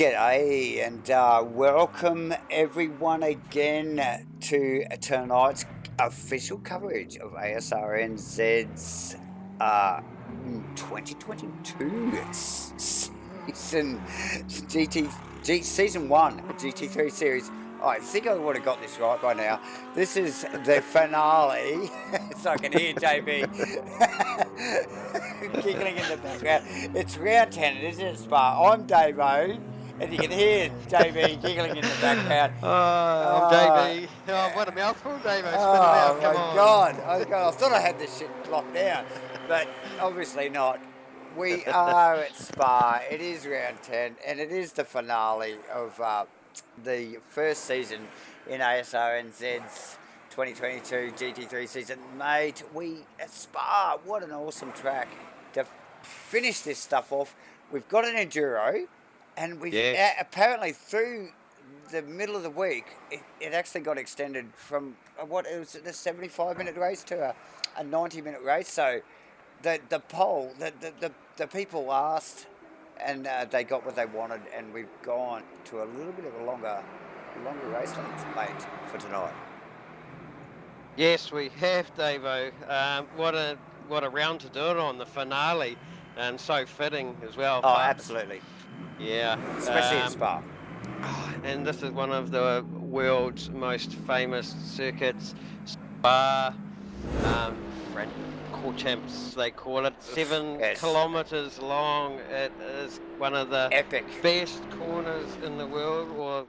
G'day and welcome everyone again to tonight's official coverage of Asrnz's 2022 season season 1 GT3 series. I think I would have got this right by now. This is the finale. So I can hear JB giggling in the background. It's round 10, it isn't Spa. I'm Davo, and you can hear JB giggling in the background. I'm JB. Oh, what a mouthful, Davo. Spit it Oh out. my Come on. God. I thought I had this shit locked down, but obviously not. We are at Spa. It is round 10, and it is the finale of the first season in Asrnz's 2022 GT3 season. Mate, we at Spa, what an awesome track to finish this stuff off. We've got an enduro, and we've apparently through the middle of the week, it actually got extended from what it was a 75-minute race to a 90-minute race. So the poll, the people asked, and they got what they wanted, and we've gone to a little bit of a longer race length, mate, for tonight. Yes, we have, Davo. What a round to do it on, the finale, and so fitting as well. Oh, absolutely. Yeah. Especially in Spa. And this is one of the world's most famous circuits, Spa. Champs, they call it, 7 kilometers long. It is one of the epic best corners in the world, or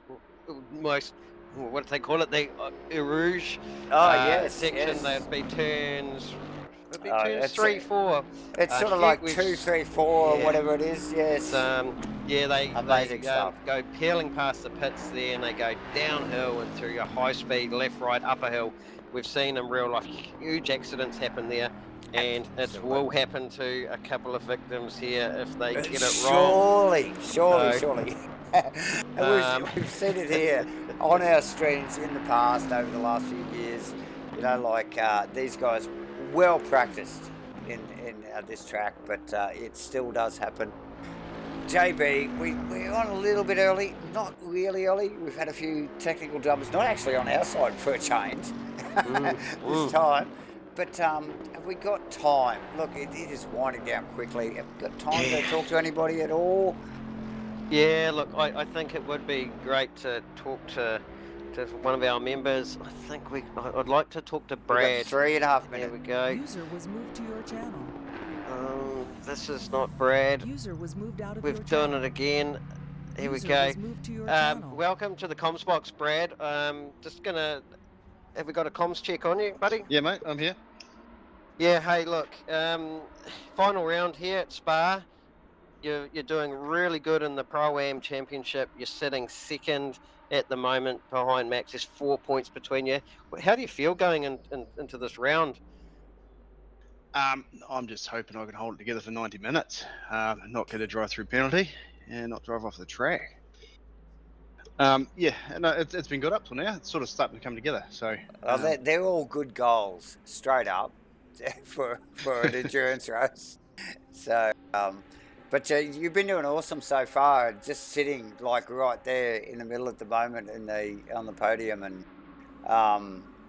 most, what do they call it, the Rouge section. There'd be turns, 3, 4. It's sort of like 2, 3, 4 or whatever it is. Yes. They stuff. Go peeling past the pits there, and they go downhill and through a high speed left, right, upper hill. We've seen in real life huge accidents happen there. And it will happen to a couple of victims here if they get it wrong. Surely. We've seen it here on our streams in the past over the last few years. You know, like these guys, well practiced in this track, but it still does happen. JB, we're on a little bit early, not really early. We've had a few technical doubles, not actually on our side for a change this time. But have we got time? Look, it is winding down quickly. Have we got time to talk to anybody at all? Yeah, look, I think it would be great to talk to one of our members. I'd like to talk to Brad. 3.5 minutes. There we go. User was moved to your channel. This is not Brad. User was moved out of We've done it again. Here we go. Was moved to your channel. Welcome to the comms box, Brad. Have we got a comms check on you, buddy? Yeah, mate, I'm here. Yeah, hey, look, final round here at Spa. You're doing really good in the Pro-Am Championship. You're sitting second at the moment behind Max. There's 4 points between you. How do you feel going into this round? I'm just hoping I can hold it together for 90 minutes, not get a drive-through penalty, and not drive off the track. It's been good up till now. It's sort of starting to come together. So they're all good goals, straight up, for an endurance race. So, but you've been doing awesome so far. Just sitting like right there in the middle at the moment on the podium, and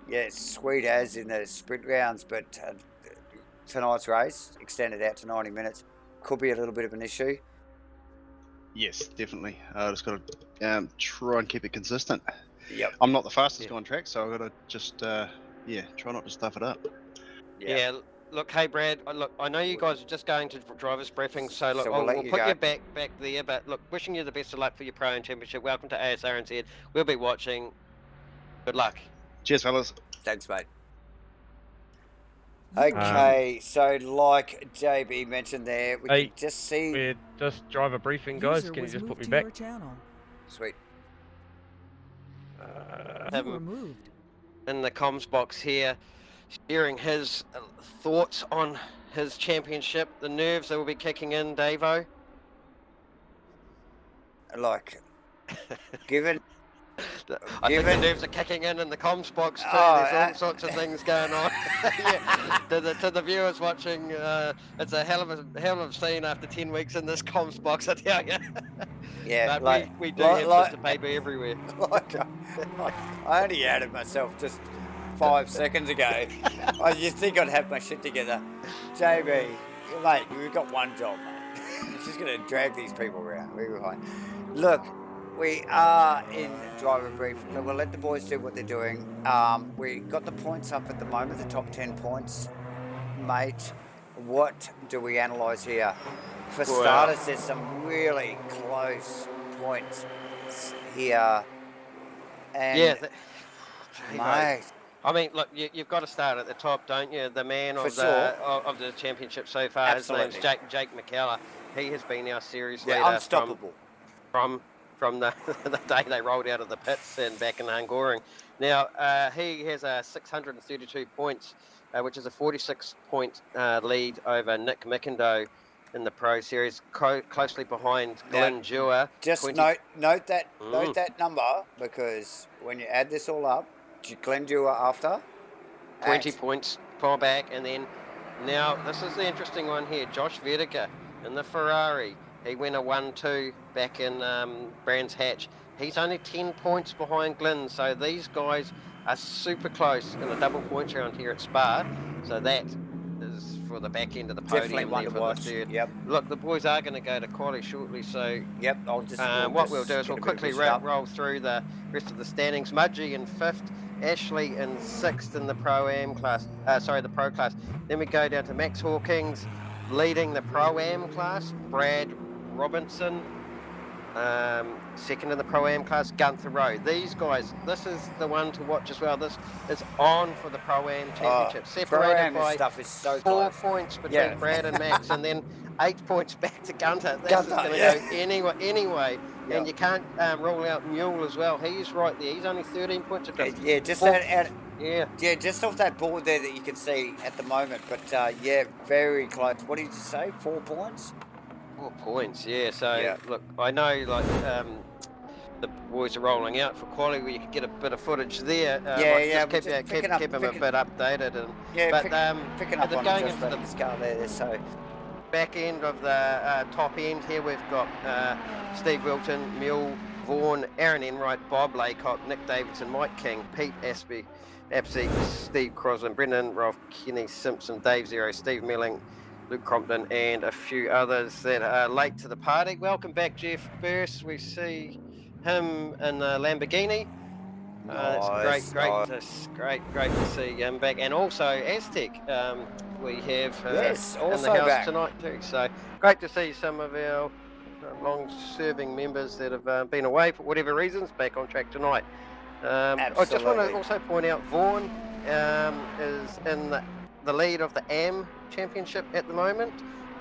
it's sweet as in the sprint rounds. But tonight's race extended out to 90 minutes could be a little bit of an issue. Yes, definitely. I just got to try and keep it consistent. Yep. I'm not the fastest guy on track, so I've got to just try not to stuff it up. Yeah. Look, hey Brad. Look, I know you guys are just going to drivers briefing, so look, we'll put you back there. But look, wishing you the best of luck for your Pro-Am Championship. Welcome to Asrnz. We'll be watching. Good luck. Cheers, fellas. Thanks, mate. Okay, so like JB mentioned there, we can just see... We're just driver briefing, guys. Can you just put me back? Sweet. You were moved. In the comms box here, sharing his thoughts on his championship, the nerves that will be kicking in, Davo. Like, given I think the Given- nerves are kicking in the comms box too. Oh, There's all sorts of things going on. Yeah. To the viewers watching, it's a hell of a scene after 10 weeks in this comms box, I tell you. Yeah, But we do have Mr. Baby everywhere. I only added myself just 5 seconds ago. I just think I'd have my shit together. JB, mate, we've got one job, mate. It's just going to drag these people around. We're fine. Look, we are in driver brief. We'll let the boys do what they're doing. We got the points up at the moment, the top 10 points. Mate, what do we analyse here? For starters, there's some really close points here. And Yeah. mate, I mean, look, you've got to start at the top, don't you? The man For of the championship so far, Absolutely. his name's Jake Mckellar. He has been our series leader unstoppable. from the day they rolled out of the pits and back in Hungoring. Now, he has 632 points, which is a 46-point lead over Nick Mckellar in the Pro Series, closely behind Glenn Dewar. Just note that number, because when you add this all up, Glenn Dewar after 20 points far back, and then now this is the interesting one here. Josh Verdiger in the Ferrari. He went a 1-2 back in Brands Hatch. He's only 10 points behind Glenn, so these guys are super close in a double points round here at Spa. So that is for the back end of the podium. Definitely one to watch. Yep. Look, the boys are going to go to quali shortly, so yep. I'll just what we'll do is we'll quickly roll through the rest of the standings. Mudgee in 5th, Ashley in 6th in the Pro-Am class. The Pro class. Then we go down to Max Hawkins leading the Pro-Am class. Brad Robinson, second in the Pro-Am class. Gunther Rowe. These guys, this is the one to watch as well. This is on for the Pro-Am championship. Separated by stuff is so 4 close. points between Brad and Max, and then 8 points back to Gunther. This is going to go anyway. Yeah. And you can't rule out Mule as well. He's right there. He's only 13 points across. Yeah, just just off that board there that you can see at the moment. But very close. What did you say? 4 points? 4 points, yeah. So look, I know the boys are rolling out for quality where you could get a bit of footage there. Just keep them a bit updated. And picking up on going just into this car there. So back end of the top end here, we've got Steve Wilton, Mule, Vaughan, Aaron Enright, Bob Laycock, Nick Davidson, Mike King, Pete Aspey, Steve Crosland, Brendan, Rolf, Kenny Simpson, Dave Zero, Steve Melling, Luke Crompton, and a few others that are late to the party. Welcome back, Jeff Burse. We see him in the Lamborghini. It's great to see him back. And also Aztec, we have in the house tonight too. So great to see some of our long-serving members that have been away for whatever reasons back on track tonight. I just want to also point out Vaughan is in the lead of the AM championship at the moment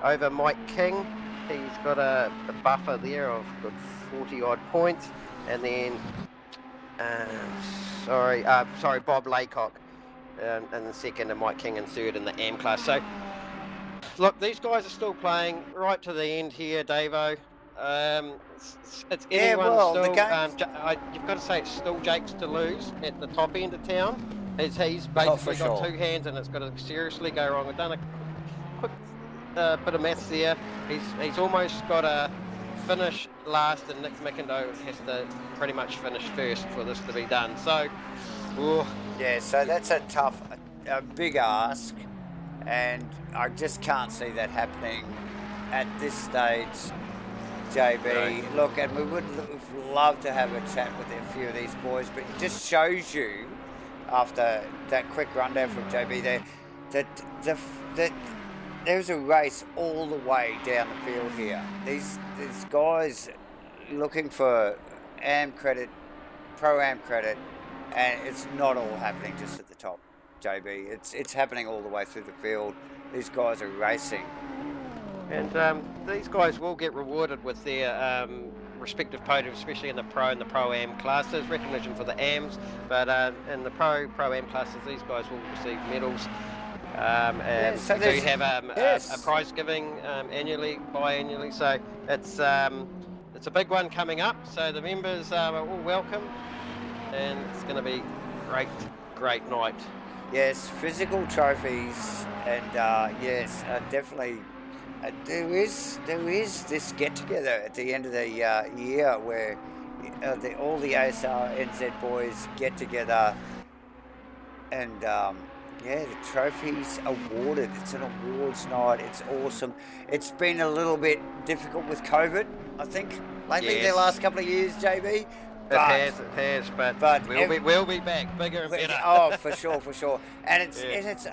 over Mike King. He's got a buffer there of good 40 odd points, and then Bob Laycock in the second and Mike King in third in the AM class. So look, these guys are still playing right to the end here, Davo. It's anyone's still. You've got to say it's still Jake's to lose at the top end of town. He's basically got 2 hands and it's got to seriously go wrong. We've done a quick bit of maths there. He's almost got to finish last, and Nick Mckellar has to pretty much finish first for this to be done. So, so that's a big ask, and I just can't see that happening at this stage. JB, Right. Look, and we would love to have a chat with a few of these boys, but it just shows you, after that quick rundown from JB there, that there's a race all the way down the field here. These guys looking for AM credit, Pro-Am credit, and it's not all happening just at the top, JB. It's happening all the way through the field. These guys are racing. And these guys will get rewarded with their respective podiums, especially in the Pro and the Pro-Am classes. Recognition for the AMs, but in the Pro-Am classes, these guys will receive medals. So we have a prize giving biannually. So it's a big one coming up. So the members are all welcome. and it's going to be great night. Yes, physical trophies, and yes, definitely. There is this get together at the end of the year where all the Asrnz boys get together, and the trophies awarded. It's an awards night. It's awesome. It's been a little bit difficult with COVID, I think, lately. Yes. The last couple of years, JB. It has, but we'll be back bigger and better. Oh, for sure. And it's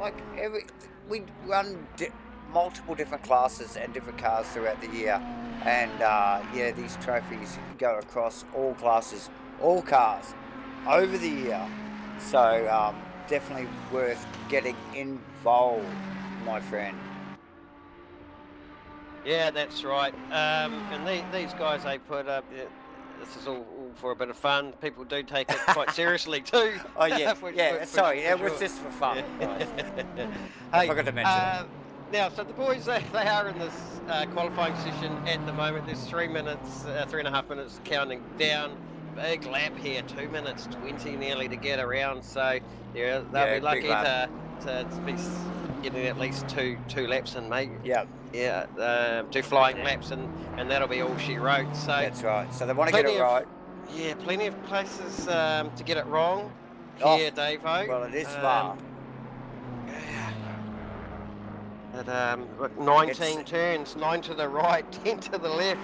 like we run multiple different classes and different cars throughout the year, and these trophies go across all classes, all cars over the year. So definitely worth getting involved, my friend. Yeah, that's right. And these guys they put up. This is all for a bit of fun. People do take it quite seriously too. Oh yeah, sorry, it was just for fun. I forgot to mention it. Now, so the boys, they are in this qualifying session at the moment. There's 3 minutes, 3.5 minutes counting down. Big lap here, 2 minutes 20 nearly to get around. So they'll be lucky to be getting at least two laps in, mate. Yeah. Yeah, 2 flying laps, and that'll be all she wrote. So that's right. So they want to get it right. Yeah, plenty of places to get it wrong here, Davo. Well, it is far. Look, 19 turns, 9 to the right, 10 to the left.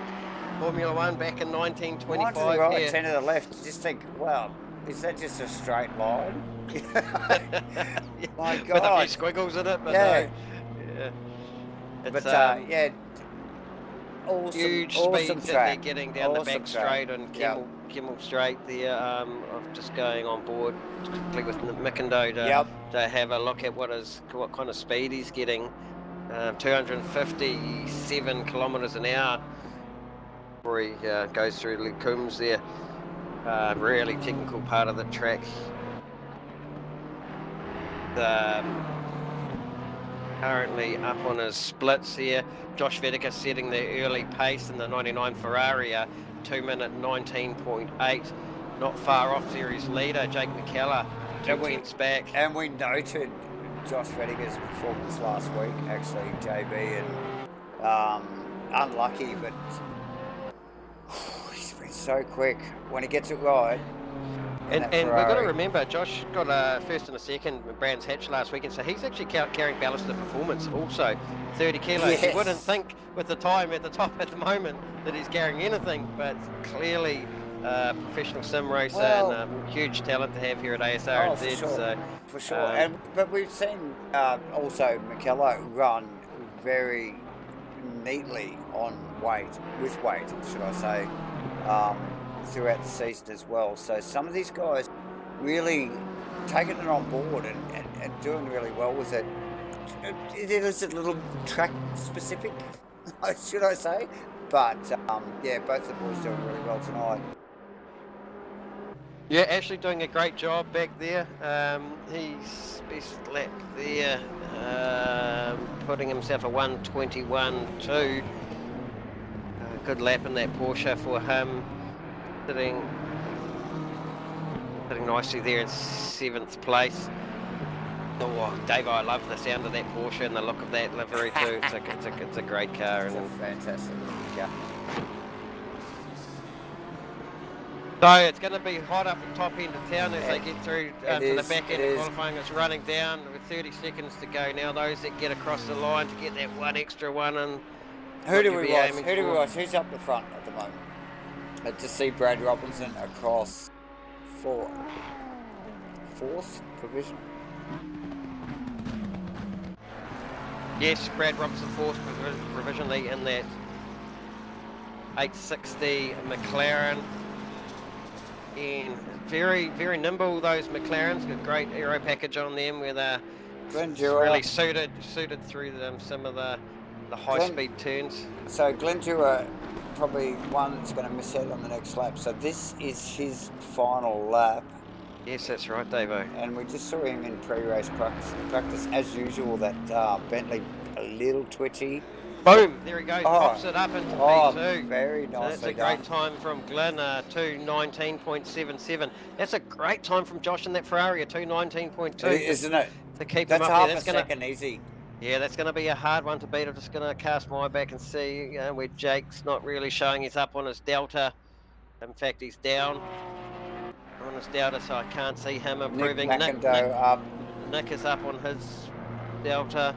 Formula 1 back in 1925. 9 to the right, here. 10 to the left. You just think, wow, is that just a straight line? My God. With a few squiggles in it, but yeah. No. Yeah. But awesome, huge awesome speeds that track. they're getting down the back straight and Kimmel straight there. I'm just going on board quickly with Mckellar to have a look at what kind of speed he's getting. 257 kilometres an hour before he goes through the Coombs there. Really technical part of the track. Currently up on his splits here. Josh Vedeker setting the early pace in the 99 Ferrari, 2 minute 19.8. Not far off series leader, Jake Mckellar, 2 tenths back. And we noted Josh Vedeker's performance last week, actually, JB, and unlucky, but he's been so quick when he gets it right. And we've got to remember, Josh got a first and a second in Brands Hatch last weekend, so he's actually carrying ballast of performance also, 30 kilos. Yes. You wouldn't think with the time at the top at the moment that he's carrying anything, but clearly professional sim racer and huge talent to have here at Asrnz. Oh, for sure. So, for sure. But we've seen also Mckellar run very neatly with weight, should I say, throughout the season as well. So some of these guys really taking it on board and doing really well with it. It is a little track specific, should I say, but both the boys doing really well tonight. Yeah, Ashley doing a great job back there. He's best lap there, putting himself a 1:21.2. Good lap in that Porsche for him. Sitting nicely there in 7th place. Oh, Dave, I love the sound of that Porsche and the look of that livery too. It's a great car. It's a fantastic car. So it's going to be hot up the top end of town as they get through to the back end of qualifying. It's running down with 30 seconds to go now. Those that get across the line to get that one extra one in. Who do we watch? Who's up the front at the moment? To see Brad Robinson across fourth provision. Yes, Brad Robinson fourth provisionally in that 860 McLaren. And very, very nimble, those McLarens. Got great aero package on them where they're really suited through some of the high-speed turns. So Glenn Dewar, probably one that's going to miss out on the next lap. So this is his final lap. Yes, that's right, Davo. And we just saw him in pre-race practice as usual. That Bentley a little twitchy, Boom! There he goes. Pops it up into P2. Very So nicely that's a done. great time from Glyn, 2:19.77. That's a great time from Josh in that Ferrari, a 2:19.2. Isn't it? To keep That's him up half there. a second easy. Yeah, that's going to be a hard one to beat. I'm just going to cast my back and see where Jake's not really showing he's up on his delta. In fact, he's down on his delta, so I can't see him improving. Nick up. Nick is up on his delta.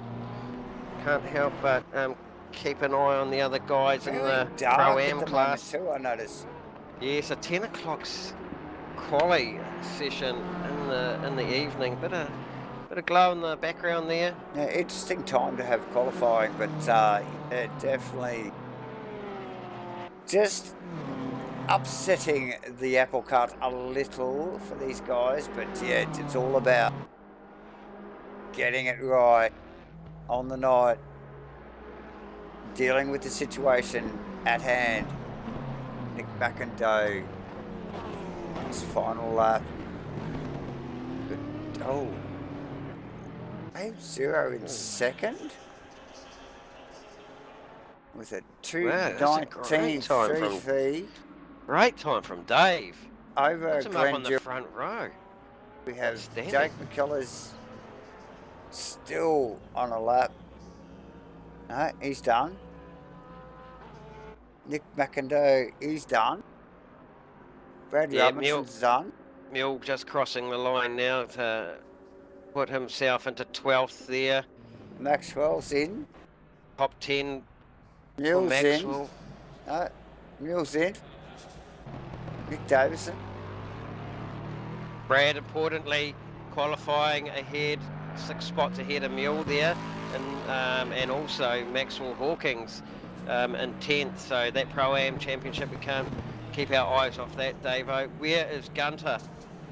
Can't help but keep an eye on the other guys in the Pro-Am class. Too, I notice. Yes, a 10 o'clock quali session in the evening. Bit of glow in the background there. Yeah, interesting time to have qualifying, but definitely just upsetting the apple cart a little for these guys. But yeah, it's all about getting it right on the night, dealing with the situation at hand. Nick McIntyre, his final lap. Oh. 0 in second with a 2:19 feed. Great time from Dave. Over him up on the front row. We have Jake Mckellar's still on a lap. No, he's done. Nick McIntyre, he's done. Brad Robinson's done. Mule just crossing the line now to put himself into 12th there. Maxwell's in. Top 10. Mule's Maxwell. In. Mule's in. Nick Davison. Brad, importantly, qualifying ahead, 6 spots ahead of Mule there, and also Maxwell Hawkins in 10th. So that Pro-Am Championship, we can't keep our eyes off that, Davo. Where is Gunter?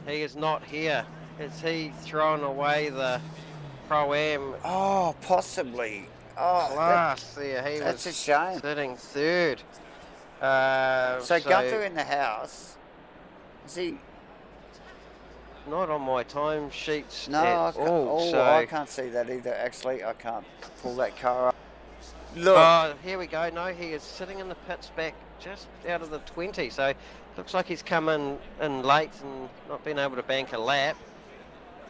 He is not here. Is he throwing away the Pro-Am? Oh, possibly. Oh, class there. That's a shame. Sitting third. So Gunther in the house. Is he? Not on my time sheets no, at all. So I can't see that either. Actually, I can't pull that car up. Look. Oh, here we go. No, he is sitting in the pits back just out of the 20. So looks like he's come in late and not been able to bank a lap.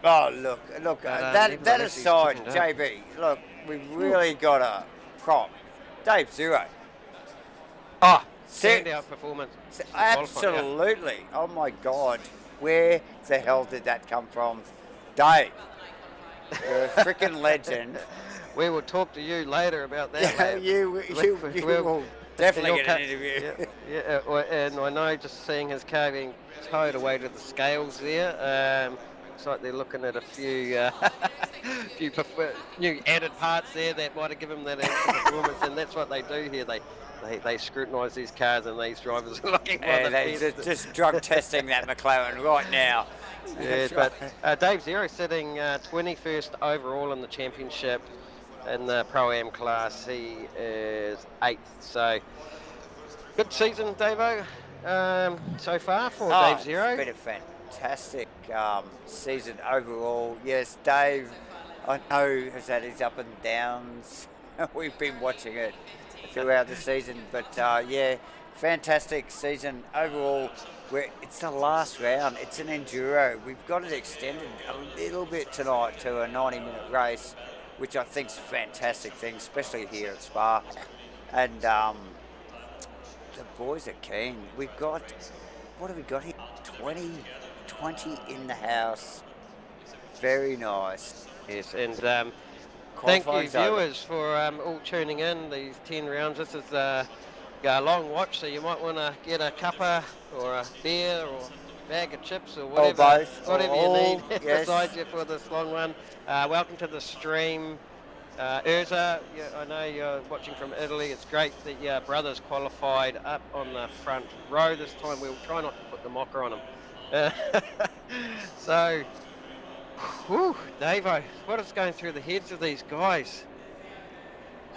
Oh, look, that aside, JB, look, we've really got a prop. Dave 0. Oh, standout performance. Absolutely. Oh, my God. Where the hell did that come from? Dave, you're a freaking legend. We will talk to you later about that. Yeah, you will definitely get an interview. Yeah, and I know just seeing his car being towed away to the scales there, looks like they're looking at a few new added parts there that might have given him that extra performance, and that's what they do here. They scrutinise these cars, and these drivers are looking for the best. Just drug testing that McLaren right now. Yeah, but Dave 0 sitting 21st overall in the championship in the Pro-Am class. He is 8th, so good season, Davo, so far for Dave 0. It's been a fantastic season overall. Yes, Dave, I know, has had his up and downs. We've been watching it throughout the season, but yeah, fantastic season overall. It's the last round. It's an enduro. We've got it extended a little bit tonight to a 90-minute race, which I think is a fantastic thing, especially here at Spa. And the boys are keen. We've got, what have we got here? 20 in the house. Very nice. Yes, and thank you, viewers, for all tuning in these 10 rounds. This is a long watch, so you might want to get a cuppa or a beer or a bag of chips or whatever, you need beside you for this long one. Welcome to the stream. Urza, I know you're watching from Italy. It's great that your brother's qualified up on the front row this time. We'll try not to put the mocker on him. So, whew, Davo, what is going through the heads of these guys?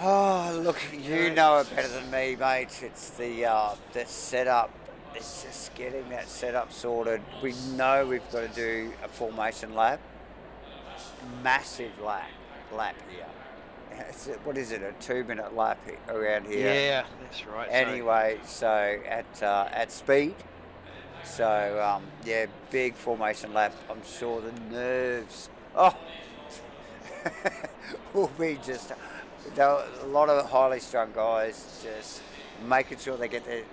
Oh, look, you know it better than me, mate. It's the setup. It's just getting that setup sorted. We know we've got to do a formation lap. Massive lap here. what is it, a 2-minute lap around here? Yeah, that's right. Anyway, so at speed. So, yeah, big formation lap. I'm sure the nerves, will be just a lot of highly strung guys just making sure they get their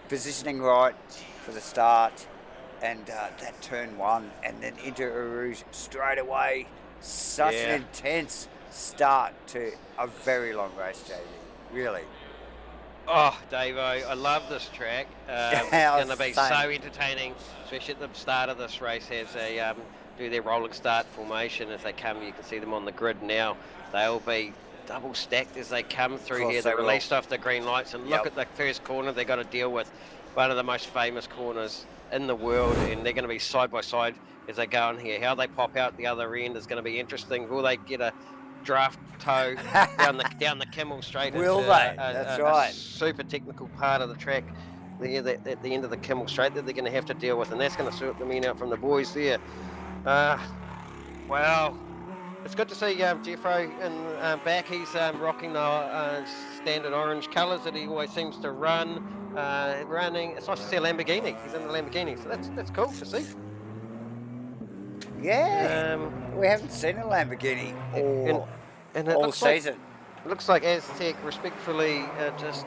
positioning right for the start and that turn 1 and then into Rouge straight away. Such an intense start to a very long race, JB. Really. Oh, Davo, I love this track. It's going to be so entertaining, especially at the start of this race as they do their rolling start formation. As they come, you can see them on the grid now. They'll be double stacked as they come through here. They're released off the green lights, and look at the first corner they've got to deal with. One of the most famous corners in the world, and they're going to be side by side as they go on here. How they pop out the other end is going to be interesting. Will they get a draft toe down the Kimmel straight? Will they? That's right. A super technical part of the track there at the end of the Kimmel straight that they're going to have to deal with, and that's going to sort them in out from the boys there. Wow. It's good to see Jeffro back. He's rocking the standard orange colours that he always seems to run. Running. It's nice to see a Lamborghini. He's in the Lamborghini, so that's cool to see. Yeah, we haven't seen a Lamborghini all season. It looks like Aztec respectfully just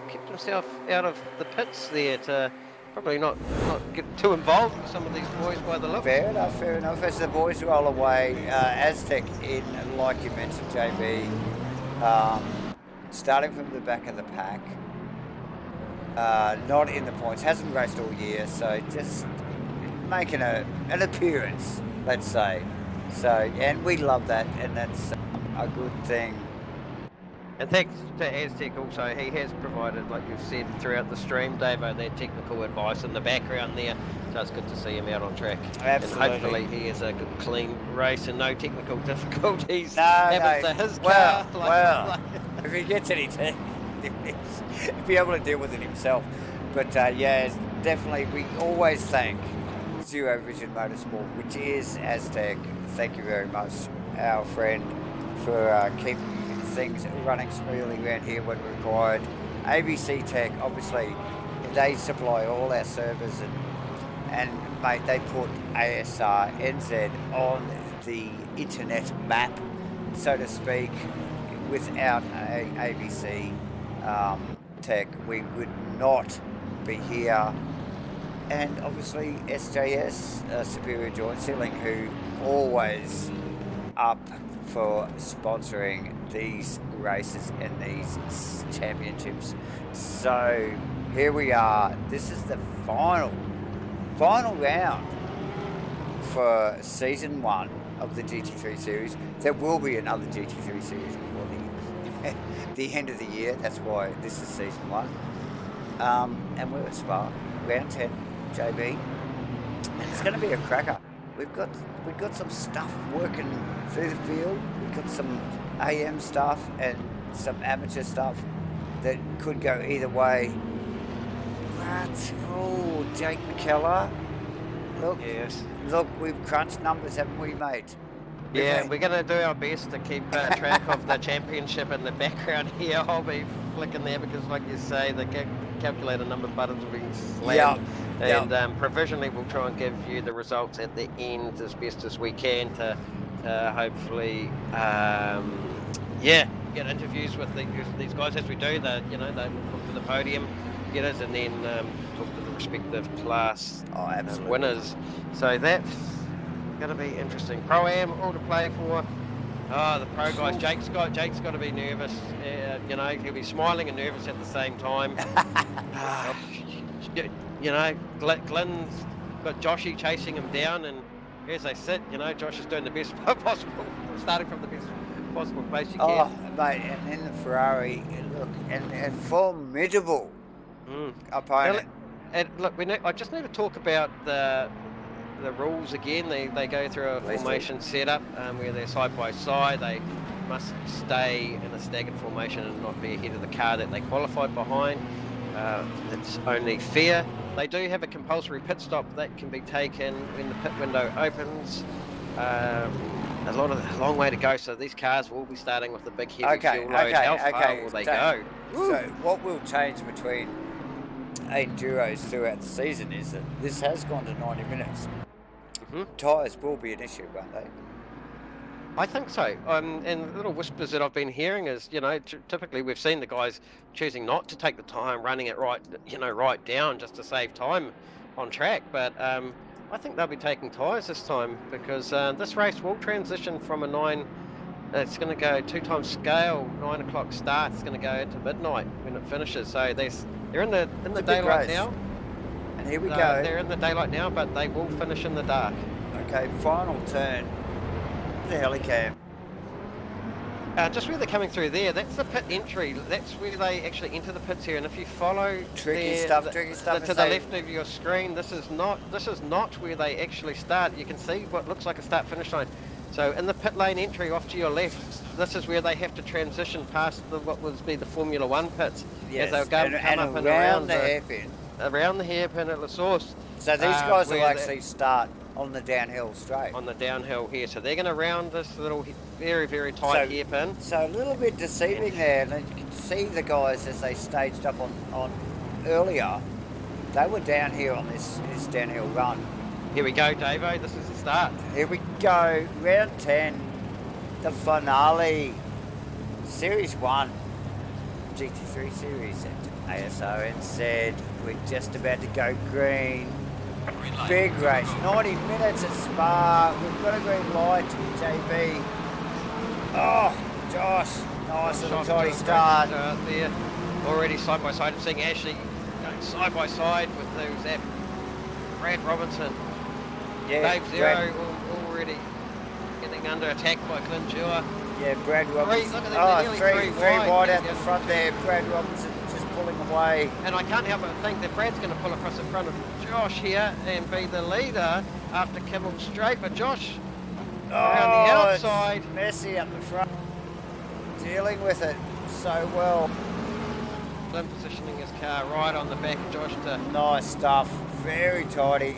kept himself out of the pits there to probably not get too involved with some of these boys by the look. Fair enough. As the boys roll away, Aztec in, like you mentioned, JB, starting from the back of the pack, not in the points, hasn't raced all year, so just making an appearance, let's say. So, and we love that, and that's a good thing. And thanks to Aztec also, he has provided, like you've said throughout the stream, Davo, that technical advice in the background there. So it's good to see him out on track. Absolutely. And hopefully he has a good, clean race and no technical difficulties to his car. Well, if he gets any he'll be able to deal with it himself. But yeah, definitely, we always thank Zero Vision Motorsport, which is Aztec. Thank you very much, our friend, for keeping things running smoothly around here when required. ABC Tech, obviously, they supply all our servers, and mate, they put Asrnz on the internet map, so to speak. Without ABC Tech, we would not be here. And obviously SJS, Superior Joint Sealing, who always up for sponsoring these races and these championships. So here we are. This is the final round for season 1 of the GT3 series. There will be another GT3 series before the end of the year. That's why this is season 1. And we're at Spa, round 10, JB. And it's going to be a cracker. We've got some stuff working through the field. We've got some AM stuff and some amateur stuff that could go either way. But, Jake Mckellar. Look, we've crunched numbers, haven't we, mate? Yeah, we're going to do our best to keep track of the championship in the background here. I'll be flicking there because, like you say, the calculator number buttons will be slammed. And provisionally we'll try and give you the results at the end as best as we can to hopefully, get interviews with these guys as we do. We'll talk to the podium getters and then talk to the respective class winners. So that's going to be interesting. Pro-Am, all to play for. Oh, the pro guys. Jake's got to be nervous. He'll be smiling and nervous at the same time. Glenn's got Joshy chasing him down, and as they sit, Josh is doing the best possible, starting from the best possible place you can. Oh, mate, and then the Ferrari, look, and formidable opponent. I just need to talk about the rules again. They go through a formation setup where they're side by side. They must stay in a staggered formation and not be ahead of the car that they qualified behind. It's only fair. They do have a compulsory pit stop that can be taken when the pit window opens. a long way to go. So these cars will be starting with the big heavy fuel load. How far will they go? So what will change between enduros throughout the season is that this has gone to 90 minutes. Tyres will be an issue, won't they? I think so. And little whispers that I've been hearing is, you know, typically we've seen the guys choosing not to take the time, running it right down just to save time on track. But I think they'll be taking tyres this time because this race will transition from a 9. It's going to go 2 times scale, 9 o'clock start. It's going to go into midnight when it finishes. So they're in the daylight now. And here we go. They're in the daylight now, but they will finish in the dark. Okay, final turn. The helicam. Just where they're coming through there, that's the pit entry. That's where they actually enter the pits here. And if you follow tricky stuff to the left of your screen, this is not where they actually start. You can see what looks like a start-finish line. So in the pit lane entry off to your left, this is where they have to transition past what would be the Formula 1 pits. Yes, as they'll come up and around the hairpin. Around the hairpin at La Source. So these guys will actually start on the downhill straight. On the downhill here. So they're going to round this little very, very tight hairpin. So a little bit deceiving there. And you can see the guys as they staged up on earlier. They were down here on this downhill run. Here we go, Davo. This is the start. Here we go. Round 10. The finale. Series 1. GT3 series at Asrnz. We're just about to go green. Big race. 90 minutes at Spa. We've got a green light, JB. Oh, Josh. Nice little tidy start. There. Already side by side. I'm seeing Ashley going side by side with those Brad Robinson. Yeah, Dave Zero already getting under attack by Glenn Dewar. Yeah, Brad Robinson. Three wide out the front there. Brad Robinson just pulling away. And I can't help but think that Brad's going to pull across the front of Josh here and be the leader after Kimmel straight. But Josh around the outside. It's messy up the front. Dealing with it so well. Glenn positioning his car right on the back of Josh to... Nice stuff. Very tidy.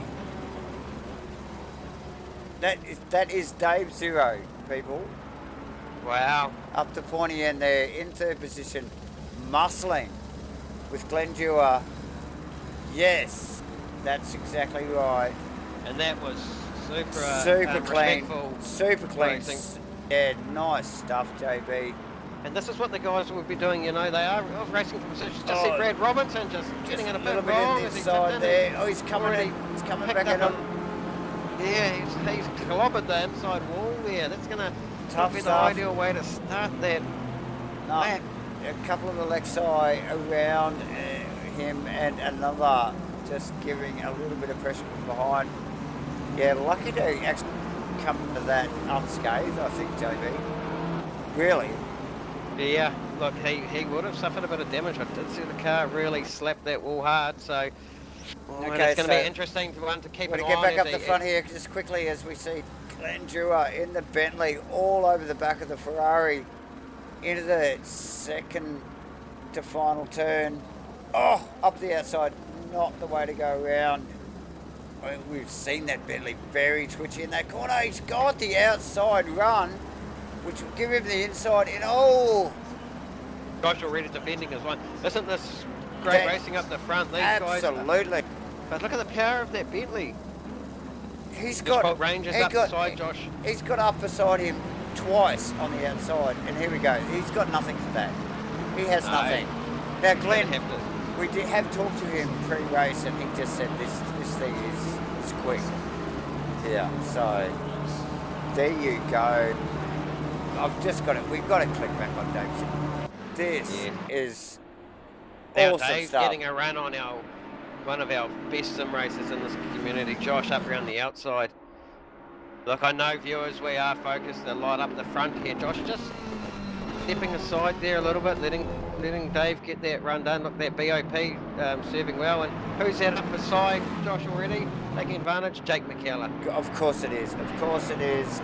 That is Dave Zero, people. Wow. Up the pointy end there, in third position, muscling with Glenn Dewar. Yes, that's exactly right. And that was super clean. Super clean. Racing. Yeah, nice stuff, JB. And this is what the guys will be doing, you know, they are racing for positions. Just see Brad Robinson just getting in a bit wrong as he tipped in. There. Oh, he's coming back in on. Yeah, he's clobbered the inside wall there. That's going to be the ideal way to start that. No, a couple of Alexei around him and another just giving a little bit of pressure from behind. Yeah, lucky to actually come to that unscathed, I think, JB. Really? Yeah, look, he would have suffered a bit of damage. I did see the car really slap that wall hard, so it's going to be interesting to keep an eye on. We're going to get back up the front here just quickly as we see Glenn Dewar in the Bentley all over the back of the Ferrari into the second to final turn. Oh, up the outside, not the way to go around. We've seen that Bentley very twitchy in that corner. He's got the outside run, which will give him the inside in. Oh! Josh already defending his one. Isn't this great racing up the front? These absolutely. Guys but look at the power of that Bentley. He's got ranges up the side, Josh. He's got up beside him twice on the outside, and here we go. He's got nothing for that. He has nothing. Now, Glenn, we have talked to him pre-race, and he just said this thing is quick. Yeah. So there you go. I've just got it. We've got to click back on Dave. This is now awesome Dave's stuff. Getting a run on one of our best sim racers in this community, Josh, up around the outside. Look, I know viewers, we are focused a lot up the front here. Josh just stepping aside there a little bit, letting Dave get that run done. Look, that BOP serving well. And who's that up beside Josh already? Taking advantage? Jake Mckellar. Of course it is. Of course it is.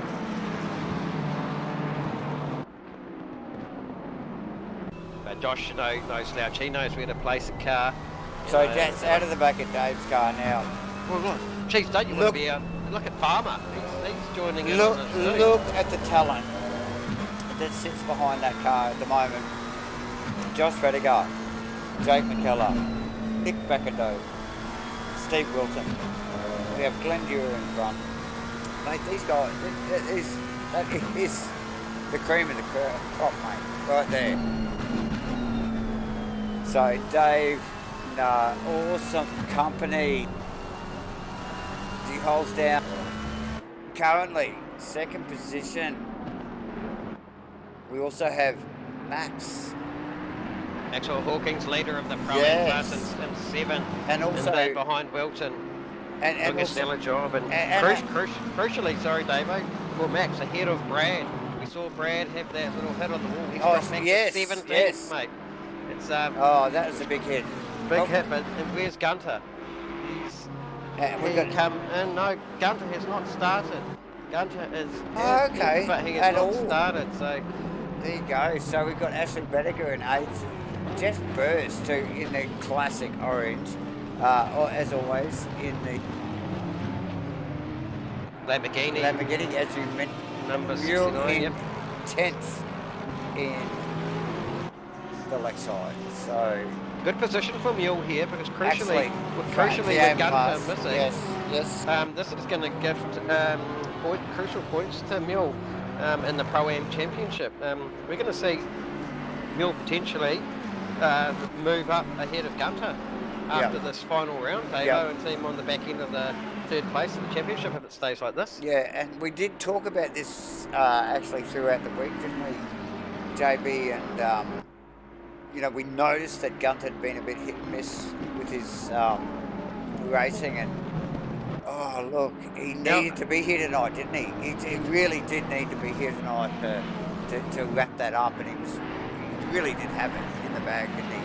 But Josh no slouch. He knows where to place a car. So that's out of the back of Dave's car now. Well, look, geez, don't you want to be look at Farmer. He's joining in Look, on this too. look at the talent that sits behind that car at the moment. Josh Redigar, Jake Mckellar, Nick Beckendow, Steve Wilton. We have Glenn Dewar in front. Mate, these guys, that is the cream of the crop, mate, right there. So Dave, awesome company. He holds down currently second position. We also have Max. Maxwell Hawkins, leader of the Pro Yes. class in seventh. And also behind Wilton. and Doing a also, stellar job. And crucially, sorry, Davo, for Max ahead of Brad. We saw Brad have that little hit on the wall. He's dropped back to 17th, mate. It's oh, that was a big hit. big hit, but and where's Gunter? No, Gunter has not started. Gunter is okay, but he has not all. started. So There you go. So we've got Asrnz in 8th. Jeff Burst too in the classic orange. Or as always in the Lamborghini, as you mentioned. number Mule 69. in Yep. 10th in the Lexide. So Good position for Mule here because actually, with the Gunter missing. Yes. This is going to give crucial points to Mule in the Pro-Am Championship. We're going to see Mule potentially move up ahead of Gunter after this final round, Davo, and see him on the back end of the third place of the championship if it stays like this. Yeah, and we did talk about this actually throughout the week, didn't we, JB? And we noticed that Gunter had been a bit hit and miss with his racing, and oh look, he needed to be here tonight, didn't he? He really did need to be here tonight to wrap that up, and he really did have it in the bag, didn't he?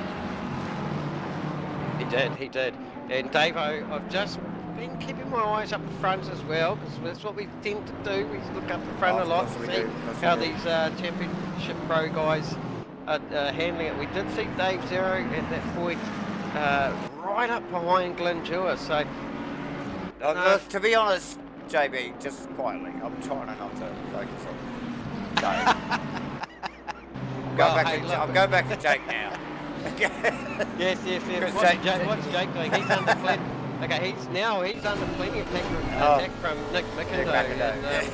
He did. And Davo, I've just been keeping my eyes up the front as well, because that's what we tend to do. We look up the front a lot to see how these championship pro guys are handling it. We did see Dave Zero at that point right up behind Glenn Dewar. So, Look, to be honest, JB, just quietly, I'm trying not to focus on Dave. I'm going back to Jake now. yes. What's Jake doing? He's under plenty. Okay, he's under plenty of attack from Nick Mckellar.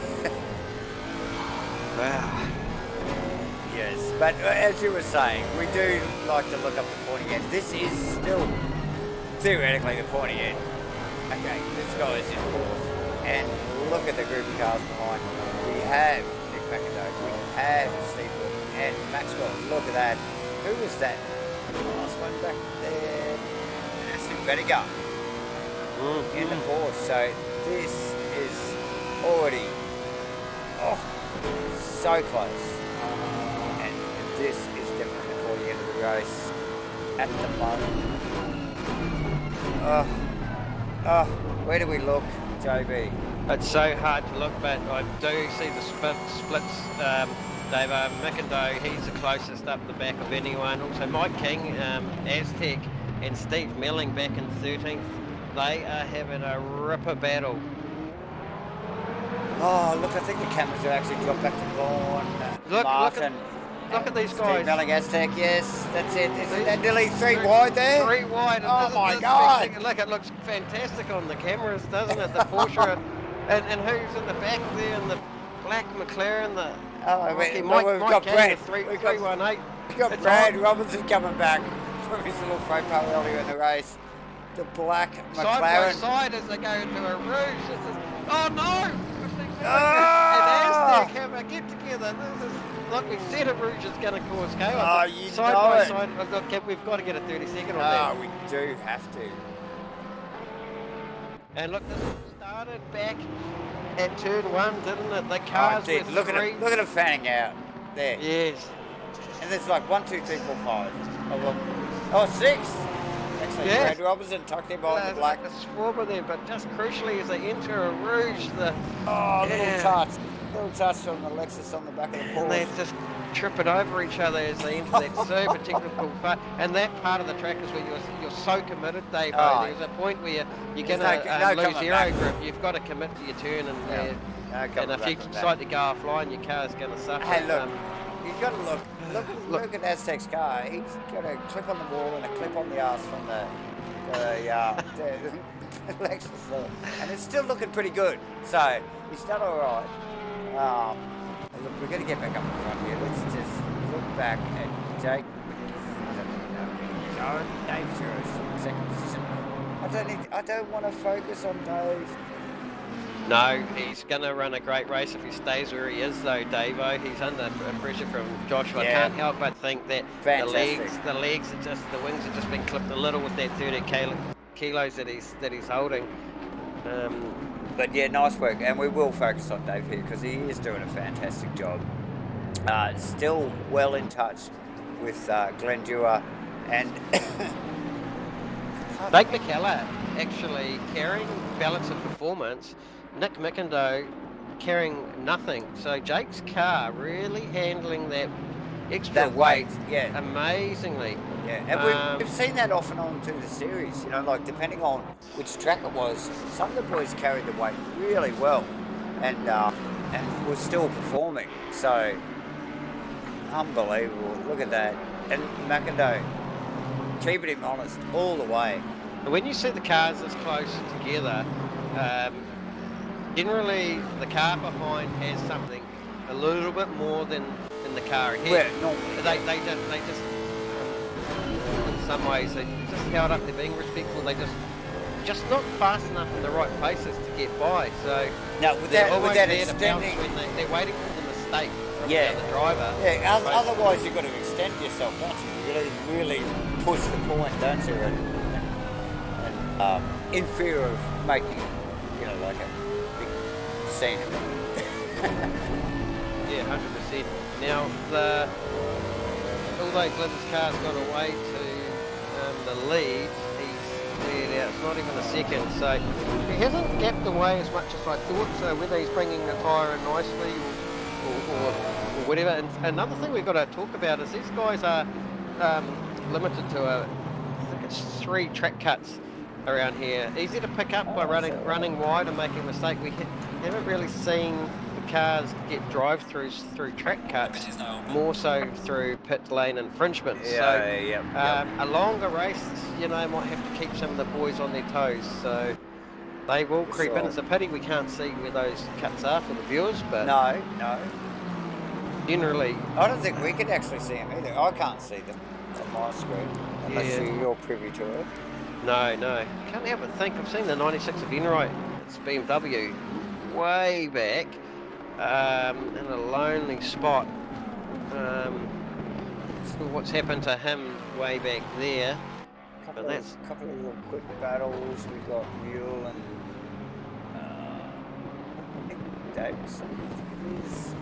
Wow. Yes, but as you were saying, we do like to look up the pointy end. This is still theoretically the pointy end. Okay, this guy is in fourth, and look at the group of cars behind. We have Nick McIntyre, we have Steve Wilton, and Maxwell. Look at that. Who was that? Last one back there. Asrnz Vedigar in the fourth. So this is already so close. And this is definitely before the end of the race at the moment. Where do we look, JB? It's so hard to look, but I do see the splits. Dave Mckellar, he's the closest up the back of anyone. Also Mike King, Aztec, and Steve Melling back in 13th. They are having a ripper battle. Oh, look, I think the cameras have actually dropped back to Vaughan, Martin. Look at these guys. Steve Melling, Aztec, yes, that's it. Isn't that nearly three wide there? 3 wide. Oh my God. Look, it looks fantastic on the cameras, doesn't it? The Porsche, and who's in the back there, and the black McLaren, the... we've Mike got King, Brad. 318. We've got Brad Robinson coming back from his little freight car earlier in the race. The black McLaren. Side by side as they go into a rouge. Oh no! Oh! And Aztec have a get together. Look, we said a rouge is going to cause chaos. Oh, you side know by it. side, we've got to get a 30-second on Oh, that. we do have to. And look, this started back at turn 1, didn't it? The cars were look at it fanning out there. Yes. And there's like 1, 2, 3, 4, 5 of them. Oh, 6. Actually, Yes. Brad Robinson tucked in behind the black. Like a swarm of them, but just crucially as they enter a rouge, little touch on the Lexus on the back of the and they Porsche. just tripping over each other as they enter that super technical part. And that part of the track is where you're so committed, Dave. Oh. There's a point where you're There's going to no lose coming aero back. grip. You've got to commit to your turn, and, and if you back. decide to go offline, your car's going to suffer. Hey, look, you've got to look at Aztec's car. He's got a clip on the wall and a clip on the arse from the Lexus, and it's still looking pretty good. So he's done all right. Look, we're going to get back up in front here. Let's just look back at Jake. Dave's in second position. I don't want to focus on Dave. No, he's going to run a great race if he stays where he is, though, Davo. He's under pressure from Joshua. Yeah. I can't help but think that Fantastic. the legs are just, the wings have just been clipped a little with that 30 kilos that he's holding. But yeah, nice work, and we will focus on Dave here because he is doing a fantastic job. Still well in touch with Glenn Dewar and Blake Mckellar actually carrying balance of performance. Nick Mckellar carrying nothing. So Jake's car really handling that extra weight amazingly. Yeah, and we've seen that off and on through the series, you know, like depending on which track it was, some of the boys carried the weight really well and were still performing. So, unbelievable. Look at that. And McIndoe, keeping him honest all the way. When you see the cars this close together, generally the car behind has something a little bit more than the car ahead. Yeah, normally. They just in some ways they just held up. They're being respectful. They just not fast enough in the right places to get by. So no, with that extending, extending, when they're waiting for the mistake from yeah, the other driver. Yeah, otherwise you've got to extend yourself, don't you? You really push the point, don't you? And in fear of making, you know, like a big scene of it. Yeah, 100%. Now, although Glenn's car's gone away to the lead, he's cleared out. It's not even a second, so he hasn't gapped away as much as I thought. So whether he's bringing the tyre in nicely or whatever. And another thing we've got to talk about is these guys are limited to I think it's 3 track cuts around here. Easy to pick up by running wide and making a mistake. We haven't really seen the cars get drive-throughs through track cuts, more so through pit lane infringements. A longer race, you know, might have to keep some of the boys on their toes. So they will creep in. It's a pity we can't see where those cuts are for the viewers, but no. Generally, I don't think we can actually see them either. I can't see them on my screen unless you're privy to it. No. Can't help but think. I've seen the 96 of Enright. It's BMW way back in a lonely spot. What's happened to him way back there? A couple of little quick battles. We got Mule and Nick Davidson. He's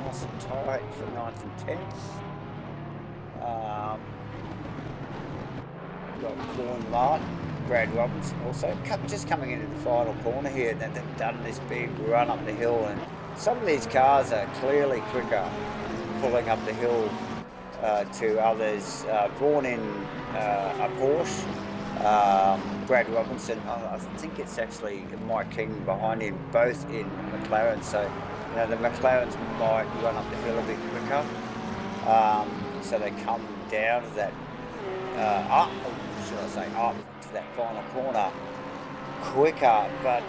nice and tight for 9th and 10th. Got Vaughan Martin, Brad Robinson also just coming into the final corner here. And then they've done this big run up the hill, and some of these cars are clearly quicker pulling up the hill to others. Vaughan in a Porsche, Brad Robinson, I think it's actually Mike King behind him, both in McLaren. So you know the McLarens might run up the hill a bit quicker, so they come down to that up to that final corner quicker, but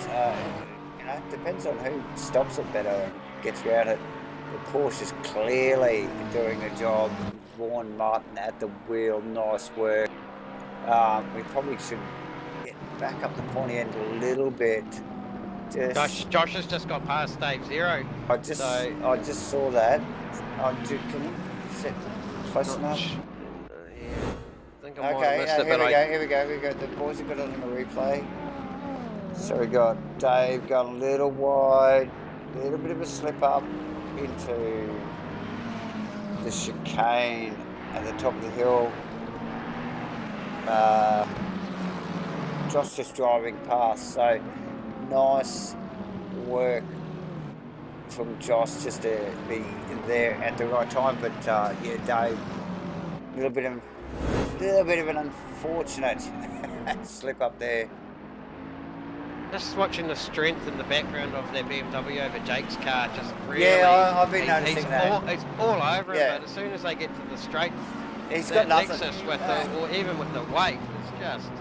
you know, it depends on who stops it better and gets around it. The Porsche is clearly doing a job. Vaughan Martin at the wheel, nice work. We probably should get back up the pointy end a little bit. Josh has just got past stage 0. I just saw that. Can you sit close enough? Okay, here we go. The boys have got it on the replay. So we got Dave going a little wide, a little bit of a slip up into the chicane at the top of the hill. Josh just driving past, so nice work from Josh just to be there at the right time. But yeah, Dave, a little bit of an unfortunate slip up there. Just watching the strength in the background of that BMW over Jake's car, just really... Yeah, I've been noticing that. He's all over Yeah. it, but as soon as they get to the straights, He's that got nothing. Lexus with or even with the weight, it's just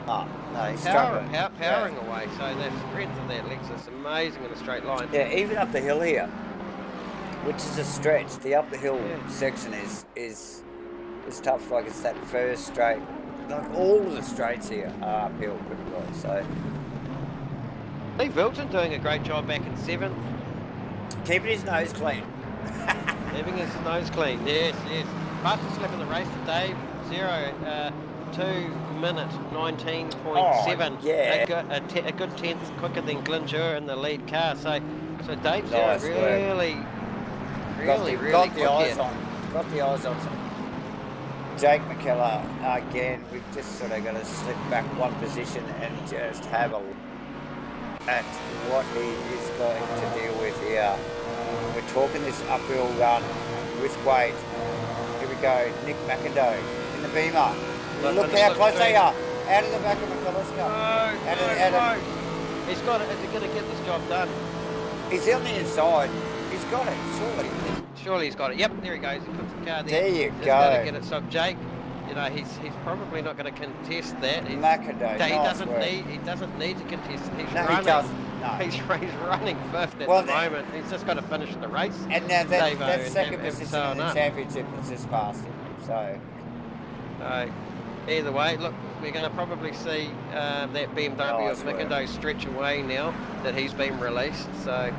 Oh, no, he's struggling. powering away. So the strength of that Lexus, amazing in a straight line. Yeah, even up the hill here, which is a stretch. The up the hill section is tough. Like it's that first straight. Like all of the straights here are uphill pretty well. So Steve Wilton doing a great job back in 7th. keeping his nose clean. Having his nose clean, yes. Fastest lap of the race to Dave, 2 minute 19.7. Oh, yeah. A good 10th quicker than Glenjur in the lead car. So Dave's Nice really Got the quick eyes here. on. Got the eyes on some. Jake Mckellar again. We've just sort of got to slip back one position and just have a look at what he is going to deal with here. We're talking this uphill run with weight. Here we go, Nick McIndoe in the Beamer. Look how close they are. Out of the back of McCullough's car. He's got it. Is he going to get this job done? He's on the inside. He's got it, surely. Surely he's got it. Yep, there he goes. He puts the car there. There you Just go. got to get it. So Jake, you know, he's probably not going to contest that. McIndoe, He doesn't need to contest it. He's No, running. he doesn't. No. He's running 5th at Well, the moment. He's just got to finish the race. And now that Davo second and position so in the on. championship has just passed him. So Either way, look, we're going to probably see that BMW Nice of work. McIndoe stretch away now that he's been released. So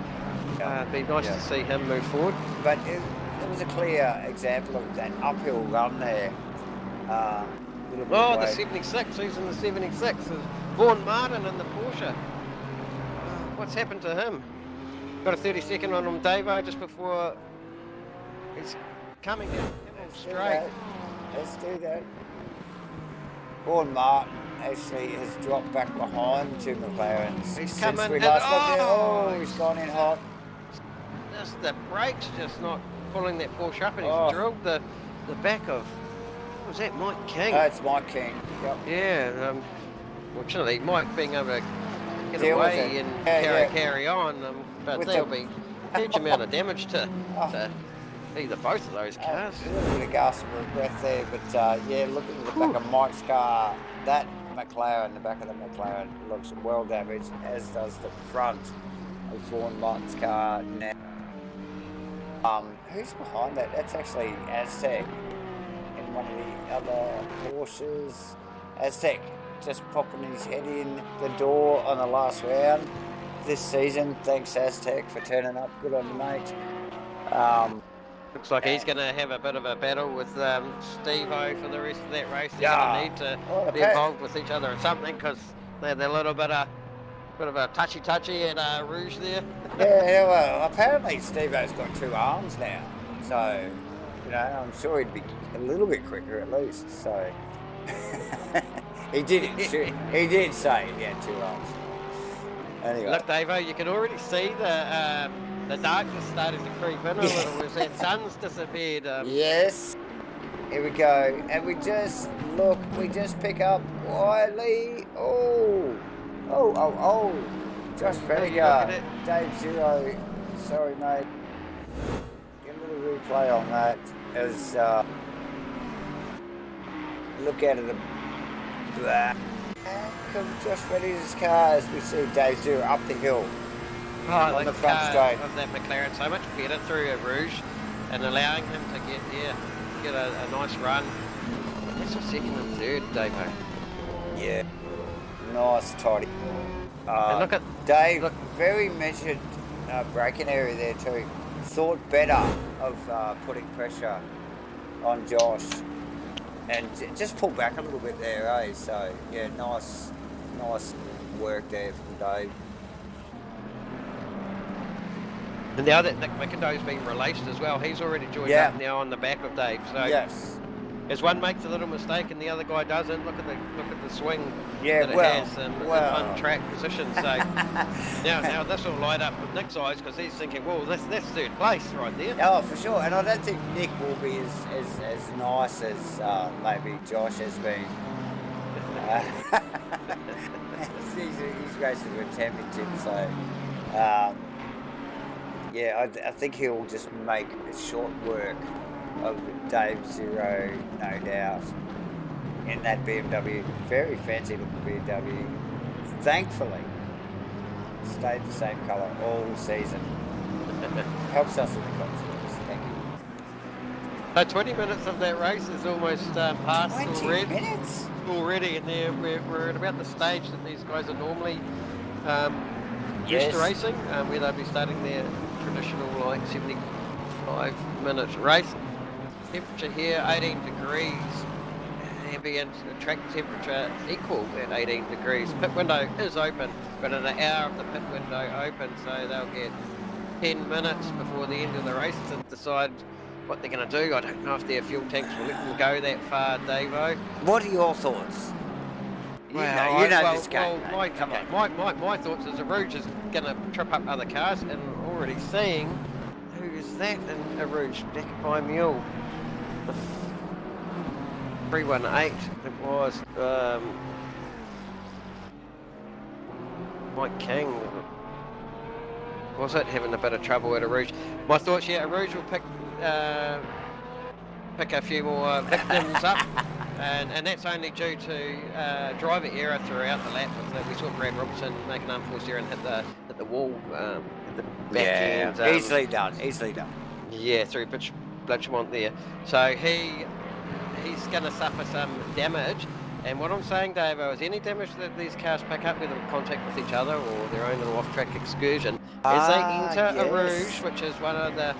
it'd be nice to see him move forward. But it was a clear example of that uphill run there. Little bit Oh, of the weight. 76. Who's in the 76? Vaughan Martin in the Porsche. What's happened to him? Got a 30-second on him, Davo, just before he's coming down straight. Let's do that. Vaughan Martin actually has dropped back behind two McLarens. He's since coming we and- last looked at it. oh, He's gone in hot. Just the brakes just not pulling that Porsche up, and he's Oh. drilled the back of, what was that, Mike King? It's Mike King. Yep. Yeah, fortunately, Mike being able to get Deal with away it. and carry on, but With there'll the- be a huge amount of damage to Oh. either both of those cars. A little bit of gasp of breath there, but yeah, looking at the back of Mike's car, that McLaren, the back of the McLaren looks well damaged, as does the front of Vaughan Martin's car now. Who's behind that? That's actually Aztec in one of the other Porsches. Aztec just popping his head in the door on the last round this season. Thanks Aztec for turning up. Good on you, mate. Looks like he's going to have a bit of a battle with Steve-O for the rest of that race. They're Yeah. going to need Oh, to be okay. involved with each other or something, because they're a little bit of a touchy at Rouge there. Yeah, well, apparently Steve-O's got 2 arms now, so, you know, I'm sure he'd be a little bit quicker at least, so. He did say he had 2 arms. Anyway. Look, Davo, you can already see the darkness starting to creep in a little as that sun's disappeared. Yes. Here we go, and we just pick up quietly. Oh. Josh Prediger, Dave Zero. Sorry, mate. Get a little replay on that as look out of the back of Josh Prediger's car as we see Dave Zero up the hill on the front straight. Of that McLaren so much better through a Rouge and allowing him to get a nice run. That's a second and third, Davo. Yeah, nice, tidy. And look at Dave, very measured braking area there too. Thought better of putting pressure on Josh and just pull back a little bit there, eh? So yeah, nice work there from Dave. And now that Nick McIndoe's been released as well, he's already joined up now on the back of Dave. So yes, as one makes a little mistake and the other guy doesn't, look at the swing Yeah, that it well, has in well. untracked position. So now this will light up with Nick's eyes because he's thinking, well, that's third place right there. Oh, for sure. And I don't think Nick will be as nice as maybe Josh has been. He's racing for a championship, so yeah, I think he'll just make short work of Dave Zero, no doubt, in that BMW. Very fancy looking BMW. Thankfully, stayed the same colour all season. Helps us in the consequence. Thank you. So 20 minutes of that race is almost past 20 already. minutes? Already, and we're at about the stage that these guys are normally used Yes. to racing, where they'll be starting their traditional like 75-minute race. Temperature here 18 degrees, ambient track temperature equal at 18 degrees. Pit window is open, but in an hour of the pit window open, so they'll get 10 minutes before the end of the race to decide what they're going to do. I don't know if their fuel tanks will let them go that far, Davo. What are your thoughts? You Well, know this game. Well, mate. Come on. my thoughts is Asrnz is going to trip up other cars, and already seeing who is that in Asrnz, back by Mule. The 318, it was Mike King. Was it having a bit of trouble at Asrnz? My thoughts, yeah, Asrnz will pick a few more victims up. And that's only due to driver error throughout the lap. We saw Brad Robertson make an unforced error and hit the wall at the back end. Easily done. Yeah, through Blanchemont there. So he's going to suffer some damage. And what I'm saying, Davo, is any damage that these cars pick up, whether in contact with each other or their own little off-track excursion, as they enter yes. Asrnz, which is one of the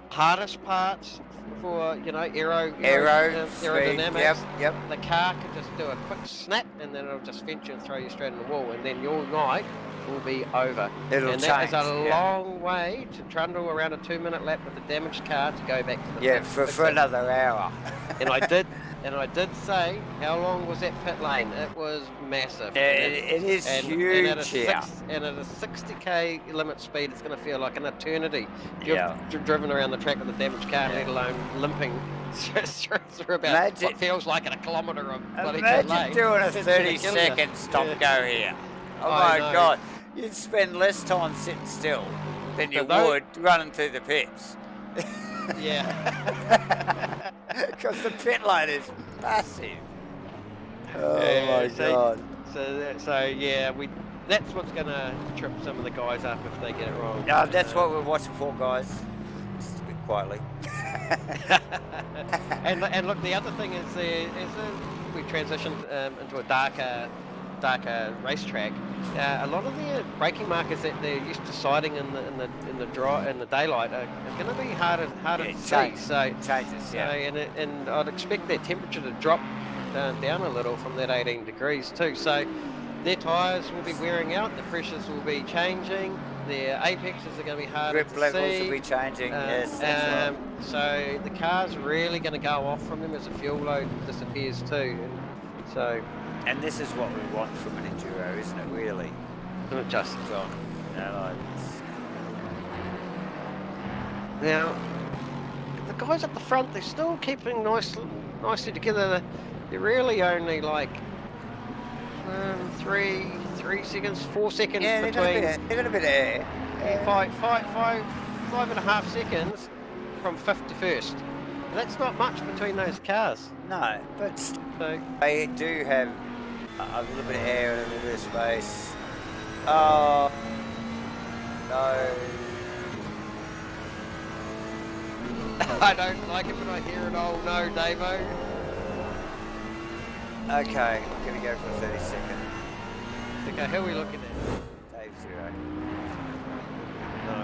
hardest parts for aerodynamics. Yep. The car can just do a quick snap and then it'll just fence you and throw you straight in the wall, and then your night will be over. It'll and change. That is a long way to trundle around a 2-minute lap with a damaged car to go back to the pit. for another hour. And I did say, how long was that pit lane? It was massive. It is huge. And at a 60k limit speed, it's going to feel like an eternity. You've driven around the track with a damaged car, let alone limping through about what feels like a kilometre of bloody pit lane. Imagine doing a 30-second stop-go here. Oh my God. You'd spend less time sitting still than you would running through the pits. Yeah. Because the pit lane is massive. Oh my God. So yeah, that's what's going to trip some of the guys up if they get it wrong. No, that's what we're watching for, guys. Just a bit quietly. and look, the other thing is we transitioned into a darker racetrack. A lot of the braking markers that they're used to sighting in the daylight are going to be harder to see. So changes, yeah. And I'd expect that temperature to drop down a little from that 18 degrees too. So their tyres will be wearing out, the pressures will be changing, their apexes are going to be harder Grip to levels see. will be changing, yes. That's right. So the car's really going to go off from them as the fuel load disappears too. And this is what we want from an enduro, isn't it, really? Not just John. Now, the guys at the front, they're still keeping nicely together. They're really only like 3 seconds, 4 seconds between. They got a bit of air. 5.5 seconds from 5th to 1st. That's not much between those cars. No, but they do have a little bit of air and a little bit of space. Oh, no. I don't like it when I hear it. Oh no, Davo. Okay, I'm going to go for a 30-second. Okay, who are we looking at? Dave Zero. No.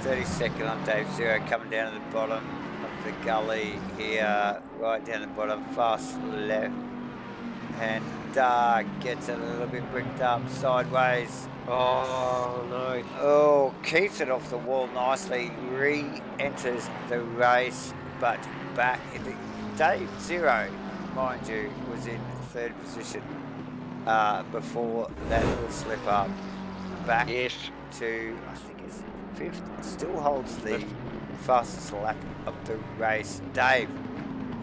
30-second on Dave Zero, coming down to the bottom of the gully here, right down the bottom, fast left. And gets it a little bit bricked up sideways. Oh no. Oh, keeps it off the wall nicely, re-enters the race. but back in the Dave Zero, mind you, was in third position before that little slip up. Back to, I think it's fifth, still holds the fastest lap of the race. Dave,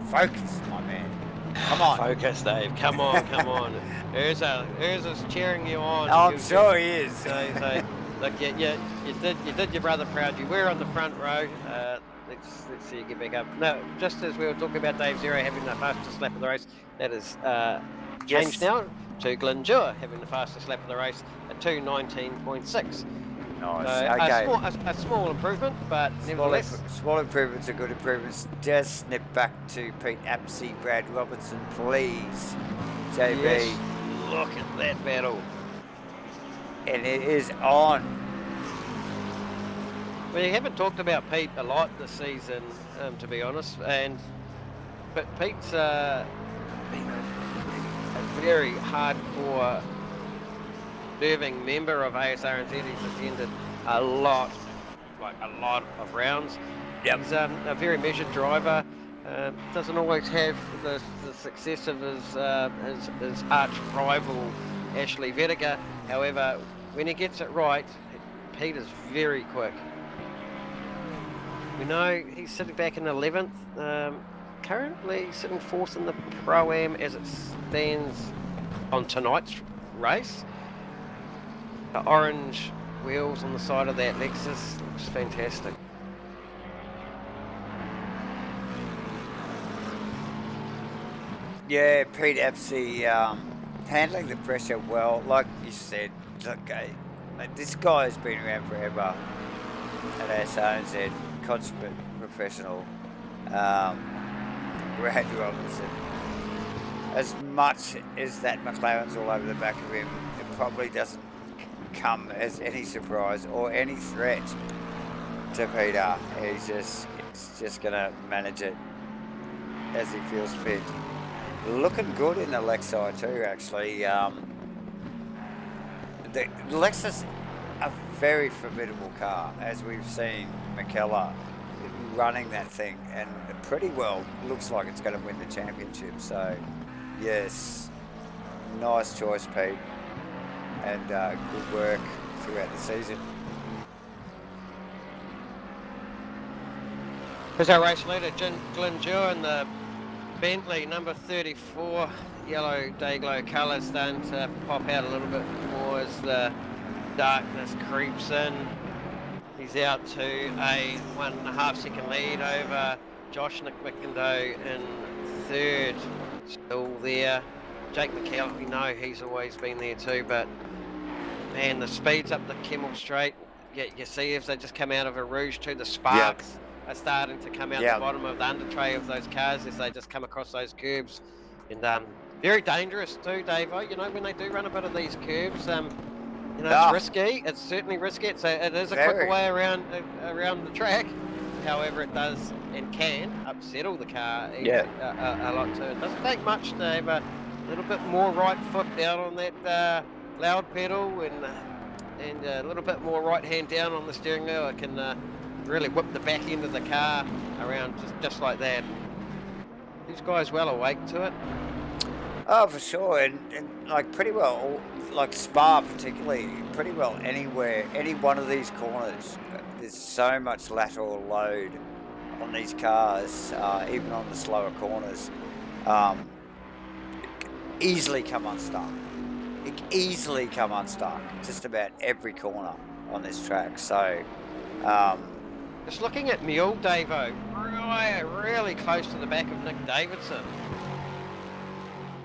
focus, my man. Come on. Focus, Dave. Come on, come on. Urza's cheering you on. Oh, I'm sure he is. So look, you did your brother proud. You were on the front row. Let's see you get back up. No, just as we were talking about Dave Zero having the fastest lap of the race, that is changed now to Glenjua having the fastest lap of the race at 2:19.6. Nice. Okay. A small improvement, but nevertheless. Small improvements are good improvements. Just snip back to Pete Apsey, Brad Robertson, please. JB. Yes, look at that battle. And it is on. We haven't talked about Pete a lot this season, to be honest, but Pete's been a very hardcore serving member of Asrnz. He's attended a lot of rounds. Yep. He's a very measured driver. Doesn't always have the success of his arch rival Ashley Vettiger. However, when he gets it right, Pete is very quick. We know he's sitting back in 11th. Currently sitting 4th in the Pro-Am as it stands on tonight's race. The orange wheels on the side of that Lexus looks fantastic. Yeah, Pete Apsey handling the pressure well. Like you said, okay, this guy has been around forever at Asrnz, consummate professional. Brad Robinson. As much as that McLaren's all over the back of him, it probably doesn't come as any surprise or any threat to Peter. He's just going to manage it as he feels fit. Looking good in the Lexi too, actually. The Lexus, a very formidable car, as we've seen Mckellar running that thing, and it pretty well looks like it's going to win the championship. So, yes, nice choice, Pete, and good work throughout the season. Here's our race leader, Glenjua, in the Bentley number 34, yellow day-glow colour, starting to pop out a little bit more as the darkness creeps in. He's out to a 1.5 second lead over Josh McIndoe in third. Still there. Jake Mckellar, we know he's always been there too, but man, the speeds up the Kemmel Straight, you see as they just come out of a Rouge too, the sparks are starting to come out the bottom of the under tray of those cars as they just come across those curbs. And very dangerous too, Davo. You know, when they do run a bit of these curbs, you know, it's risky. It's certainly risky. It is a quicker way around the track. However, it does and can upsettle the car a lot too. It doesn't take much to have a little bit more right foot down on that loud pedal and a little bit more right hand down on the steering wheel. It can really whip the back end of the car around just like that. These guys well awake to it. Oh, for sure, and like pretty well, like Spa particularly, pretty well anywhere, any one of these corners, there's so much lateral load on these cars, even on the slower corners. Easily come unstuck. It can easily come unstuck, just about every corner on this track. So, just looking at Mule, Davo, really close to the back of Nick Davidson.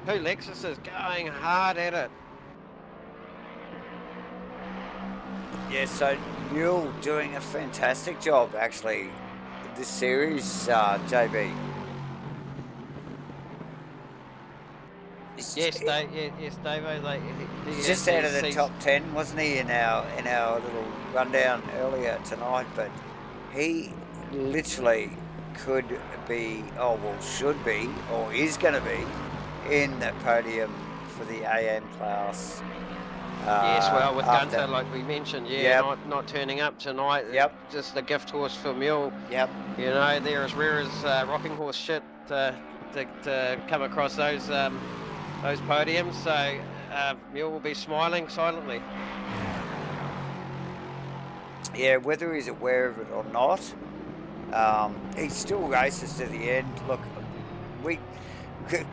Two Lexuses going hard at it. Yeah, so Mule doing a fantastic job actually this series, JB. Yes, Davo. He's just out of the top 10, wasn't he, in our little rundown earlier tonight? But he literally could be, should be, or is going to be in that podium for the AM class Yes, well, with after- Gunter, like we mentioned, Yep. not turning up tonight. Yep. Just a gift horse for Mule. Yep. You know, they're as rare as rocking horse shit to come across those podiums. So Mule will be smiling silently. Yeah, whether he's aware of it or not, he still races to the end. Look,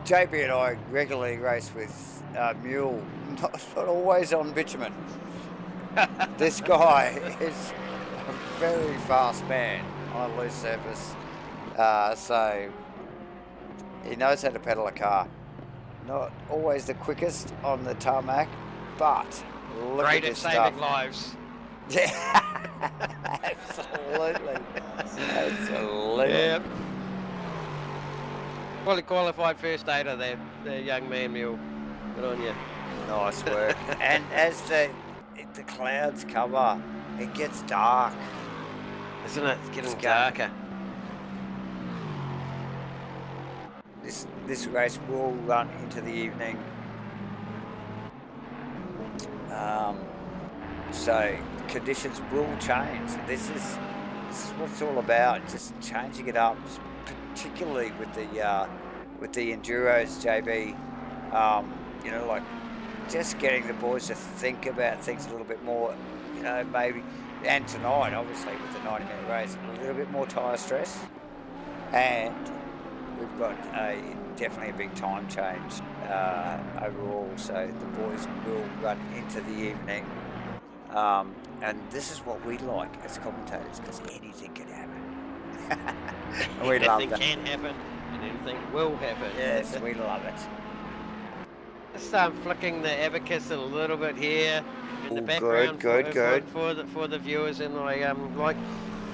JB and I regularly race with Mule, not always on bitumen. This guy is a very fast man on loose surface, so he knows how to pedal a car. Not always the quickest on the tarmac, but look Great at at this saving stuff. lives. Yeah, absolutely. Absolutely. Yep. Fully qualified first aider, the young man Mule. Good on you. Nice work. And as the clouds cover, it gets dark. Isn't it? It's getting It's darker. This race will run into the evening. So conditions will change. This is what it's all about. Just changing it up, particularly with the enduros, JB. You know, like just getting the boys to think about things a little bit more. You know, maybe. And tonight, obviously, with the 90-minute race, a little bit more tyre stress, and we've got definitely a big time change overall. So the boys will run into the evening. And this is what we like as commentators, because anything can happen. We love Anything that. can happen, and anything will happen. Yes, we love it. Just flicking the abacus a little bit here in the Ooh, background good. for the viewers, and I like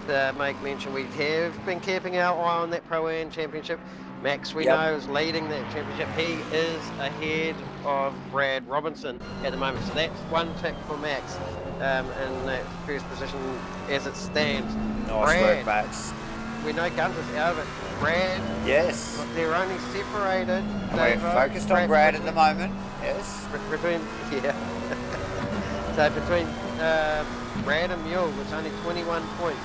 to make mention we have been keeping our eye on that Pro-Am Championship. Max, we Yep. know, is leading that championship. He is ahead of Brad Robinson at the moment, so that's one tick for Max in that first position as it stands. Nice Brad, work, Max. we know Gunter's out of it. Brad, Yes. look, they're only separated. And we're focused on Brad at the moment. Yes. Between, yeah. So between Brad and Mule, it's only 21 points.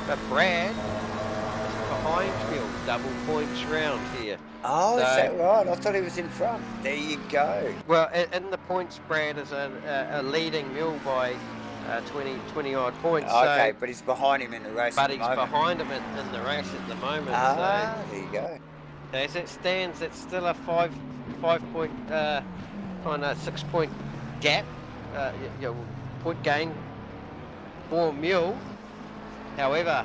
But Brad is behind Mule, double points round here. Oh, is So- that right? I thought he was in front. There you go. Well, in the points, Brad is a leading Mule by 20 odd points. Okay, So, but he's behind him in the race but at the he's moment. behind him in the race at the moment. Ah, there you go. So as it stands, it's still a 5 point, kind of 6 point gap, point gain for Mule. However,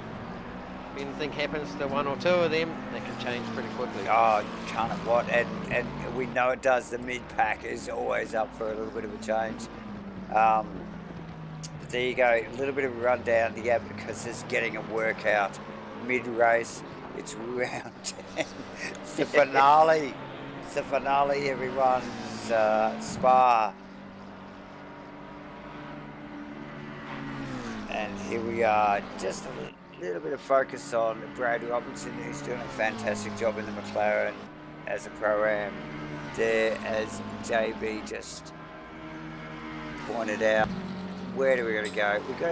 if anything happens to one or two of them, that can change pretty quickly. Oh, can't it what? And we know it does. The mid-pack is always up for a little bit of a change. But there you go. A little bit of a rundown. The Abacus is getting a workout mid-race. It's round 10. It's the finale. It's the finale, everyone's Spa. And here we are, just a little bit of focus on Brad Robinson, who's doing a fantastic job in the McLaren as a Pro-Am there, as JB just pointed out. Where do we got to go? We've got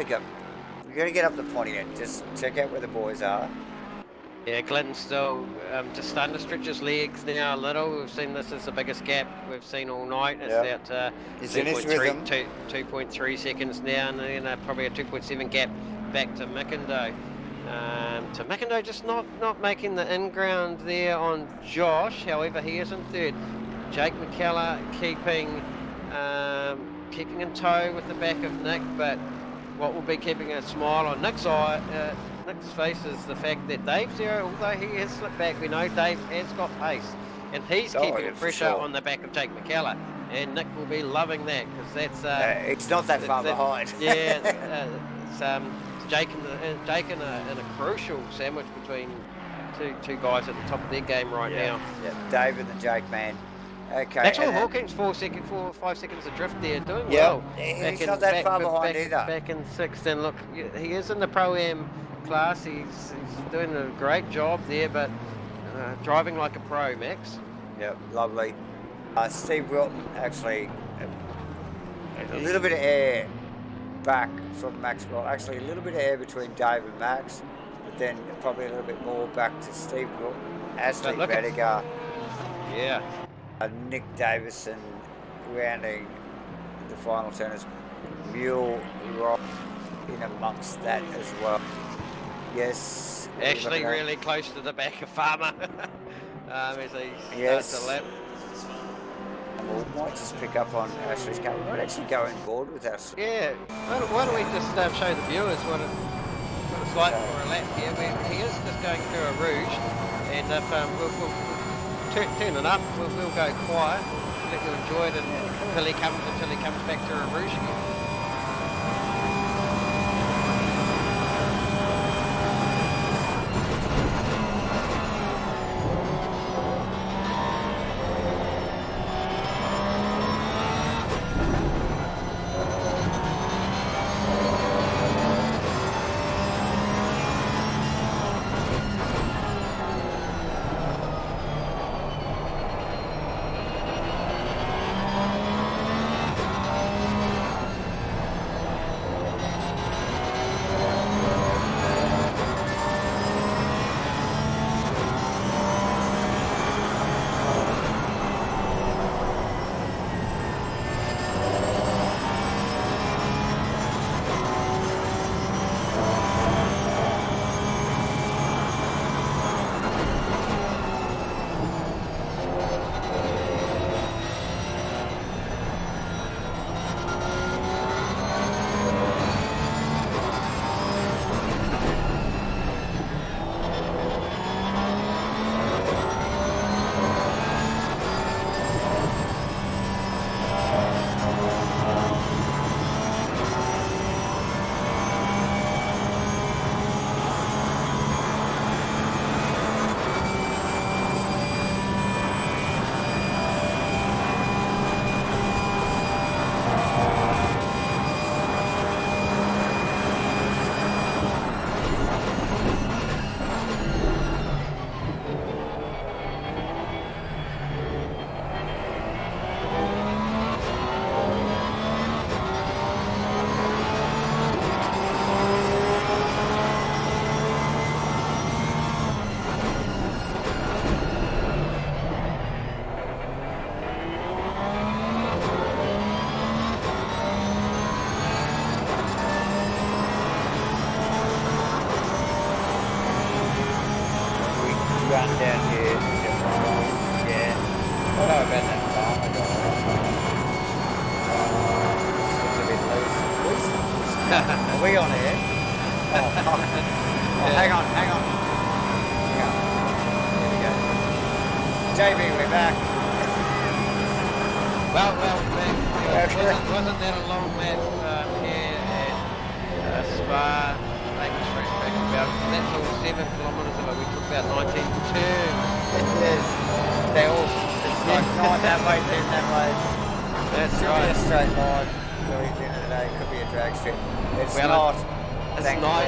to get up the Pontiac, just check out where the boys are. Yeah, Clinton's still just starting to stretch his legs now a little. We've seen this as the biggest gap we've seen all night. It's Yep. out He's in his rhythm. 2.3 seconds now, and then probably a 2.7 gap back to Mckellar. So Mckellar just not making the in-ground there on Josh. However, he is in third. Jake Mckellar keeping in tow with the back of Nick, but what will be keeping a smile on Nick's face is the fact that Dave Zero, although he has slipped back, we know Dave has got pace, and he's keeping yeah, for pressure sure. on the back of Jake Mckellar, and Nick will be loving that because that's It's not that far behind. yeah, it's Jake in a crucial sandwich between two guys at the top of their game right now. Yeah, David and Jake, man. Okay. Maxwell and then- Hawkins 5 seconds adrift there, doing Yeah, well. he's not that far behind either. Back in sixth, and look, he is in the Pro-Am class. He's doing a great job there, but driving like a pro, Max. Yep, lovely. Steve Wilton actually a little bit of air back from Maxwell. Actually, a little bit of air between Dave and Max, but then probably a little bit more back to Steve Asrnz, Vedigar. Yeah. Nick Davison rounding the final turn as Mule Rock in amongst that as well. Yes. Actually, really close to the back of Farmer as he starts to lap. We might just pick up on Ashley's car. We might actually go on board with Ashley. Yeah. Why don't we just show the viewers what it's like for a lap here? He is just going through a rouge, and if we'll turn it up, we'll go quiet, let you enjoy it until he comes back to a rouge again. Are we on here? Hang on. Here we go. JB, we're back. Well, wasn't that a long lap here at Spa? That's all 7 kilometres away. We took about 19 turns. Yes. It's like 9 that way, 10 that way. That's right. right. It's a straight line. Really, at the end of the day, it could be a drag strip. It's not. It's not.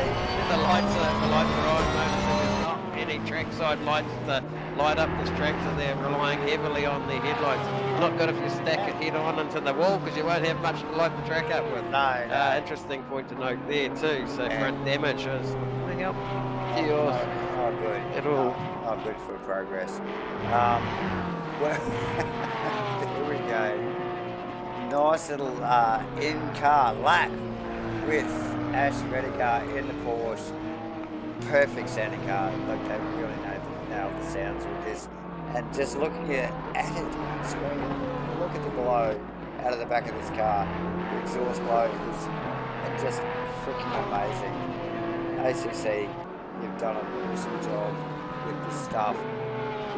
The lights are on. There's not any trackside lights to light up this track, so they're relying heavily on the headlights. Not good if you stack it head on into the wall, because you won't have much to light the track up with. No. Interesting point to note there too. So front damage is nothing up. Not good. Not good for progress. Here we go. Nice little in-car lap with Ash Redigar in the Porsche. Perfect sounding car. Like they really nailed the sounds with this. And just looking at it on screen, look at the glow out of the back of this car. The exhaust glow is just freaking amazing. ACC, you've done an awesome job with this stuff.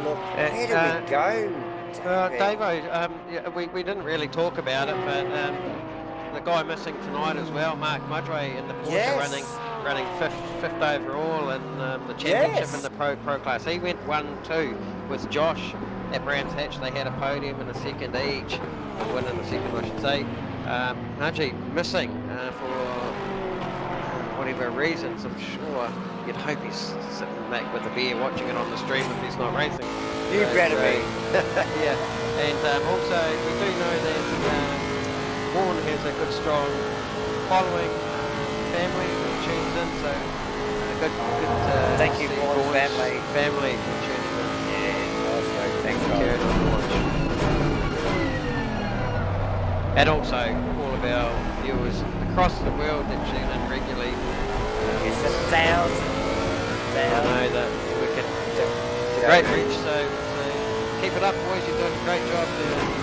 Look, where do we go? Davo, we didn't really talk about it, but the guy missing tonight as well, Mark Mudray in the Porsche running fifth overall in the championship in the pro class. He went 1-2 with Josh at Brands Hatch. They had a podium and a second each, or win in the second, I should say. Mudray missing for whatever reasons. I'm sure you'd hope he's sitting back with a beer watching it on the stream if he's not racing. You better be. Yeah, and also we do know that Vaughan has a good, strong following family that tunes in, so good. Thank you, Vaughan's family for tuning in. Yeah, that's great. Thanks, Carried guys. on to watch. And also all of our viewers across the world that tune in regularly. It's 1,000. I know that we can great reach, so keep it up, boys. You're doing a great job. There's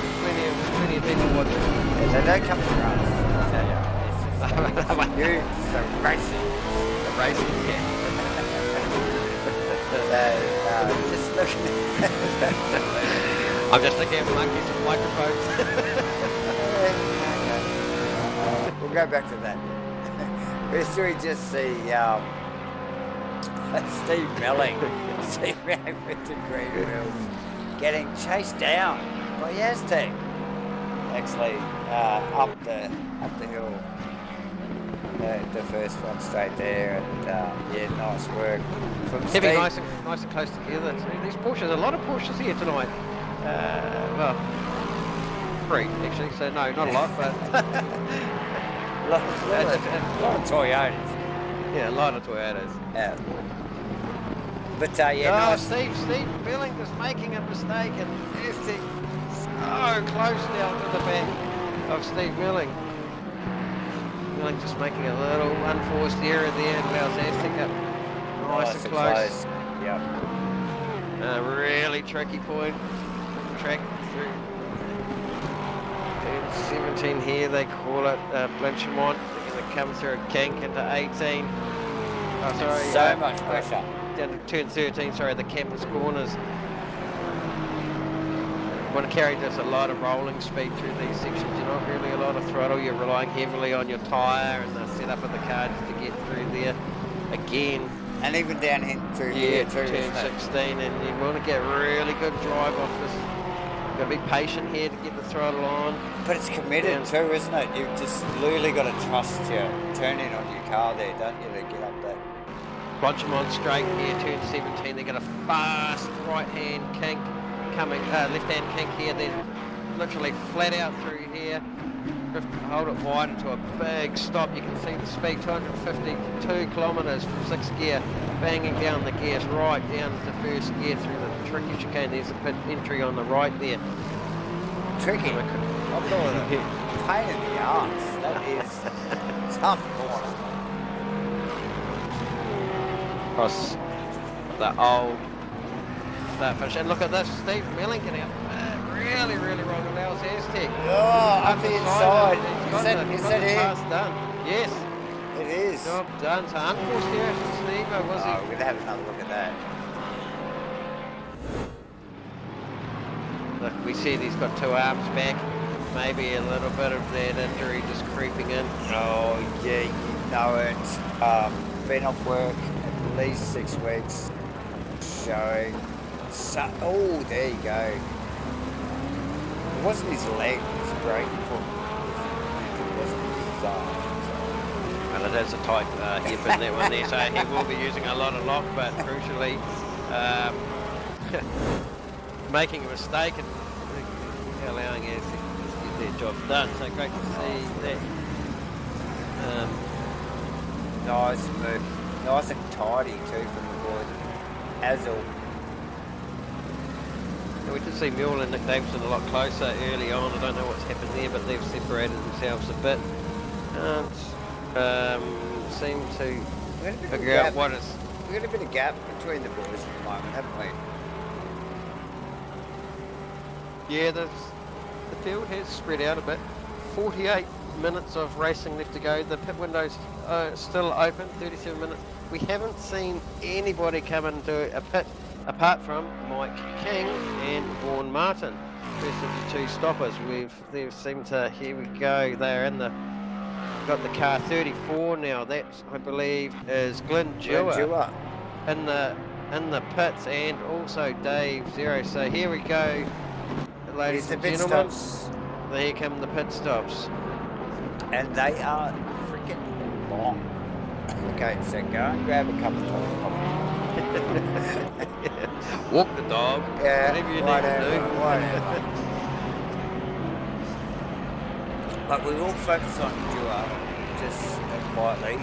plenty of people watching. Yeah, they don't come to us, I tell you. It's just you, the racing. The racing, yeah. Just looking I'm just looking at monkeys with microphones. We'll go back to that. First we just see Steve Melling with the green wheels getting chased down by Aztec. Actually, up the hill. The first one straight there, and yeah, nice work from Steve. Heavy, nice and close together. These Porsches, a lot of Porsches here tonight. Well, 3 actually, so no, not a lot, but a lot of Toyotas. Yeah, a lot of Toyotas. Yeah. But yeah, nice. Steve Melling is making a mistake, and Aztec so close now to the back of Steve Melling. Melling just making a little unforced error there and allows Aztec up nice and close. Yep. Really tricky point. Track through. 17 here, they call it Blanchimont. They're going to come through a kink into 18. Oh, sorry. So much pressure. Down to turn 13, sorry, the campus corners. You want to carry just a lot of rolling speed through these sections. You're not really a lot of throttle. You're relying heavily on your tyre and the setup of the car just to get through there again. And even down through here too. Turn 16, and you want to get really good drive off this. You've got to be patient here to get the throttle on. But it's committed too, isn't it? You've just literally got to trust your turning on your car there, don't you, to get up there. Blanchimont straight here, turn 17. They got a fast right-hand kink coming, left-hand kink here. They're literally flat out through here. Hold it wide into a big stop. You can see the speed, 252 kilometres from 6th gear, banging down the gears right down to 1st gear through the tricky chicane. There's a pit entry on the right there. Tricky? I'll call it a pain in the arse. That is tough corner. Across the old start finish. And look at this, Steve Melling getting out. Really wrong. Allows Aztec. Oh, up the inside. Is that it? Pass done. Yes. It is. Job done. So unforced error from Steve, was he? We're going to have another look at that. Look, we see he's got 2 arms back. Maybe a little bit of that injury just creeping in. Oh, yeah, you know it. Been off work at least 6 weeks. Showing. Oh, there you go. It wasn't his leg, his brake foot. It wasn't his arm. Well, it is a tight hip in that one there, so he will be using a lot of lock, but crucially making a mistake and allowing us to get their job done. So great to see that. Nice move. Nice and tidy too from the boy. Azul. We did see Mule and Nick Davison a lot closer early on. I don't know what's happened there, but they've separated themselves a bit. Seem to figure out what is... We've got a bit of gap between the boys at the moment, haven't we? Yeah, the field has spread out a bit. 48 minutes of racing left to go. The pit window's still open, 37 minutes. We haven't seen anybody come into a pit apart from Mike King and Vaughan Martin. First of the 2 stoppers. They seem to, here we go, they're in the, got the car 34 now. That, I believe, is Glenn Dewar in the pits, and also Dave Zero. So here we go, ladies and gentlemen. Here come the pit stops. And they are freaking long. Okay, so go and grab a cup of coffee. Walk the dog. Yeah, whatever you whatever, need to do. Whatever. But we will focus on Dua just quietly,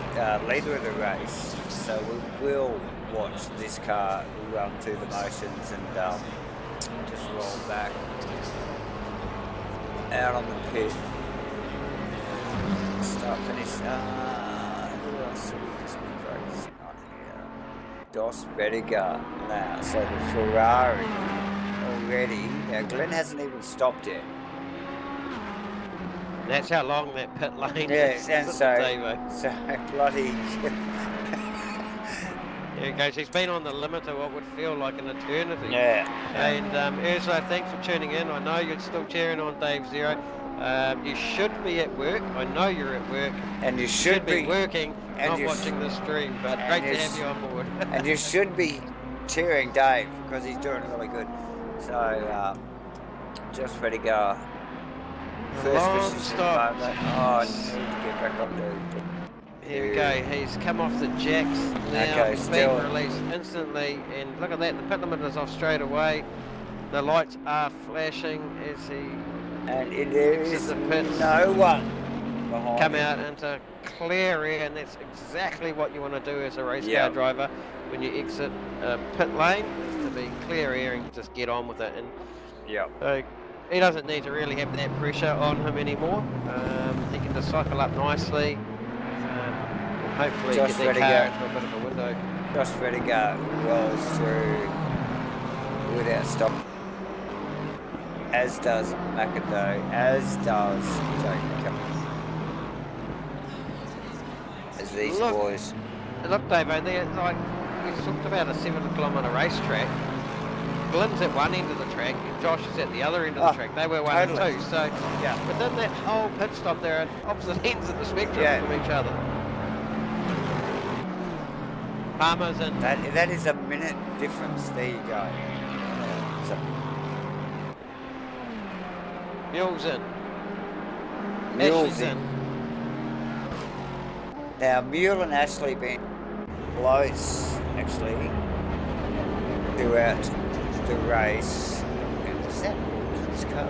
leader of the race. So we will watch this car run through the motions and just roll back out on the pit. Start finish. Who else should we just be focusing on here? Dos Vertigo now. So the Ferrari already. Now Glenn hasn't even stopped yet. That's how long that pit lane is. Yeah, and so bloody. There he goes. He's been on the limit of what would feel like an eternity. Yeah. And Urso, thanks for tuning in. I know you're still cheering on Dave Zero. You should be at work. I know you're at work. And you should be working, and not watching the stream. But great to have you on board. And you should be cheering Dave because he's doing really good. So, just ready to go. First position stop. Oh, I need to get back up there. Here we go. He's come off the jacks now. Okay, Speed release instantly, and look at that. The pit limit is off straight away. The lights are flashing as he and there is the pits. No one behind come him. out into clear air, and that's exactly what you want to do as a race Yep. car driver when you exit a pit lane, is to be clear air and just get on with it. And so he doesn't need to really have that pressure on him anymore. He can just cycle up nicely. Hopefully Just get that ready car to go. into a bit of a window. Just ready to go. Rolls through without stop. As does Mckellar, as does Jacob. As these boys. Look, Davo, they're like, we talked about a 7-kilometre racetrack. Glenn's at one end of the track, and Josh is at the other end of the track. They were 1 and 2, so within that whole pit stop, they're at opposite ends of the spectrum from each other. Palmer's in. That is a minute difference. There you go. Mule's in. Mule's in. Now, Mule and Ashley been close, actually, throughout the race. And was that Wilton's car?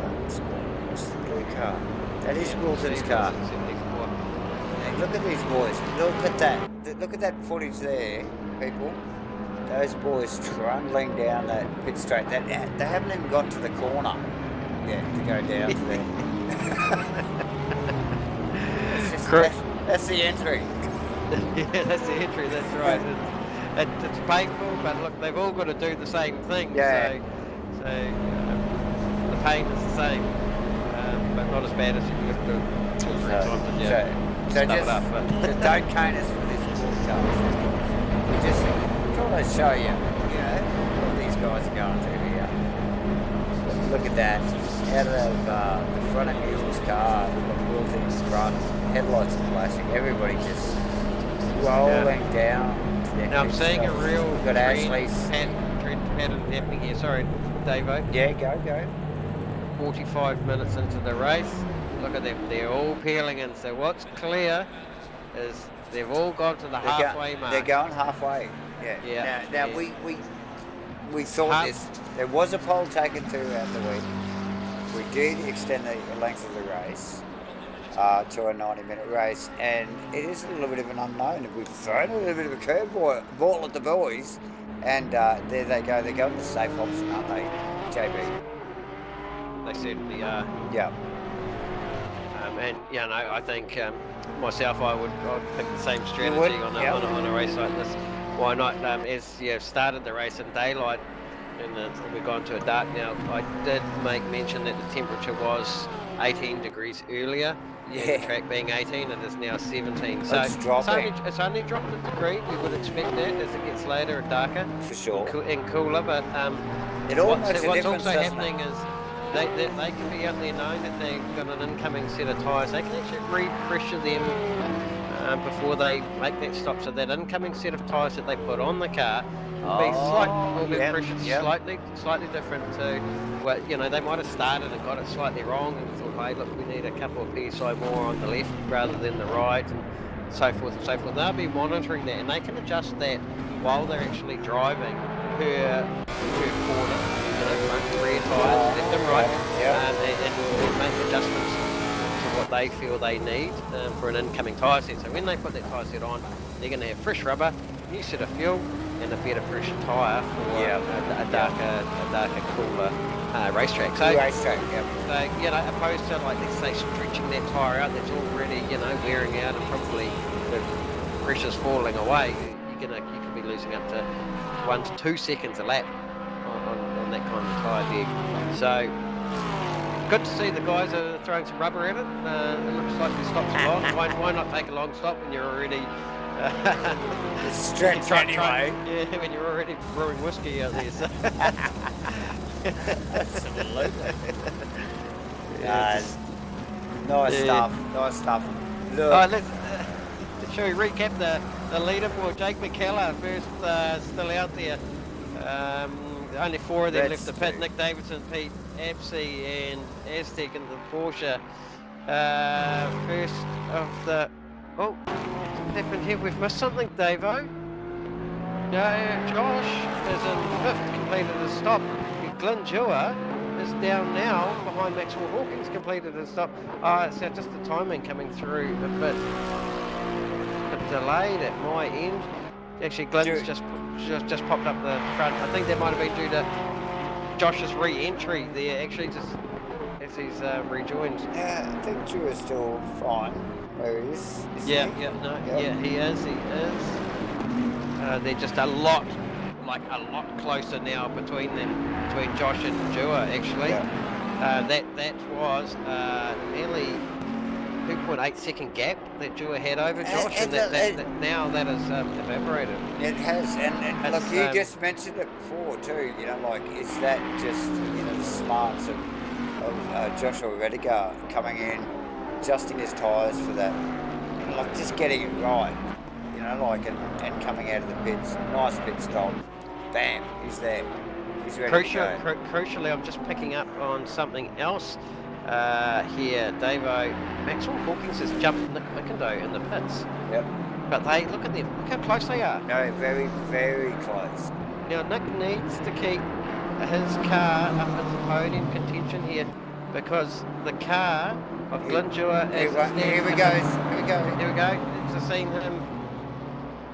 What's the blue car? That is Wilton's car. And look at these boys. Look at that. Look at that footage there, people. Those boys trundling down that pit straight. They haven't even got to the corner yet to go down to there. That's the entry. Yeah, that's the entry, that's right. It's painful, but look, they've all got to do the same thing. Yeah. So the pain is the same, but not as bad as you have to do 2 or 3 times. So just don't cane us for this broadcast. We just try to show you, what these guys are going through here. Look at that. Out of the front of Mule's car, the wheels in his front, headlights are flashing, everybody just rolling down. Now I'm seeing a real trend pattern happening here. Sorry, Davo. Yeah, go. 45 minutes into the race. Look at them. They're all peeling in. So what's clear is they've all gone to the halfway mark. They're going halfway. Yeah. Now we thought this. There was a poll taken throughout the week. We did extend the length of the race to a 90-minute race, and it is a little bit of an unknown. We've thrown a little bit of a curveball at the boys, and there they go. They're going the safe option, aren't they, JB? They certainly are. Yeah. And I think myself, I'd pick the same strategy on a race like this. Why not? As you started the race in daylight, and we've gone to a dark now. I did make mention that the temperature was 18 degrees earlier. The track being 18, it is now 17. So it's only dropped a degree. We would expect that as it gets later and darker. For sure. And cooler, but what's also happening is they can be out there knowing that they've got an incoming set of tyres. They can actually re-pressure them before they make that stop. So that incoming set of tyres that they put on the car will be pressured slightly different to what they might have started and got it slightly wrong and thought, hey, look, we need a couple of PSI more on the left rather than the right, and so forth and so forth. They'll be monitoring that, and they can adjust that while they're actually driving per corner, front and rear tyres, left and right, and make adjustments to what they feel they need for an incoming tyre set. So when they put that tyre set on, they're going to have fresh rubber, new set of fuel, and a better pressure tyre for a darker, cooler racetrack. So, opposed to like let's say stretching that tyre out that's already wearing out and probably the pressure's falling away, you can be losing up to 1 to 2 seconds a lap on that kind of tyre dig. So good to see the guys are throwing some rubber at it. It looks like the stops a lot. Why not take a long stop when you're already stretch anyway? When you're already brewing whiskey out there. So. Absolutely. Nice stuff. Look. Shall we recap the leaderboard? Jake Mckellar first, still out there. Only 4 of them left the pit. Nick Davidson, Pete Apsey and Aztec in the Porsche. First of the... Oh, what happened here? We've missed something, Davo. Josh is in 5th, completed his stop. Glenn Dewar is down now behind Maxwell Hawkins, completed his stop. So just the timing coming through a bit delayed at my end. Actually, Glenn's just popped up the front. I think that might have been due to Josh's re-entry there, actually, just as he's rejoined. Yeah, I think Drew is still fine where he is. He is. They're just a lot closer now between Josh and Dewar, actually. Yeah. That was nearly 2.8 second gap that Dewar had over Josh, and now that has evaporated. It has, and look, you just mentioned it before too. Is that just the smarts of Joshua Rediger coming in, adjusting his tyres for that, just getting it right. And coming out of the pits, nice pit stop. Bam, he's there. He's ready to go. Crucially, I'm just picking up on something else here. Davo, Maxwell Hawkins has jumped Nick Mckellar in the pits. Yep. But look at them. Look how close they are. No, very, very close. Now, Nick needs to keep his car up in the podium contention here because the car of Glenn Dewar Here we go. Just seeing him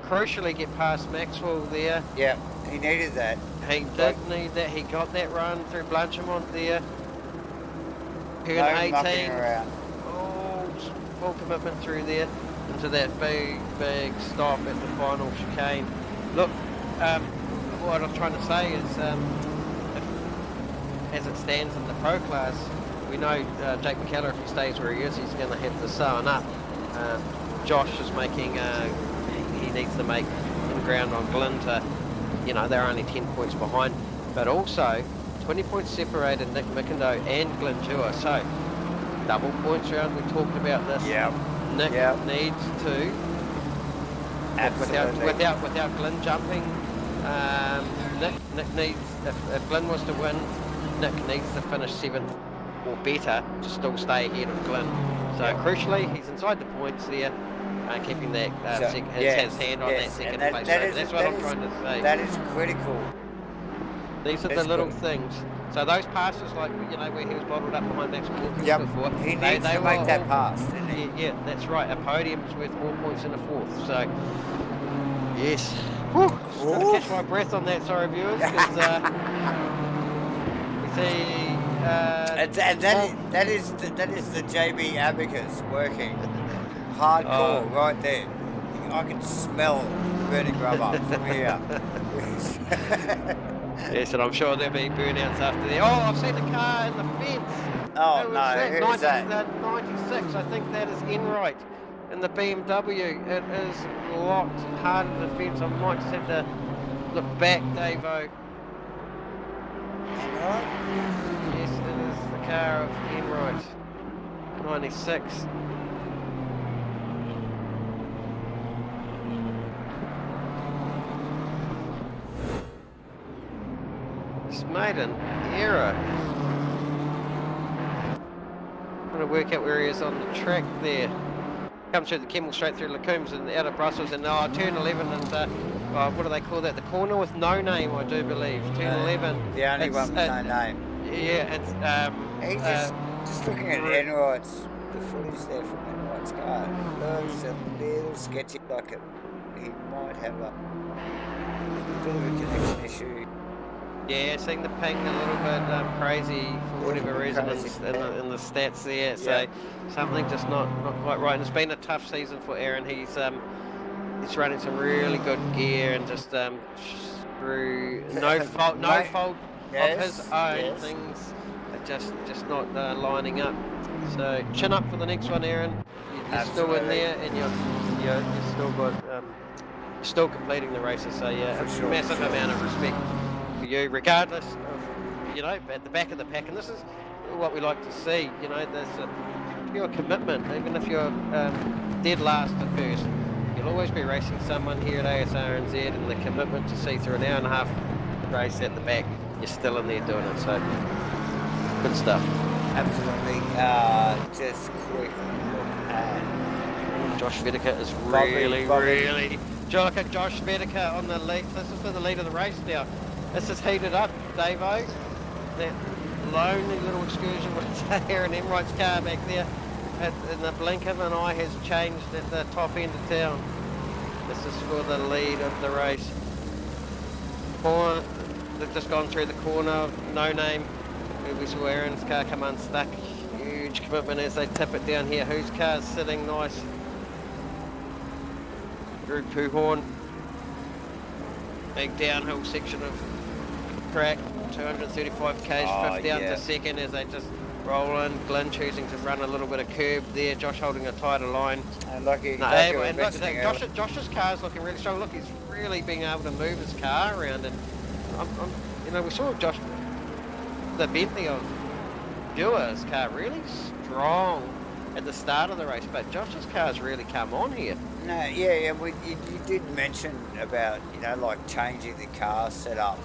crucially get past Maxwell there. Yeah, he needed that. He did need that. He got that run through Blanchimont there. No 18. Around. Oh, full commitment through there into that big stop at the final chicane. Look, what I'm trying to say is, as it stands in the pro class, we know Jake Mckellar, if he stays where he is, he's going to have to sewn up. Josh is making... he needs to make ground on Glenn to, they're only 10 points behind, but also 20 points separated Nick Mckellar and Glenn Dewar, so double points round. We talked about this. Yeah. Nick needs to, without Glenn jumping, Nick needs, if Glenn was to win, Nick needs to finish 7th or better to still stay ahead of Glenn. So crucially, he's inside the points there. Keeping that his hand on that second place. That's what I'm trying to say. That is critical. These are the little things. So those passes, like where he was bottled up behind Max Hawkins before, he needs to make that pass, didn't he? Yeah, that's right. A podium's worth more points than a 4th. So yes. Whew. Just got to catch my breath on that. Sorry, viewers. You see. That is the JB Abacus working. Hardcore right there. I can smell the burning rubber from here. Yes, and I'm sure there'll be burnouts after there. Oh, I've seen the car in the fence. Oh, no, who's that? 96, I think that is Enright in the BMW. It is locked hard to the fence. I might just have to look back, Davo. Enright? Yes, it is the car of Enright. 96. Maiden error. I'm going to work out where he is on the track there. Comes through the Kemmel straight through Lacombe's and out of Brussels, and turn 11 and what do they call that? The corner with no name, I do believe. Turn 11. The only one with no name. Yeah, it's he's just looking at Enright's the footage there from Enright's car looks a little sketchy, like he might have a bit of a connection issue. Yeah, seeing the ping a little bit crazy for whatever reason in the stats there. So something just not quite right. And it's been a tough season for Aaron. He's running some really good gear and just through no fault of his own things are just not lining up. So chin up for the next one, Aaron. You're still in there, and you're still got still completing the races. So yeah, a massive amount of respect for you, regardless of at the back of the pack. And this is what we like to see. There's your commitment, even if you're dead last to first. You'll always be racing someone here at Asrnz, and the commitment to see through an hour and a half race at the back, you're still in there doing it. So good stuff. Absolutely. Just quick look at Josh Vedeker is really Josh Vedeker on the lead. This is for the lead of the race now. This is heated up, Davo. That lonely little excursion with Aaron Enright's car back there in the blink of an eye has changed at the top end of town. This is for the lead of the race. They've just gone through the corner of No Name. We saw Aaron's car come unstuck. Huge commitment as they tip it down here. Whose car's sitting nice? Drew Poohorn. Big downhill section of track. 235 k's, fifth down to second as they just roll in. Glenn choosing to run a little bit of curb there. Josh holding a tighter line. and Josh's car's looking really strong. Look, he's really being able to move his car around, and we saw Josh, the Bentley of Dewar's car, really strong at the start of the race, but Josh's car's really come on here. No, yeah, you did mention about like changing the car setup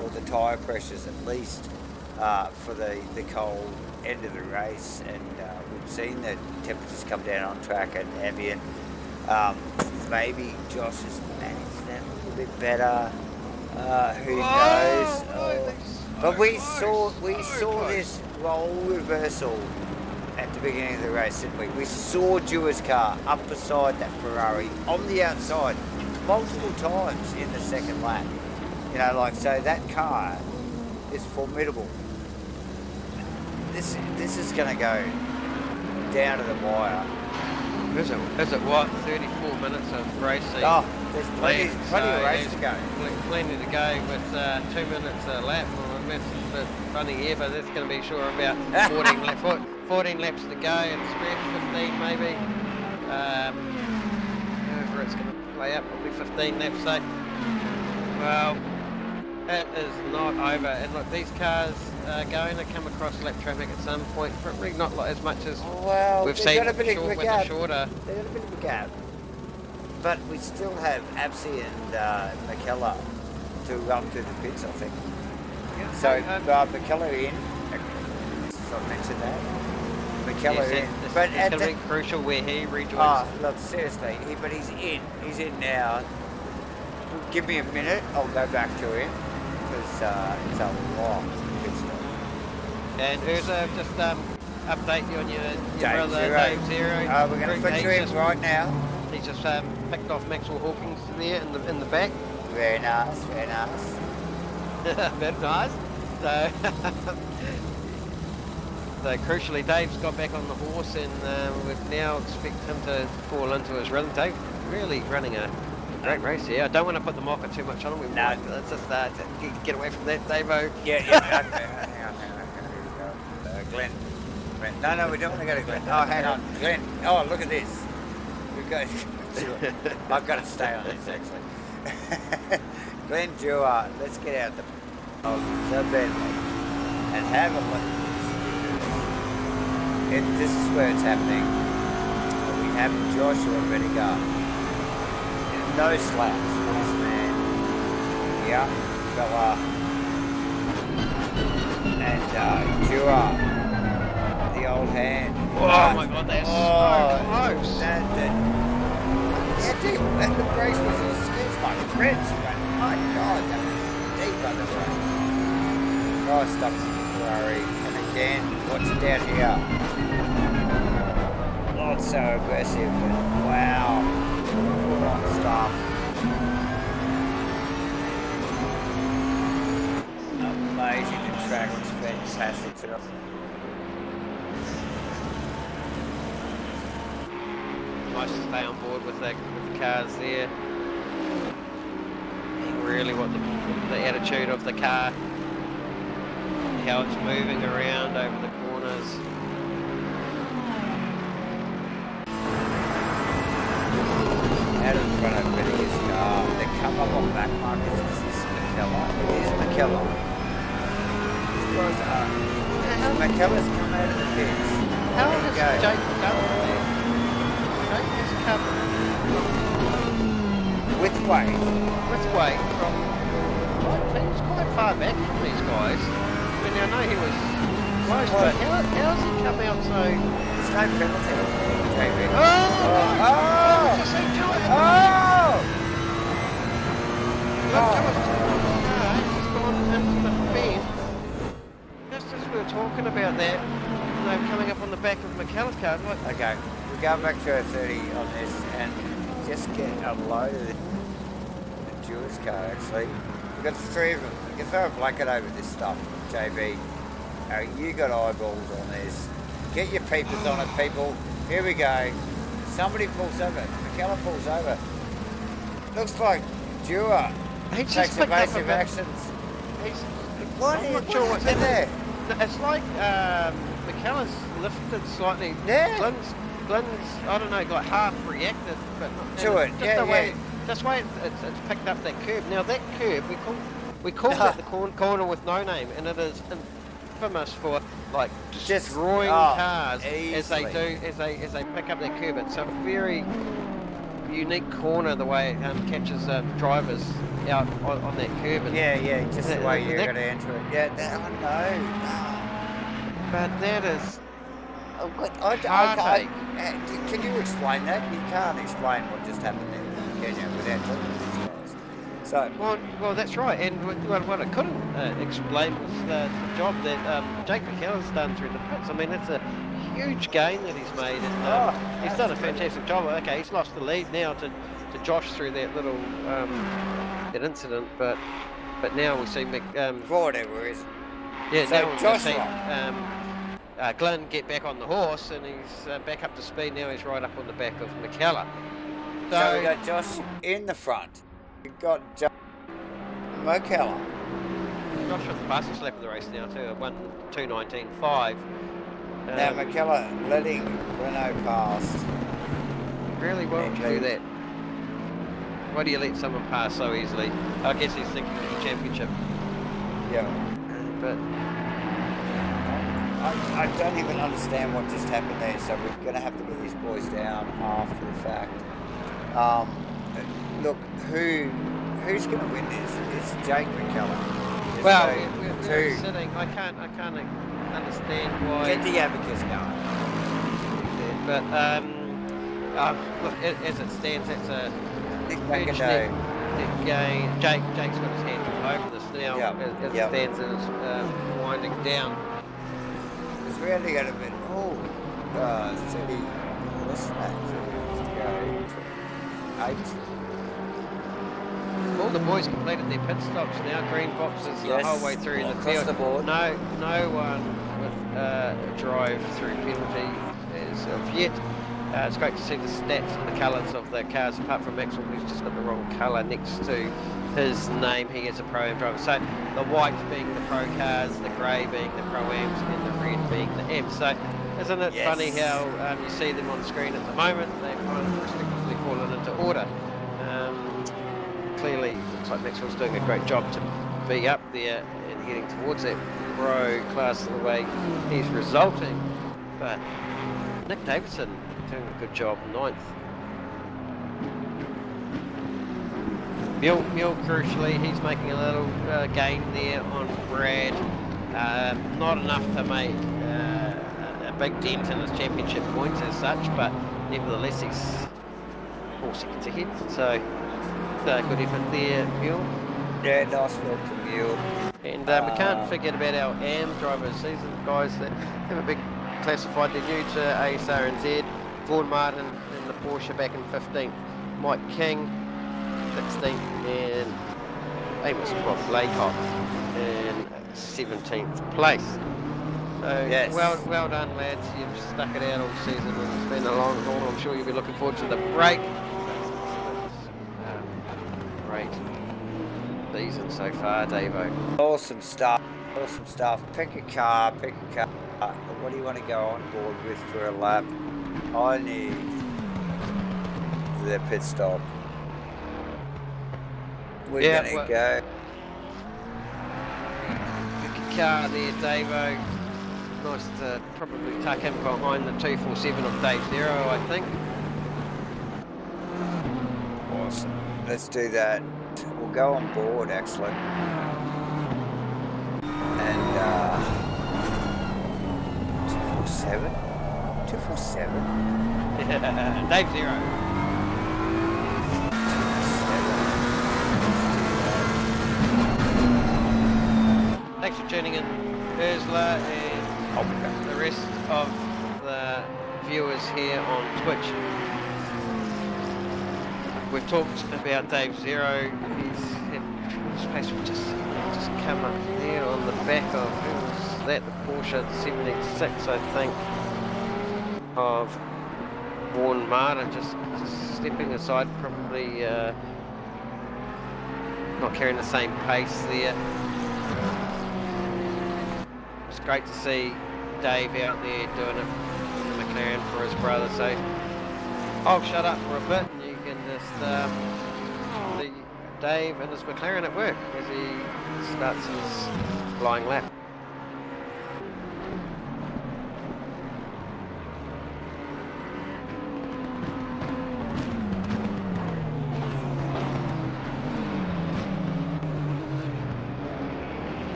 or the tyre pressures at least for the cold end of the race, and we've seen the temperatures come down on track and ambient. Maybe Josh has managed that a little bit better. Who knows? But we saw this role reversal at the beginning of the race, didn't we? We saw Dewar's car up beside that Ferrari on the outside multiple times in the second lap. So that car is formidable. This is going to go down to the wire. Is it what? 34 minutes of racing? Oh, there's plenty of race to go. Plenty to go with 2 minutes a lap. Well, that's a bit funny here, but that's going to be sure about 14 laps to go and stretch 15 maybe. However, it's going to play up probably 15 laps. So, well, it is not over. And look, these cars are going to come across lap traffic at some point. Probably not as much as we've seen with the shorter. They've got a bit of a gap. But we still have Absi and Mckellar to run through the pits, I think. Yeah, so Mckellar in. So I mentioned that. Mckellar in. But it's going to be crucial where he rejoins. Oh, look, seriously. But he's in. He's in now. Give me a minute. I'll go back to him. Because it's a long pit stop. And Urza, just update you on your brother Dave Zero. We're going to feature him right now. He's just picked off Maxwell Hawkins there in the back. Very nice, very nice. Very nice. So crucially, Dave's got back on the horse, and we now expect him to fall into his rhythm. Dave really running a great race here. I don't want to put the marker too much on him. Let's just get away from that, Davo. Yeah. Okay. Hang on. Glenn. No, we don't want to go to Glenn. Oh, hang on. Glenn. Oh, look at this. I've got to stay on this actually. Glenn Dewar, let's get out of the Bentley and have a look at this. This is where it's happening. We have Joshua Vedeker. No slaps, nice man. Yeah, fella. And Dewar. The old hand. Oh my God, that's so close. And the brace was his skills like Prince, but my God, that was deep on the brace. Oh, stuff from the Ferrari. And again, what's down here? not so aggressive, but wow, full on stuff. Amazing, the track was fantastic today. Nice to stay on board with the cars there. Seeing really what the attitude of the car, how it's moving around over the corners. Out in front of Whittaker's car, they come up on back markers. Is this Mckellar? It is Mckellar. These guys are. Mckellar's come out of the pits. How has Jake done there? Jake has covered With weight. with weight from he was quite far back from these guys. I mean, I know he was close, but how's he come out so? It's no penalty. JB. Oh! Just see Joey. Oh! Look, just gone into the fence. Just as we were talking about that, coming up on the back of Mckellar's car. Like, Okay, we go back to a 30 on this and just get a load of the Jewel's car actually. We've got 3 of them. You can throw a blanket over this stuff, JB. You got eyeballs on this. Get your peepers on it, people. Here we go. Somebody pulls over. Mckellar pulls over. Looks like Dewar takes evasive actions. What I'm not sure what's in there? It's like Mckellar's lifted slightly. Yeah. Glenn's, I don't know, got half reacted, but not To it, just the way it's picked up that curb. Now that curb we call it the corner with no name, and it is infamous for like destroying cars as they pick up that curb. It's a very unique corner the way it catches drivers out on that curb. And just the way you're going to enter it. Yeah, I know. But that is. Can you explain that? You can't explain what just happened there, can you, without talking to these guys? So, well, that's right. And what I couldn't explain was the job that Jake Mckellar's done through the pits. I mean, it's a huge gain that he's made. And, he's done a fantastic job. Okay, he's lost the lead now to Josh through that little that incident, but now we see whatever is. Yeah, so now Josh see Glenn get back on the horse, and he's back up to speed now. He's right up on the back of Mckellar. So we got Josh in the front. We've got Mckellar. Josh with the fastest lap of the race now too, 1:2:19.5. Now Mckellar letting Renault past. Really well to do that. Why do you let someone pass so easily? I guess he's thinking of the championship. Yeah. But I don't even understand what just happened there, so we're going to have to get these boys down after the fact. Look, who's going to win this? It's Jake Mckellar. Well, we're sitting. I can't understand why. Get the abacus going. But look, as it stands, it's a Nick gain. Jake's got his hands all over this now. As it stands, and it's winding down. Because we only got a bit. 30. What's that? To go 8. All the boys completed their pit stops now. Green boxes the whole way through the field. The board. No one with a drive-through penalty as of yet. It's great to see the stats and the colours of the cars, apart from Maxwell, who's just got the wrong colour next to his name. He is a Pro-Am driver. So the white being the Pro cars, the grey being the Pro-Ams, and the red being the Ams. So isn't it funny how you see them on screen at the moment? They've kind of respectively fallen into order. Clearly, looks like Maxwell's doing a great job to be up there and heading towards that Pro class the way he's resulting. But Nick Davidson doing a good job, 9th. Mule crucially, he's making a little gain there on Brad. Not enough to make a big dent in his championship points as such, but nevertheless he's 4 seconds ahead. So good effort there, Mule. Yeah, nice work from Mule. And we can't forget about our AM drivers. These are the guys that have a big classified. They're new to Asrnz. Vaughan Martin in the Porsche back in 15th, Mike King 16th, and Amos Laycock in 17th place. So Yes. well done, lads. You've stuck it out all season, and it's been a long haul. I'm sure you'll be looking forward to the break. Great season so far, Davo. Awesome stuff. Awesome stuff. Pick a car. What do you want to go on board with for a lap? I need the pit stop. We're gonna go. Pick a car there, Davo. Nice to probably tuck in behind the 247 of Dave Zero, I think. Awesome. Let's do that. We'll go on board, actually. And 247? 247? Dave Zero. 247. Thanks for tuning in, Ursula, and the rest of the viewers here on Twitch. We've talked about Dave Zero. He's had his place just come up there on the back of, who was that? The Porsche 76, I think, of Vaughan Martin, just stepping aside, probably not carrying the same pace there. It's great to see Dave out there doing it in the McLaren for his brother. So I'll shut up for a bit, and you can just see Dave and his McLaren at work as he starts his flying lap.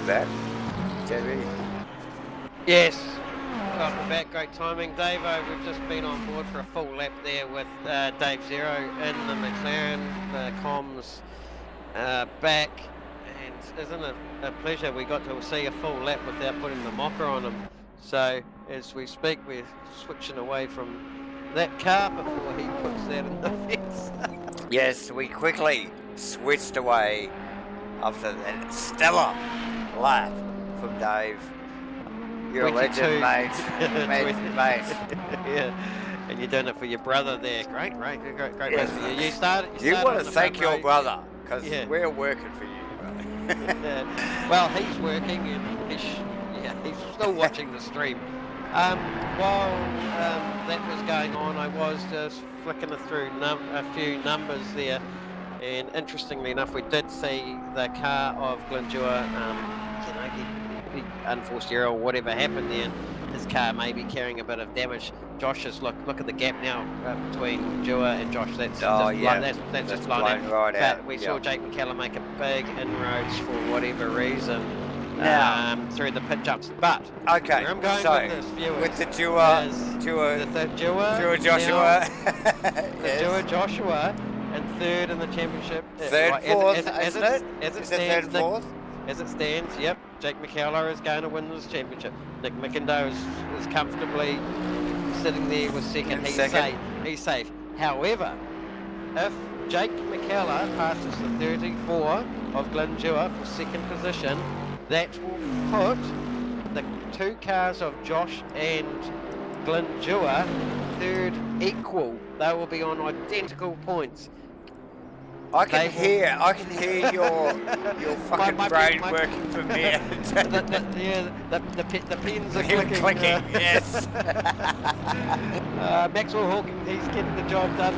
Back. Jerry. Yes, welcome back. Great timing, Davo. We've just been on board for a full lap there with Dave Zero in the McLaren, the comms back, and isn't it a pleasure? We got to see a full lap without putting the mocker on him. So as we speak, we're switching away from that car before he puts that in the fence. Yes, we quickly switched away after that stellar lap from Dave. You're a 22. legend, mate. mate. Yeah, and you're doing it for your brother there. Great race for you. You started You want on to the thank front your row. brother, because Yeah. we're working for you, brother. Well, he's working and he's still watching the stream. While that was going on, I was just flicking through a few numbers there, and interestingly enough, we did see the car of Glendua, he unforced error or whatever happened there, and his car may be carrying a bit of damage. Josh's look at the gap now between Dua and Josh. That's just blown out. Right But out. we saw Jake Mckellar make a big inroads for whatever reason through the pit jumps. But Okay, where I'm going so with this, viewers, with the Dua Joshua, Dua Joshua, and third in the championship. third, fourth, isn't it? Is it Is it stands, third and fourth? As it stands, yep, Jake Mckellar is going to win this championship. Nick Mckellar is comfortably sitting there with second. He's safe. However, if Jake Mckellar passes the 34 of Glendua for second position, that will put the two cars of Josh and Glendua third equal. They will be on identical points. I can hear your fucking brain my- working for me. The pins are clicking. Yes. Maxwell Hawking, he's getting the job done.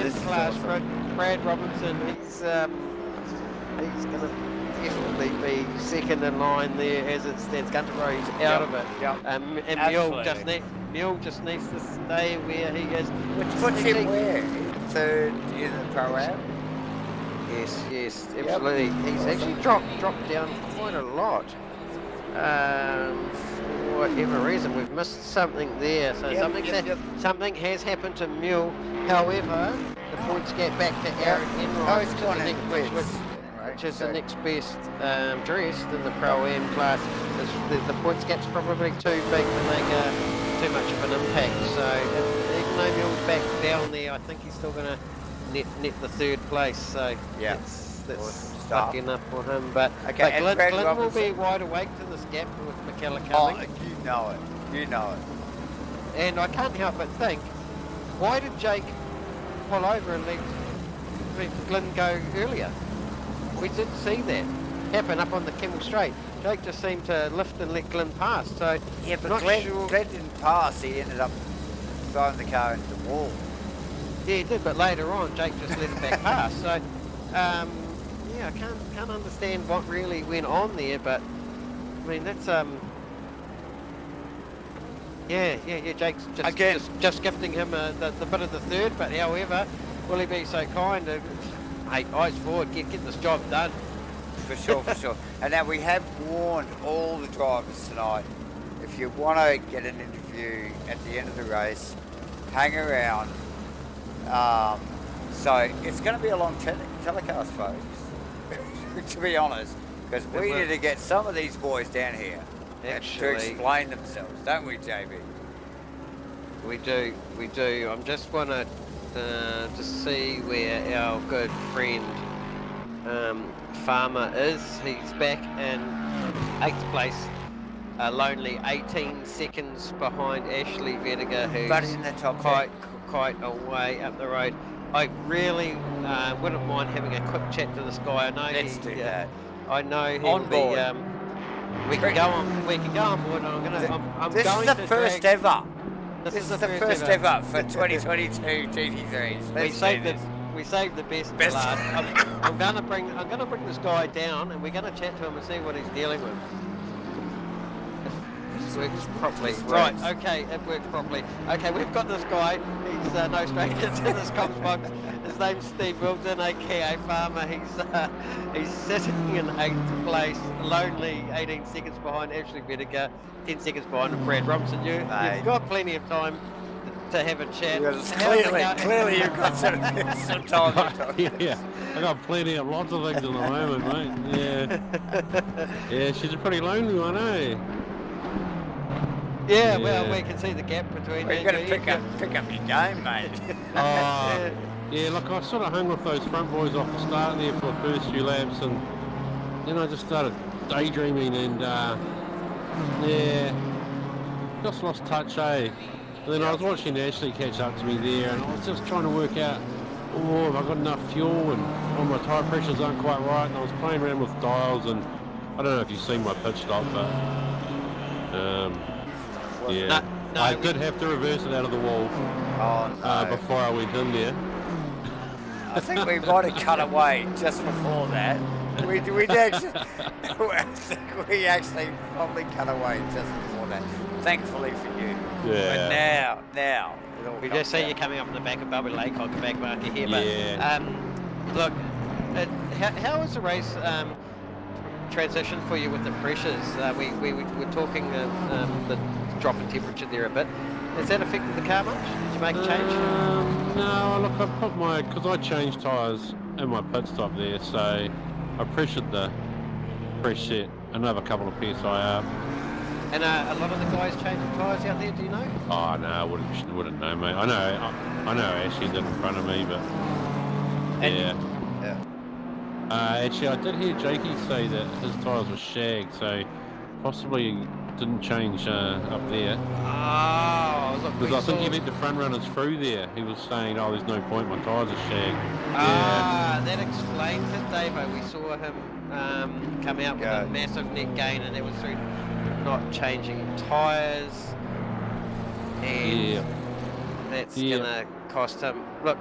This is Class. awesome. Brad Robinson, he's going to definitely be second in line there as it stands. Gunter Rose out of it. Yep. And Absolutely. Mule just needs to stay where he is. Which puts him where? Third in the pro-am? Yes, absolutely. He's actually dropped down quite a lot. For whatever reason, we've missed something there. So something has happened to Mule. However, the points get back to Aaron Enright, which is the next best dressed in the Pro-Am class. The points gap's probably too big to make too much of an impact. So even though Mule's back down there, I think he's still going to net the third place. So that's lucky enough for him. But Glenn will be wide awake to this gap with Mckellar coming. Oh, you know it. And I can't help but think, why did Jake pull over and let Glenn go earlier? We did see that happen up on the Kemmel Straight. Jake just seemed to lift and let Glenn pass. So Yeah, but not Glenn sure. didn't pass. He ended up throwing the car into the wall. Yeah, he did, but later on, Jake just let him back pass. So, I can't understand what really went on there, but I mean that's Jake's just gifting him the bit of the third. But however, will he be so kind? Hey, eyes forward, get this job done. For sure. And now we have warned all the drivers tonight, if you want to get an interview at the end of the race, hang around. So it's going to be a long telecast, folks, to be honest, because we need to get some of these boys down here to explain themselves, don't we, JB? We do. I'm just want to see where our good friend Farmer is. He's back in 8th place, lonely 18 seconds behind Ashley Vediger, who's in the top quite a way up the road. I really wouldn't mind having a quick chat to this guy. I know Let's do that. I know he'll On board. be. We can go on board. And This is the first ever. This is the first ever for 2022 GT3s. We saved the best for last. I'm gonna bring this guy down, and we're gonna chat to him and see what he's dealing with. This works properly. Right, okay, it works properly. Okay, we've got this guy. He's no stranger to this comms box. His name's Steve Wilton, aka Farmer. He's sitting in 8th place, lonely, 18 seconds behind Ashley Vediger, 10 seconds behind Brad Robinson. You've got plenty of time to have a chat. Clearly you've got some time. Yeah, I got lots of things at the moment, mate. Yeah, she's a pretty lonely one, eh? Yeah, well, we can see the gap between. Well, you've got to pick up your game, mate. Yeah, look, I sort of hung with those front boys off the start there for the first few laps, and then I just started daydreaming and yeah, just lost touch, eh? And then I was watching Ashley catch up to me there, and I was just trying to work out, have I got enough fuel, and my tyre pressures aren't quite right, and I was playing around with dials, and I don't know if you've seen my pit stop, but yeah, I did have to reverse it out of the wall before I went in there. I think we might have cut away just before that. We actually probably cut away just before that. Thankfully for you. Yeah. But now. We just see you coming up in the back of Bubble Lake on the back marker here. But look, how was the race transition for you with the pressures? We were talking the drop in temperature there a bit. Has that affected the car much? Did you make a change? No, look, I put because I changed tyres in my pit stop there, so I pressured the press set another couple of PSI up. And a lot of the guys changing tyres out there, do you know? Oh no, I wouldn't know, mate. I know Ashley did in front of me, but yeah. Actually, I did hear Jakey say that his tyres were shag, so possibly didn't change up there. Oh, look. Because I think he let the front runners through there. He was saying, there's no point, my tyres are shag. That explains it, Davo. We saw him come out with a massive net gain, and it was through not changing tyres, and that's gonna cost him. Look,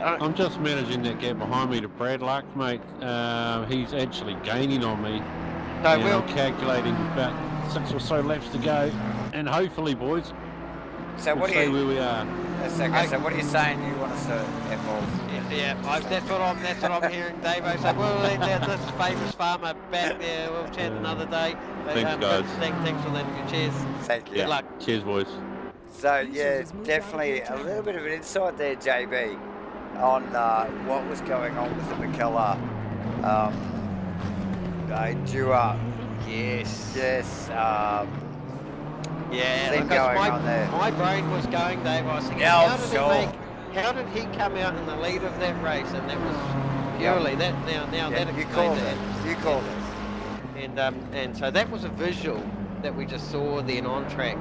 I'm just managing that gap behind me to Brad Luck, mate. He's actually gaining on me. I'm calculating about 6 or so laps to go, and hopefully, boys, so we'll see where we are. So what are you saying? You want us to F off? That's what I'm hearing, Davo. So we'll let this famous farmer back there. We'll chat another day. Thanks, guys. Thanks for letting me. Cheers. Thank you. Good luck. Cheers, boys. So yeah, definitely a little bit of an insight there, JB, on what was going on with the Mckellar duo. Yes. Thing going on there. My brain was going, Dave. I was thinking, how did he come out in the lead of that race? And that was purely that. Now that explains it. You called it. And so that was a visual that we just saw then on track.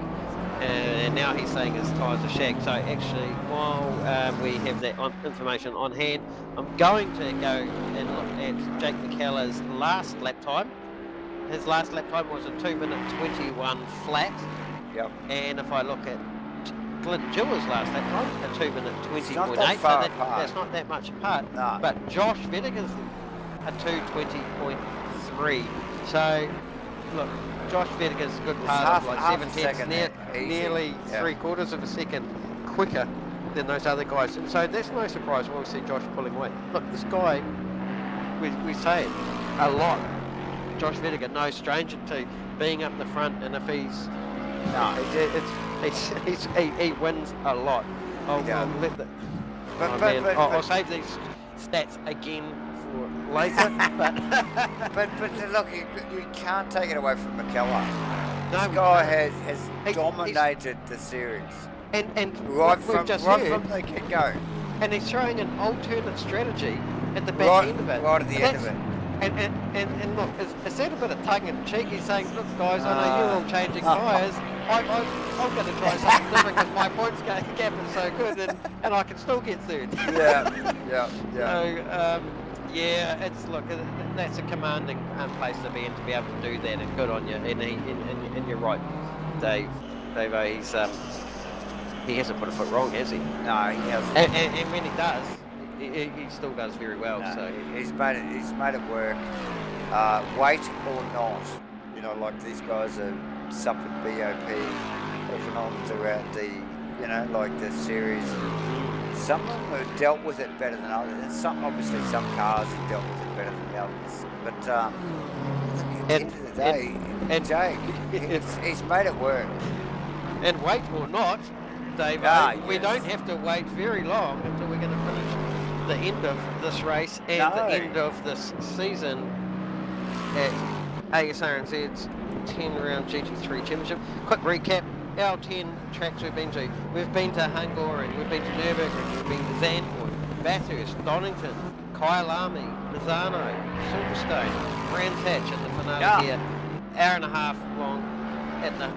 And now he's saying his tyres are shag. So actually, while we have that information on hand, I'm going to go and look at Jake Mckellar's last lap time. His last lap time was a 2:21 flat. Yep. And if I look at Glenn Jewell's last lap time, a 2:20.8. That's not that much apart. No. But Josh Vedeker's a 2:20.3. So, look, Josh Vedeker's a good part of like 7 tenths, nearly 3/4 of a second quicker than those other guys. And so that's no surprise when we see Josh pulling away. Look, this guy, we say it a lot. Josh Vedeker, no stranger to being up the front, and if he wins a lot. I'll save these stats again for later. but look, you can't take it away from Mckellar. No, this guy has dominated the series. And right from the get-go. And he's throwing an alternate strategy at the back end of it. Right at the end of it. And look, is that a bit of tongue-in-cheek? He's saying, look guys, I know you're all changing tyres. I'm going to try something different because my points gap is so good and I can still get third. Yeah. So, that's a commanding place to be in, to be able to do that, and good on you. And you're right, Dave. He hasn't put a foot wrong, has he? No, he hasn't. And when he does, he still does very well. No, so he's made it work. Weight or not, like these guys are suffering BOP off and on throughout the series. Some of them have dealt with it better than others, and some cars have dealt with it better than the others. But at the end of the day, Jake, he's made it work. And weight or not, Dave, we don't have to wait very long until we're going to finish the end of this race and the end of this season at Asrnz's 10-round GT3 Championship. Quick recap, our 10 tracks we've been to. We've been to Hungary, we've been to Nürburgring, we've been to Zandvoort, Bathurst, Donington, Kyalami, Mazzano, Silverstone, Brands Hatch at the finale Yeah. here. Hour and a half long at the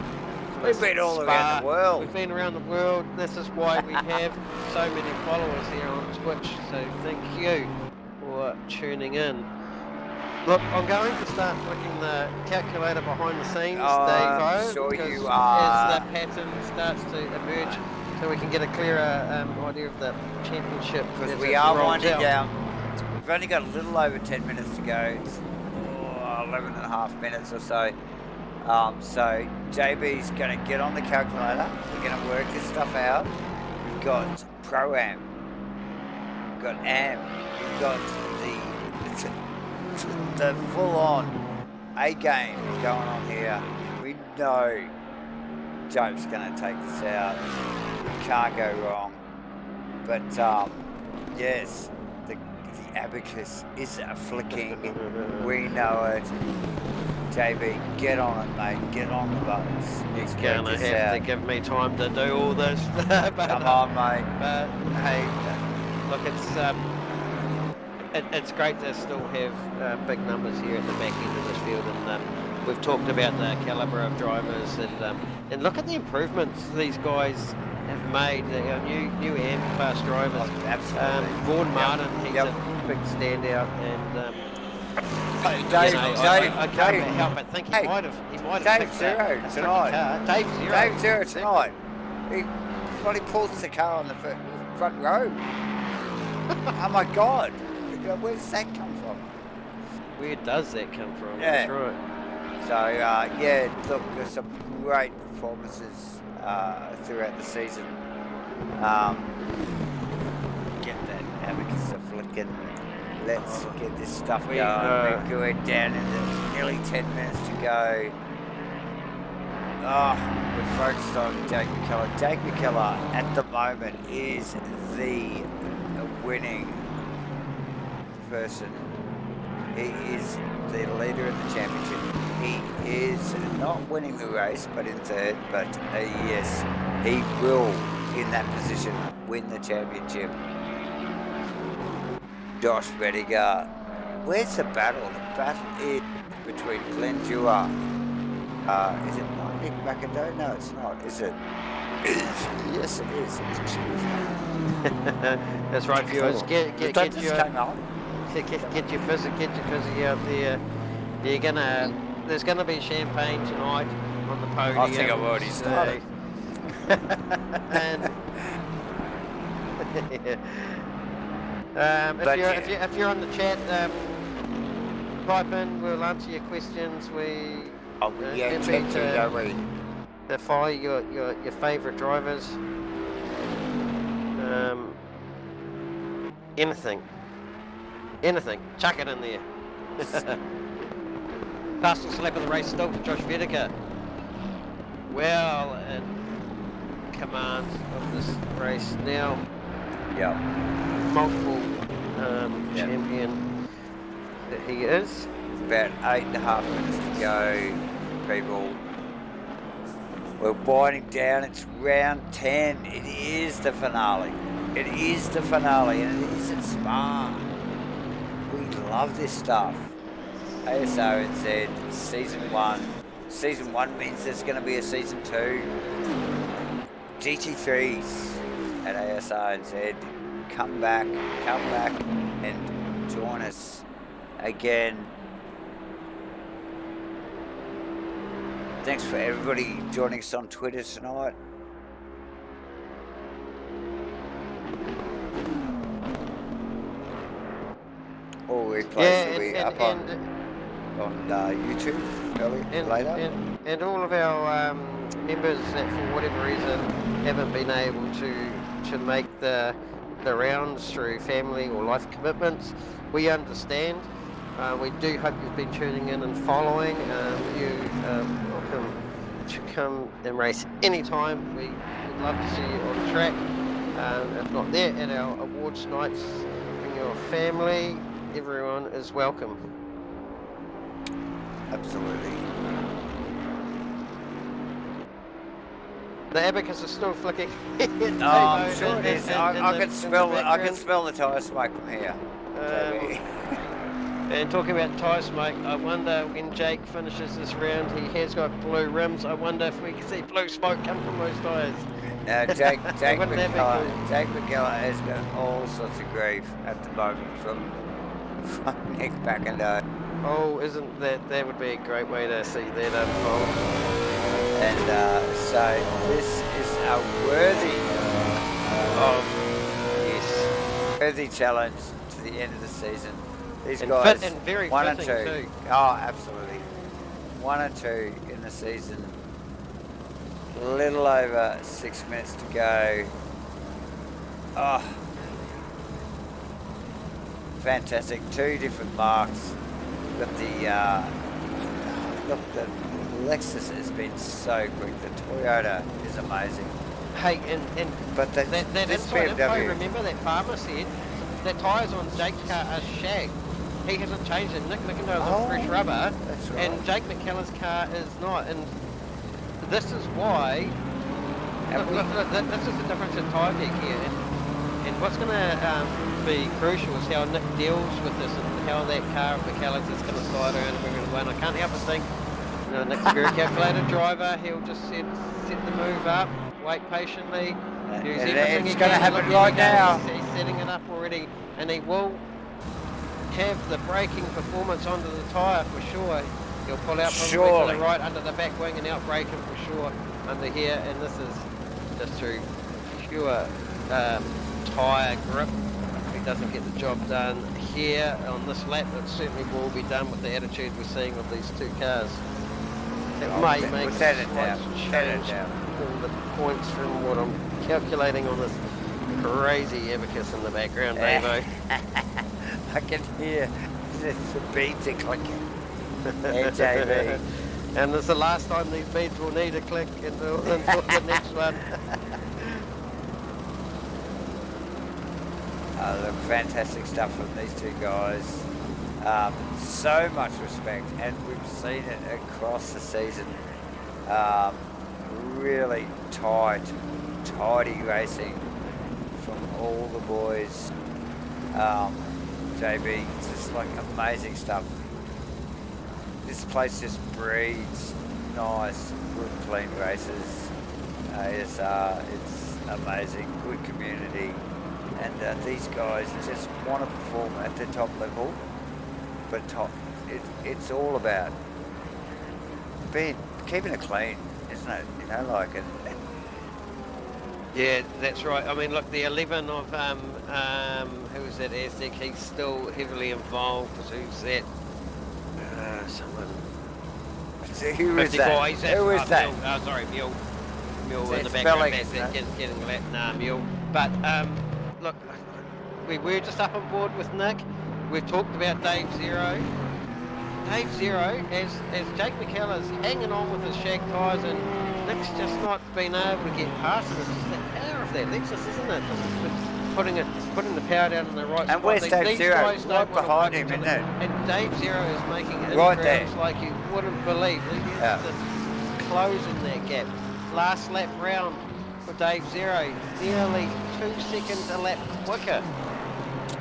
We've been all Spa. around the world. We've been around the world. This is why we have so many followers here on Twitch. So thank you for tuning in. Look, I'm going to start flicking the calculator behind the scenes, Oh, Dave. I'm sure because you are. as the pattern starts to emerge, so we can get a clearer idea of the championship. Because as we it are rolls winding out. down. We've only got a little over 10 minutes to go. It's 11 and a half minutes or so. So JB's going to get on the calculator. We're going to work this stuff out. We've got Pro-Am. We've got Am. We've got the full-on A-game going on here. We know Joe's going to take this out. We can't go wrong. But yes, the abacus is flicking. We know it. JB, get on it, mate. Get on the buttons. He's going to have to give me time to do all this. But, come on, mate. But hey, look, it's great to still have big numbers here at the back end of this field, and we've talked about the calibre of drivers, and look at the improvements these guys have made. Our new AM class drivers. Oh, absolutely. Vaughan Martin, he's a big standout, and Dave, I can't help but think he might have Dave picked Zero a tonight. Dave Zero. Dave Zero tonight. He bloody pulls the car on the front row. Oh my God. Where's that come from? Where does that come from? Yeah. That's right. So, yeah, look, there's some great performances throughout the season. Get that abacus flicking. Let's get this stuff going. We're going down into nearly 10 minutes to go. Oh, we're focused on Jake Mckellar. Jake Mckellar at the moment is the winning person. He is the leader of the championship. He is not winning the race, but in third. But yes, he will, in that position, win the championship. Josh Bedinger. Where's the battle? The battle is between Glenn Dewar. Is it not Nick McIndoe? No, it's not. Is it? Yes, it is. That's right, viewers. Get your fizzy out there. There's gonna be champagne tonight on the podium. I think I've already started. And if you're on the chat, type in. We'll answer your questions. To follow your favourite drivers. Anything. Chuck it in there. Fastest lap of the race still for Josh Bedinger. Well in command of this race now. Yeah. Multiple champion that he is. About 8.5 minutes to go, people. We're winding down. It's round 10. It is the finale. It is the finale, and it is at Spa. We love this stuff. Asrnz, season 1. Season 1 means there's going to be a season 2. GT3s at Asrnz. Come back and join us again. Thanks for everybody joining us on Twitter tonight. All replays will be up on YouTube later. And all of our members that for whatever reason haven't been able to make the rounds through family or life commitments, we understand. We do hope you've been tuning in and following. You welcome to come and race anytime. We'd love to see you on the track. If not there, at our awards nights, bring your family. Everyone is welcome. Absolutely. The abacus is still flicking. I'm sure it is. I can smell the tyre smoke from here. And talking about tyre smoke, I wonder when Jake finishes this round, he has got blue rims. I wonder if we can see blue smoke come from those tyres. Now, Jake Wouldn't that be Mckellar, Jake Mckellar has got all sorts of grief at the moment from Nick Backendo. Oh, isn't that would be a great way to see that unfold. And so this is a worthy worthy challenge to the end of the season. These guys, fit and very 1 and 2. fitting too. Oh, absolutely. 1 and 2 in the season. A little over 6 minutes to go. Oh, fantastic. 2 different marks. But the the Lexus has been so quick. The Toyota is amazing. Hey, But that this inside info, BMW, remember that farmer said that tyres on Jake's car are shagged. He hasn't changed it. Nick McIntyre's on fresh rubber, that's right. and Jake Mckellar's car is not. And this is why. Look, this is the difference in tyre deck here. And what's going to be crucial is how Nick deals with this and how that car of Mckellar's is going to slide around and bring it away. And I can't help but think, Nick's a very calculated driver. He'll just set the move up, wait patiently. Use everything it's he going to can. happen Look, right now. He's setting it up already, and he will have the braking performance onto the tyre for sure. He'll pull out probably to the right under the back wing and out brake him for sure under here. And this is just through pure tyre grip. If he doesn't get the job done here on this lap, it certainly will be done with the attitude we're seeing of these two cars. It may make a slight change in the points from what I'm calculating on this crazy abacus in the background, Davo. I can hear the beads are clicking. JB. And it's the last time these beads will need a click until the next one. Look, fantastic stuff from these two guys. So much respect, and we've seen it across the season. Really tidy racing from all the boys. JB, it's just like amazing stuff. This place just breeds nice, good, clean races. ASR, it's amazing, good community. And these guys just want to perform at the top level, but it's all about keeping it clean, isn't it? You know, like it. Yeah, that's right. I mean, look, the 11 of who was that? Aztec. He's still heavily involved. Who's that? Someone. Who was that? Who was that? Mule. Oh, sorry, Mule. Mule in the spelling, background. Getting that. Nah, Mule. But look, we were just up on board with Nick. We've talked about Dave Zero. Dave Zero, as Jake Mckellar's hanging on with his shag tyres, and Nick's just not been able to get past it. It's just the power of that Lexus, isn't it? Just putting the power down in the right spot. And where's Dave Zero? Right behind him, isn't it? And Dave Zero is making right inroads like you wouldn't believe. He's just closing that gap. Last lap round for Dave Zero, nearly 2 seconds a lap quicker.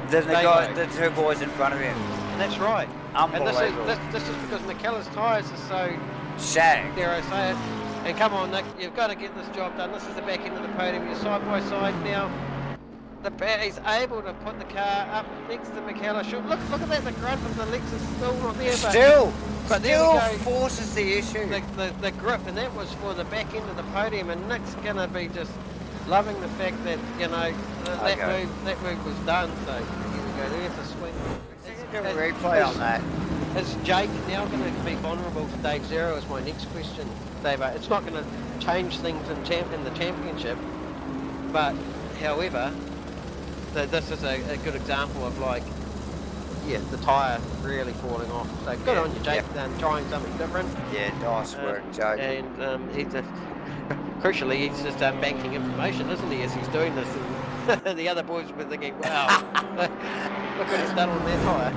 The two boys in front of him. That's right. Unbelievable. And this is because Mckellar's tyres are so shagged. Dare I say it. And come on, Nick, you've got to get this job done. This is the back end of the podium. You're side by side now. He's able to put the car up next to Mckellar. Look at that, the grunt of the Lexus still not there. But still forces the issue. The grip, and that was for the back end of the podium. And Nick's going to be just loving the fact that, you know, that move was done. So here we go, there's the swing. Do a replay on that. Is Jake now going to be vulnerable to Dave Zero is my next question, Dave. It's not going to change things in the championship, but however, this is a good example of the tyre really falling off. So good on you, Jake, trying something different. Yeah, nice work, Jake. And he's just, crucially, he's just banking information, isn't he, as he's doing this. And the other boys were thinking, wow, look what he's done on their tyre.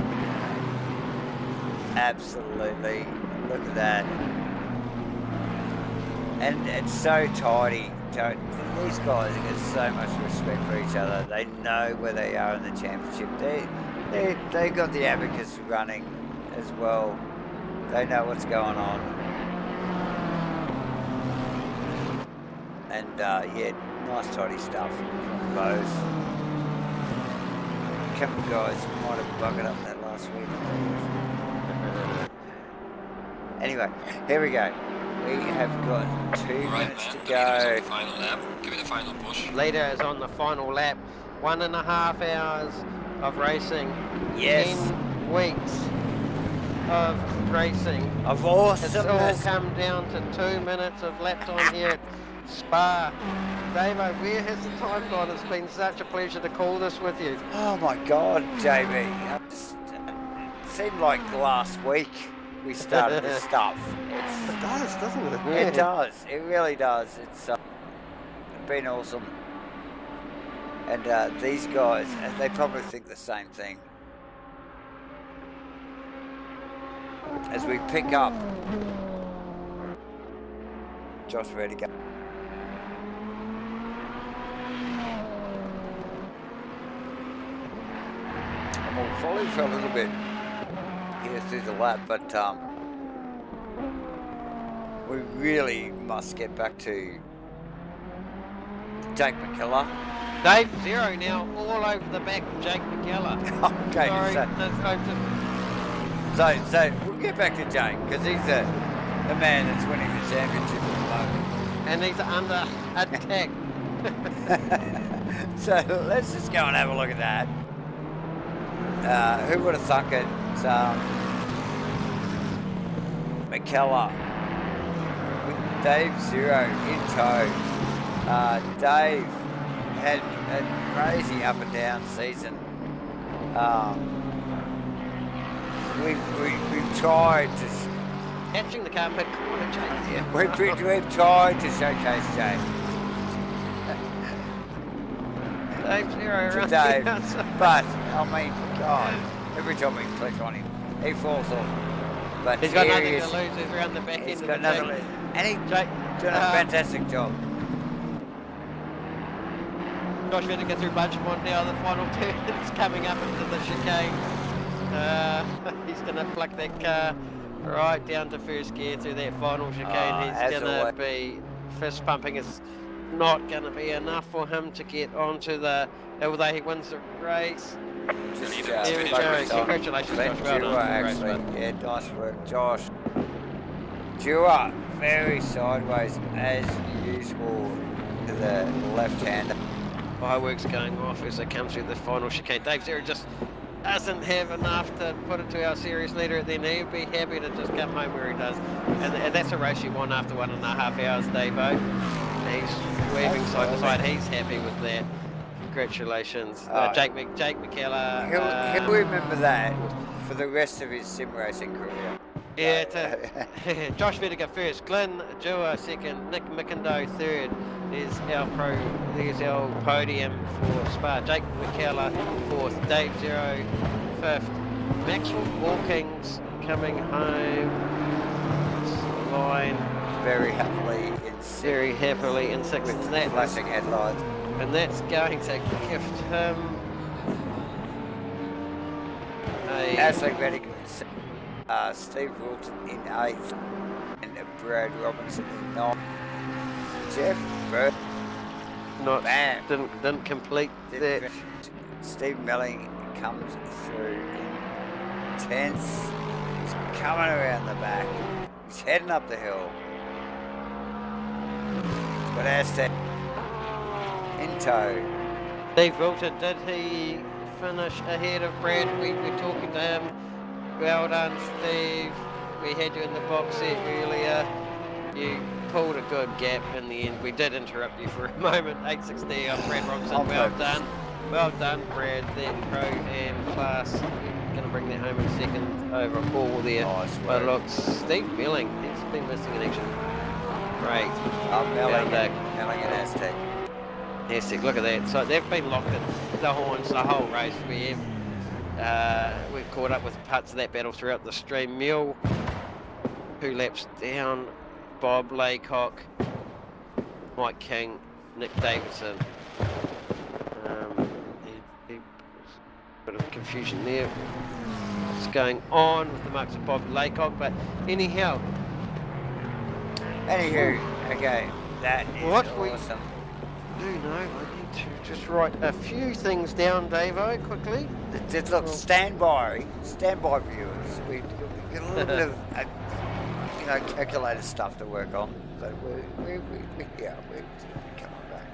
Absolutely. Look at that. And it's so tidy. These guys have got so much respect for each other. They know where they are in the championship. They got the abacus running as well. They know what's going on. And yeah, nice tidy stuff from both. A couple of guys might have buggered up that last week. Anyway, here we go. We have got 2 minutes to go. Final lap. Give me the final push. Leader is on the final lap. 1.5 hours of racing. Yes. 10 weeks of racing. Of It's all awesomeness. come down to 2 minutes of lap time here at Spa. Davo, where has the time gone? It's been such a pleasure to call this with you. Oh my God, JB. It seemed like last week we started this stuff. It does, doesn't it? It does. It really does. It's been awesome. And these guys, they probably think the same thing. As we pick up, Josh, ready to go. And we'll follow for a little bit here through the lap, but we really must get back to Jake Mckellar. Dave, 0 now, all over the back of Jake Mckellar. Okay, Sorry, so we'll get back to Jake, because he's the man that's winning the championship at the moment. and he's under attack. So let's just go and have a look at that. Who would have thunk it? Mckellar with Dave 0 in tow. Dave had a crazy up and down season. We've tried to Catching the car mid corner, Jake. yeah, we've tried to showcase Jake Dave 0 to around Dave, the outside. but I mean, God, every time we click on him, he falls off. But He's got here nothing he to is. lose. He's around the back He's end got of the nothing, track. and he's Jake, doing a fantastic job. Josh Whittaker through Bunchmont now. The final turn is coming up into the chicane. He's going to pluck that car right down to first gear through that final chicane. as He's going to be fist pumping. It's not going to be enough for him to get onto the. Although he wins the race. Just There we go. focus on Congratulations, Glenn Josh. Well Dewar, done. actually. Great Yeah, nice work, Josh. Dewar, very sideways as usual to the left-hander. Fireworks going off as they come through the final chicane. Dave Zero just doesn't have enough to put it to our series leader at the end. He'd be happy to just come home where he does. And that's a race you won after 1.5 hours, Davo. He's weaving side to side. He's happy with that. Congratulations. Jake Mckellar. He'll remember that for the rest of his sim racing career. Yeah, Josh Whittaker first, Glenn Dewar second, Nick McIndoe third. There's our podium for Spa. Jake Mckellar fourth, Dave Zero fifth, Maxwell Walkings coming home. Line Very happily in sixth. With With flashing headlights. and that's going to gift him a Ashley Reddick in seventh, Steve Wilton in eighth, and Brad Robinson in ninth. Jeff Bird not Bam. didn't complete that. Steve Melling comes through in 10th. He's coming around the back. He's heading up the hill. But Aztec in tow. Steve Wilton, did he finish ahead of Brad? We were talking to him. Well done, Steve. We had you in the box set earlier. You pulled a good gap in the end. We did interrupt you for a moment. 860 on Brad Robinson. On Well purpose. done. Well done, Brad. That Pro-Am class. Going to bring that home in second overall there. Nice But work. look, Steve Melling, he's been missing in action. Great. Melling Down and Aztec. Fantastic, look at that. So they've been locked at the horns the whole race. We've caught up with parts of that battle throughout the stream. Mule, 2 laps down. Bob Laycock, Mike King, Nick Davidson. He bit of confusion there. What's going on with the marks of Bob Laycock? But anyhow. Anywho, okay, that is What awesome. Do know, I need to just write a few things down, Davo, quickly. Look, stand by viewers. We've got a little bit of, calculated stuff to work on, but we're coming back.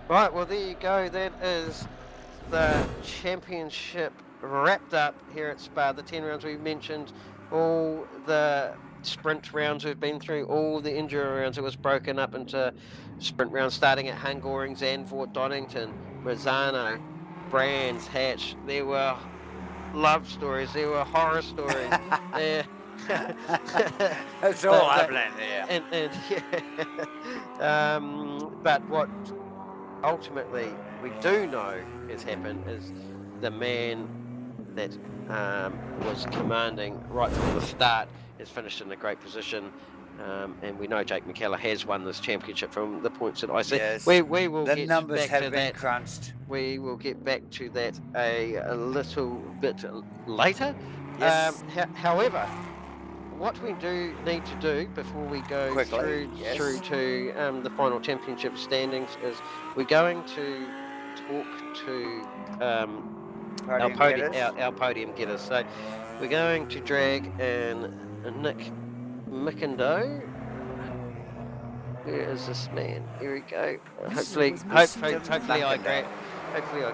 Right, well, there you go. That is the championship wrapped up here at Spa. The 10 rounds we mentioned, all the sprint rounds we've been through, all the enduro rounds. It was broken up into sprint rounds starting at Hungoring, Zandvoort, Donington, Mazzano, Brands, Hatch. There were love stories, there were horror stories. There. That's all happening there. But what ultimately we do know has happened is the man that was commanding right from the start has finished in a great position, and we know Jake Mckellar has won this championship from the points that I see. Yes. We will The get numbers back have to been that. crunched. We will get back to that a little bit later. Yes. However, what we do need to do before we go Quickly, through to the final championship standings is we're going to talk to our podium getters. So we're going to drag in Nick Mckellar. Where is this man? Here we go. Hopefully I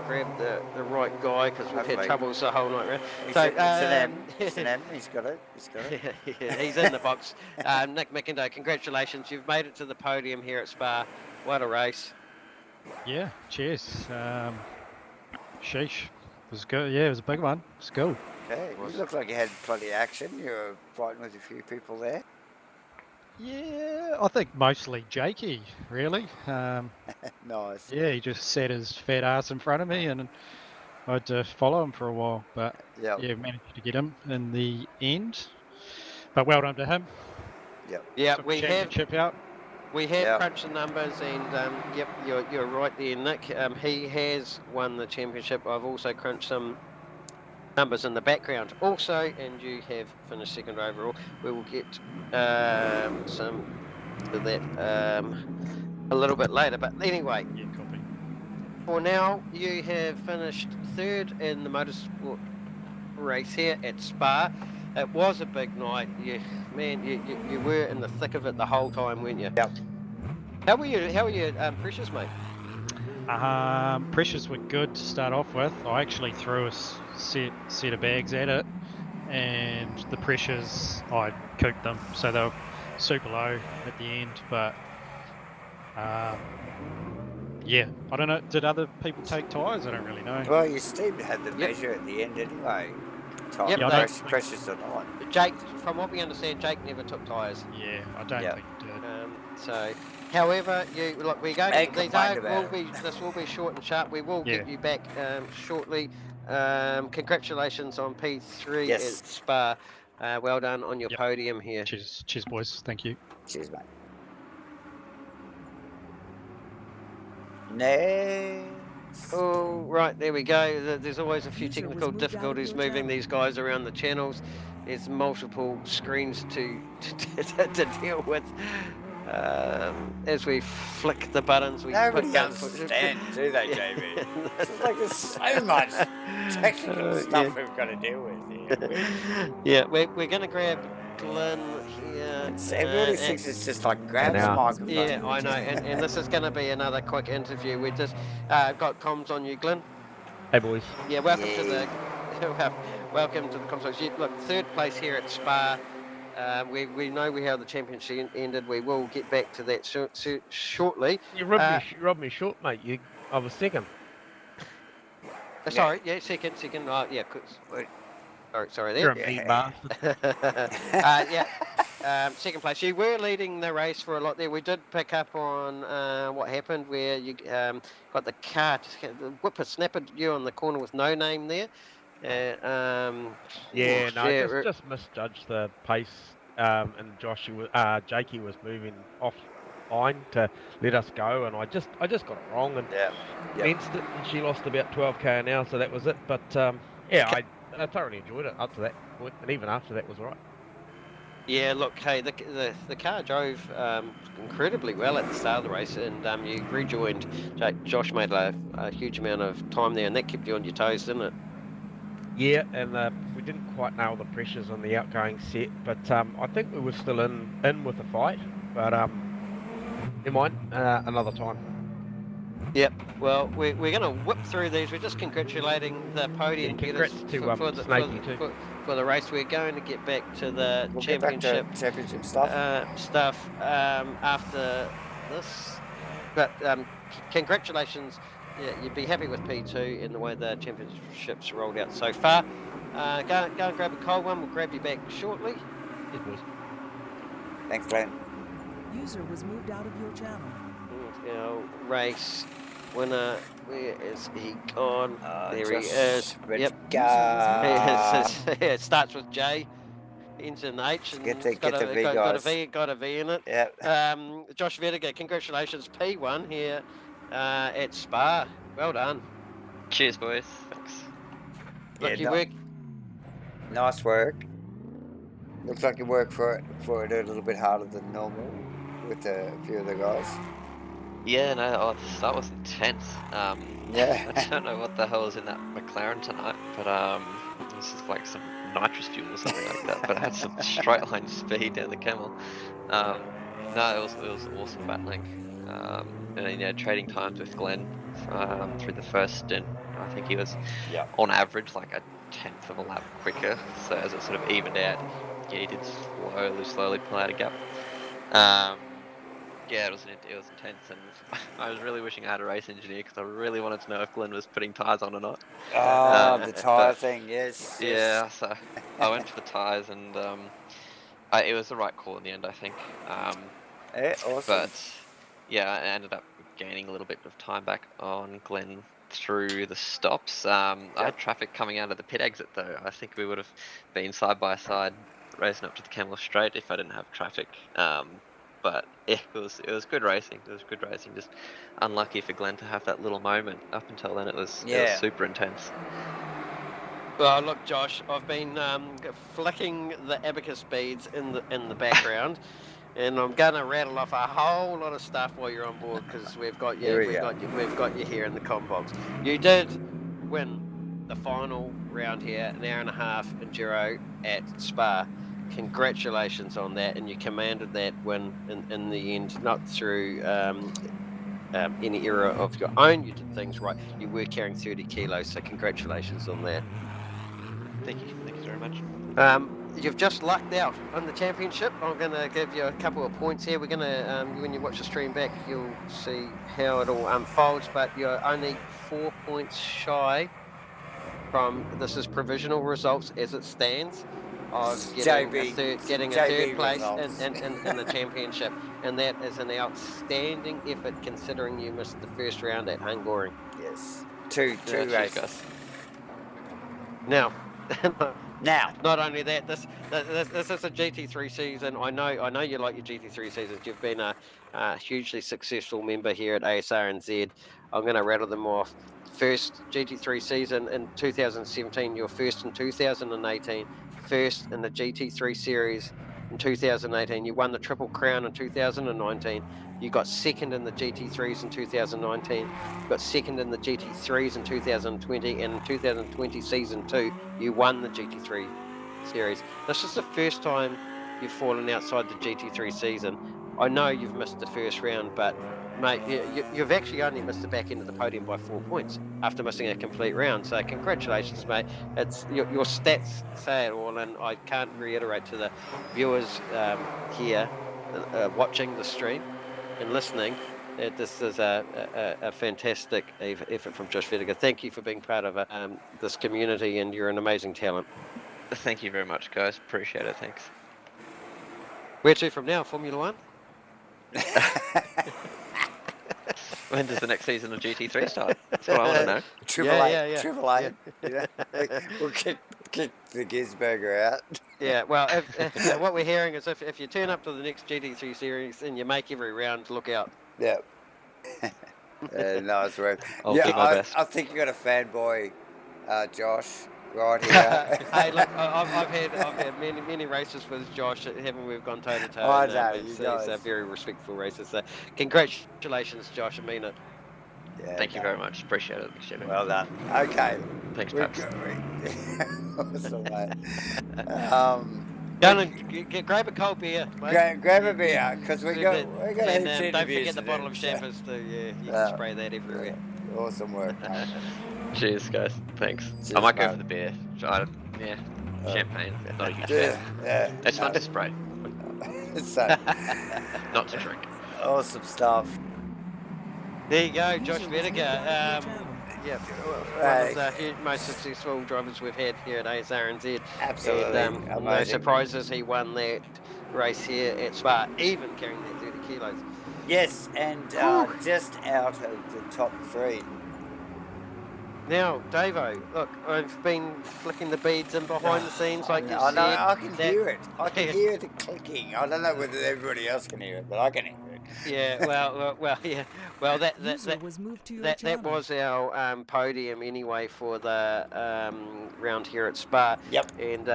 grabbed the right guy because we've had troubles the whole night round. It's an M. He's got it. Yeah, he's in the box. Nick Mckellar, congratulations. You've made it to the podium here at Spa. What a race. Yeah, cheers. Sheesh. It was good. Yeah, it was a big one. It's cool. Okay, you look like you had plenty of action. You were fighting with a few people there. Yeah, I think mostly Jakey, really. Nice. Yeah, he just set his fat ass in front of me and I had to follow him for a while. But yeah, managed to get him in the end. But well done to him. Yeah, we have crunched the numbers, and yep, you're right there, Nick. He has won the championship. I've also crunched some numbers in the background also, and you have finished second overall. We will get some of that a little bit later, but anyway, copy. For now you have finished third in the motorsport race here at Spa. It was a big night. You were in the thick of it the whole time, weren't you? Yep. How were you pressures, mate? Pressures were good to start off with. I actually threw a set of bags at it, and the pressures, I cooked them, so they were super low at the end. But yeah, I don't know. Did other people take tyres? I don't really know. Well, you seem to have the measure at the end anyway. Pressures or not. Jake, from what we understand, Jake never took tyres. Yeah, I don't think he did. So, however, we're going. This will be short and sharp. We will get you back shortly. Congratulations on P3 at Spa. Well done on your podium here. Cheers, boys. Thank you. Cheers, mate. Next. Oh, right, there we go. There's always a few technical difficulties moving these guys around the channels. There's multiple screens to deal with. As we flick the buttons, nobody understands, do they, JB? It's like there's so much technical stuff we've got to deal with here. Yeah, we're going to grab Glenn here. Everybody thinks it's just like grab the microphone. Yeah, I know, and this is going to be another quick interview. We just got comms on you, Glenn. Hey, boys. Yeah, welcome to the comms. Look, third place here at Spa. We know how the championship ended. We will get back to that shortly. You robbed me short, mate. I was second. Sorry, second. Oh, yeah. Sorry there. You're a meat bar. Second place. You were leading the race for a lot there. We did pick up on what happened where you got the car, the whipper snappered you on the corner with no name there. Just misjudged the pace and Jakey was moving offline to let us go, and I just got it wrong and fenced it, and she lost about 12k an hour, so that was it. But I thoroughly enjoyed it up to that point, and even after that was right. Yeah, look, hey, the car drove incredibly well at the start of the race, and you rejoined. Josh made a huge amount of time there, and that kept you on your toes, didn't it? Yeah, and we didn't quite nail the pressures on the outgoing set, but I think we were still in with the fight. But never mind, another time. Yep. Well, we're going to whip through these. We're just congratulating the podium getters for the race. We're going to get back to the championship stuff. After this. But congratulations. Yeah, you'd be happy with P2 in the way the championships rolled out so far. Go and grab a cold one. We'll grab you back shortly. Yes, boys. Thanks, Glenn. User was moved out of your channel. Race winner, where is he gone? There he is. Yep. It starts with J, ends in H, and got a V in it. Yep. Josh Vediger, congratulations, P1 here at Spa. Well done. Cheers, boys. Thanks. Lucky work. Nice work. Looks like you worked for it a little bit harder than normal with a few of the guys. Yeah, no, that was intense. Yeah. I don't know what the hell is in that McLaren tonight, but this is like some nitrous fuel or something like that. But I had some straight line speed down the Camel. No, it was awesome battling. And trading times with Glenn through the first stint. I think he was on average like a tenth of a lap quicker. So as it sort of evened out, he did slowly pull out a gap. Yeah, it was intense, and I was really wishing I had a race engineer because I really wanted to know if Glenn was putting tyres on or not. Oh, the tyre thing, yes. Yeah, so I went for the tyres, and it was the right call in the end, I think. Awesome. But yeah, I ended up gaining a little bit of time back on Glenn through the stops. I had traffic coming out of the pit exit though. I think we would have been side by side racing up to the Camel Straight if I didn't have traffic. But yeah, it was good racing. It was good racing. Just unlucky for Glenn to have that little moment. Up until then, it was super intense. Well, look, Josh, I've been flicking the abacus beads in the background, and I'm gonna rattle off a whole lot of stuff while you're on board because we've got you here in the comm box. You did win the final round here, an hour and a half enduro at Spa. Congratulations on that, and you commanded that win in the end, not through any error of your own. You did things right. You were carrying 30 kilos, so congratulations on that. Thank you very much. You've just lucked out on the championship. I'm going to give you a couple of points here. We're going to, when you watch the stream back, you'll see how it all unfolds, but you're only 4 points shy from, this is provisional results as it stands, of getting a third place in the championship, and that is an outstanding effort considering you missed the first round at Hungary. Yes, two races. Now, not only that, this is a GT3 season. I know you like your GT3 seasons. You've been a hugely successful member here at Asrnz. I'm going to rattle them off. First GT3 season in 2017, your first in 2018, first in the GT3 series in 2018. You won the Triple Crown in 2019. You got second in the GT3s in 2019. You got second in the GT3s in 2020, and in 2020 season 2, you won the GT3 series. This is the first time you've fallen outside the GT3 season. I know you've missed the first round, but mate, you've actually only missed the back end of the podium by 4 points after missing a complete round. So congratulations, mate. It's your stats say it all, and I can't reiterate to the viewers here watching the stream and listening that this is a fantastic effort from Josh Vediger. Thank you for being part of this community, and you're an amazing talent. Thank you very much, guys. Appreciate it. Thanks. Where to from now? Formula One? When does the next season of GT3 start? That's what I want to know. Triple A. Yeah. Triple A. You know? We'll kick the Gisberger out. Yeah, well, if what we're hearing is if you turn up to the next GT3 series and you make every round, look out. Yeah. Nice work. I'll do my best. I think you got a fanboy, Josh, right here. Hey, look, I've had many races with Josh, haven't we? Gone toe to toe. I know, He's a very respectful racer. So, congratulations, Josh. I mean it. Yeah, Thank you very much. Appreciate it. Well done. Okay. Thanks, Paps. Awesome, mate. Go and grab a cold beer. Mate. Grab a beer, because we're going to and don't forget the bottle of champers too. Yeah, you can spray that everywhere. Awesome work, mate. Cheers, guys. Thanks. Cheers, I might go mate. for the beer. Champagne. Not a huge Yeah, fan. yeah. It's fun to spray, So, not to drink. awesome stuff. There you go, Josh Vediger. Yeah, one of the most successful drivers we've had here at Asrnz. Absolutely. And, no amazing. surprises, he won that race here at Spa, even carrying that 30 kilos. Yes, and just out of the top 3. Now, Davo, look, I've been flicking the beads in behind the scenes, like you I know, said. I can hear it. I can Yeah. hear the clicking. I don't know whether everybody else can hear it, but I can hear it. Yeah, well, yeah. Well, that was moved to your that channel. was our podium anyway for the round here at Spa. Yep. And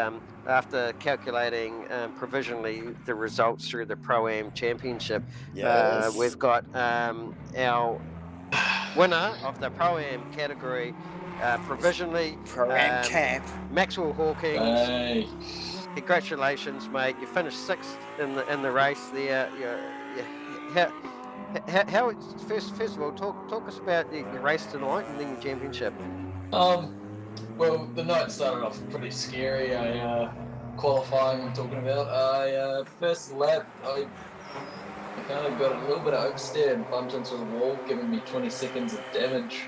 after calculating provisionally the results through the Pro-Am Championship, Yes. we've got our winner of the Pro-Am category provisionally. Pro-Am champ. Maxwell Hawkins. Hey. Congratulations, mate! You finished 6th in the race there. How first of all, talk us about your race tonight and then your championship. Well, the night started off pretty scary. Qualifying I'm talking about. First lap, I kind of got a little bit of oversteer and bumped into the wall, giving me 20 seconds of damage.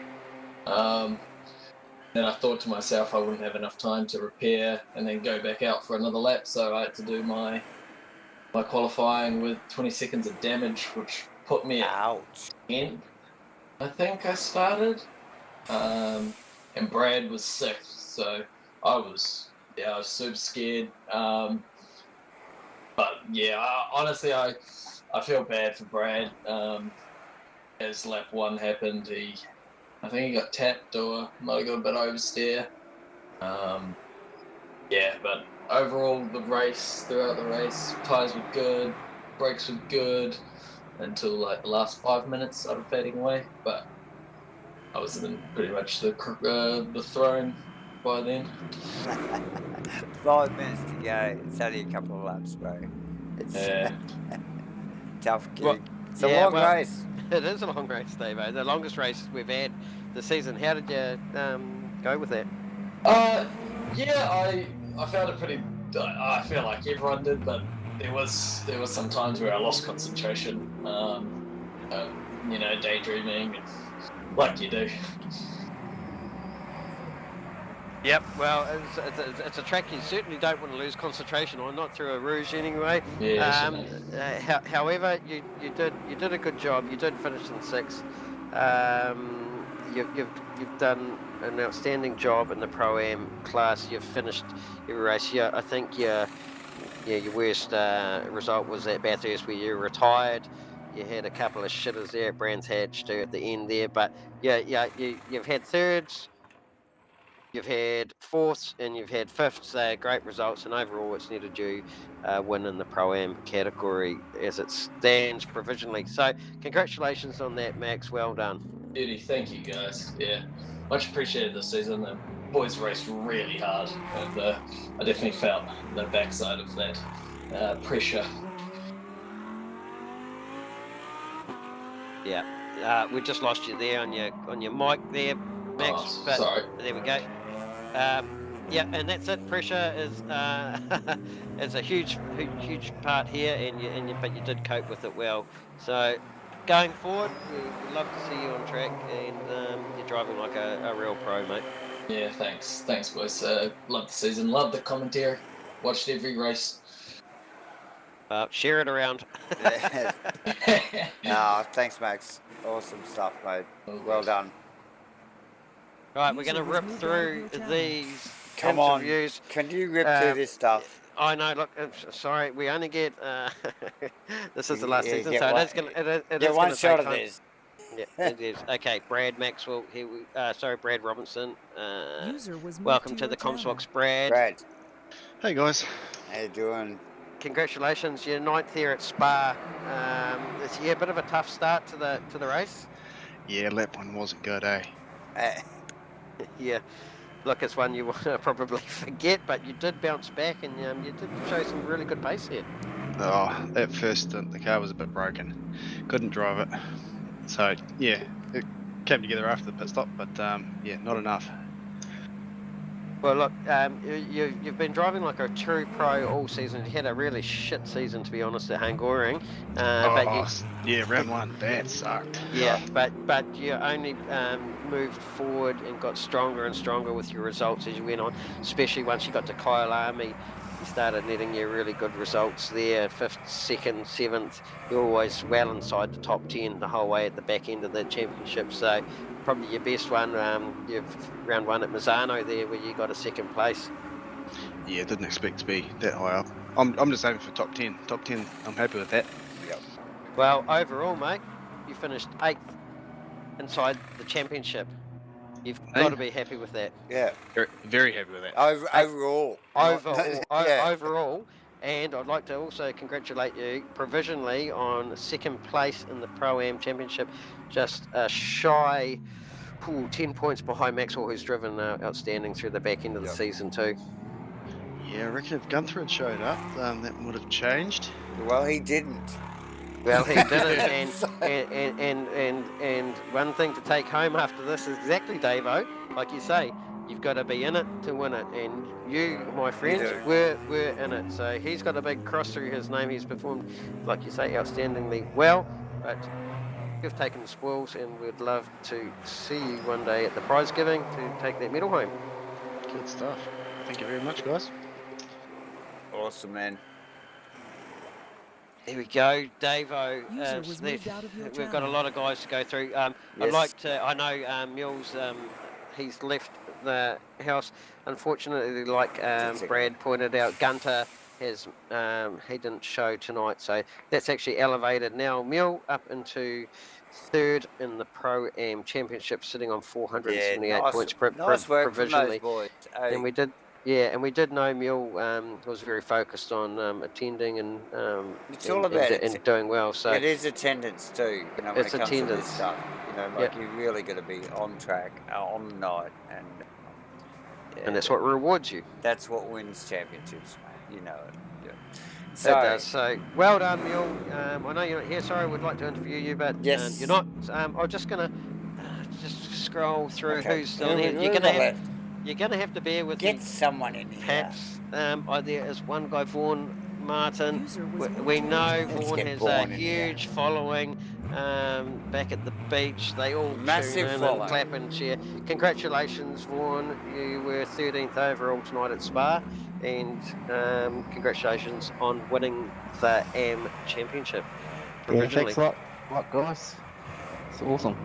Then I thought to myself I wouldn't have enough time to repair and then go back out for another lap, so I had to do my qualifying with 20 seconds of damage, which put me at 10, I think I started. And Brad was 6th, so I was super scared. But yeah, honestly, I feel bad for Brad. As lap 1 happened, I think he got tapped or might have got a bit oversteer. Yeah, but overall, throughout the race, tyres were good, brakes were good, until like the last 5 minutes started fading away. But I was in pretty much the throne by then. 5 minutes to go. It's only a couple of laps, bro. It's tough gig. Well, it's a long race. It is a long race, Dave. The longest race we've had this season. How did you go with that? Yeah, I found it pretty. I feel like everyone did, but there was some times where I lost concentration. Daydreaming, like you do. Yep. Well, it's a track you certainly don't want to lose concentration on, not through a rouge anyway. Yeah. However, you did a good job. You did finish in 6th. You've done an outstanding job in the Pro-Am class. You've finished every race. Yeah, I think your worst result was at Bathurst where you retired. You had a couple of shitters there at Brands Hatch too at the end there, but you've had 3rds. You've had 4ths and you've had 5ths. Great results, and overall it's netted you win in the Pro-Am category as it stands provisionally. So congratulations on that, Max. Well done. Beauty, thank you guys. Yeah, much appreciated this season. The boys raced really hard, and I definitely felt the backside of that pressure. Yeah, we just lost you there on your mic there, Max. Oh, but sorry. There we go. Yeah, and that's it. Pressure is is a huge part here, but you did cope with it well. So going forward, we'd love to see you on track, and you're driving like a real pro, mate. Yeah, thanks boys. Love the season, love the commentary, watched every race. Share it around. No, thanks, Max. Awesome stuff, mate. Well done. Right, we're going to rip through these Come on. interviews. Can you rip through this stuff? I know. Look, sorry, we only get. This is the last season, so it is going to. Get one shot of this. Yeah, it is. Okay, Brad Maxwell. Here Brad Robinson. User was moved Welcome to to the your channel. Comsvox, Brad. Brad, Hey guys. how you doing? Congratulations, you're ninth here at Spa. A bit of a tough start to the race. Yeah, lap one wasn't good, eh? Yeah, look, it's one you want to probably forget, but you did bounce back and you did show some really good pace here. Oh, that first stint, the car was a bit broken. Couldn't drive it. So, yeah, it came together after the pit stop, but yeah, not enough. Well, look, you've been driving like a true pro all season. You had a really shit season, to be honest, at Hungoring. Yeah, round one, that sucked. Yeah, but you only moved forward and got stronger and stronger with your results as you went on, especially once you got to Kyle Army. You started netting your really good results there, 5th, 2nd, 7th. You're always well inside the top 10 the whole way at the back end of the championship. So probably your best one, you've round one at Mazzano there where you got a 2nd place. Yeah, didn't expect to be that high up. I'm just aiming for top 10. Top 10, I'm happy with that. Yep. Well, overall, mate, you finished 8th inside the championship. You've got to be happy with that. Yeah. Very, very happy with that. Overall. Overall, and I'd like to also congratulate you provisionally on 2nd place in the Pro-Am Championship, just shy 10 points behind Maxwell, who's driven outstanding through the back end of the season too. Yeah, I reckon if Gunther had showed up, that would have changed. Well, he didn't. Well, he didn't, and one thing to take home after this is exactly, Davo, like you say, you've got to be in it to win it, and you, my friends, were in it. So he's got a big cross through his name. He's performed, like you say, outstandingly well, but you've taken the spoils, and we'd love to see you one day at the prize giving to take that medal home. Good stuff. Thank you very much, guys. Awesome, man. There we go, Davo. We've got a lot of guys to go through. I'd like to. I know Mills. He's left the house. Unfortunately, like Brad pointed out, Gunter has. He didn't show tonight, so that's actually elevated now. Mill up into 3rd in the Pro-Am Championship, sitting on 478 points provisionally. Boys. And we did. Yeah, and we did know Mule was very focused on attending and it's all about and doing well. So it is attendance too. You know, when it's it comes attendance. to this stuff. You know, like you've really got to be on track, on the night, and that's what rewards you. That's what wins championships, mate. You know it. Yeah. So, it does. So well done, Mule. I know you're not here. Sorry, I would like to interview you, but you're not. I'm just gonna just scroll through who's still here. You're going to have to bear with me. Get someone in here. Perhaps there is one guy, Vaughan Martin. We know Vaughan has a huge following back at the beach. They all tune in and clap and cheer. Congratulations, Vaughan. You were 13th overall tonight at Spa. And congratulations on winning the AM Championship. Yeah, thanks a lot, guys. It's awesome.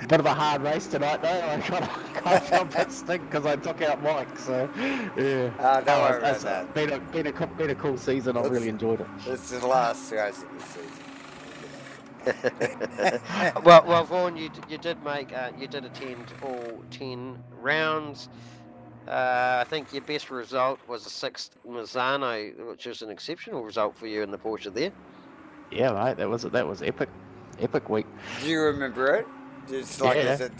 A bit of a hard race tonight, though. I kind of felt that stink because I took out Mike. So, yeah. Don't worry about that. Been a cool season. I've really enjoyed it. This is the last race of the season. well, Vaughan, you did make you did attend all 10 rounds. I think your best result was a 6th Mazzano, which was an exceptional result for you in the Porsche there. Yeah, mate. That was epic week. Do you remember it? It's like, is it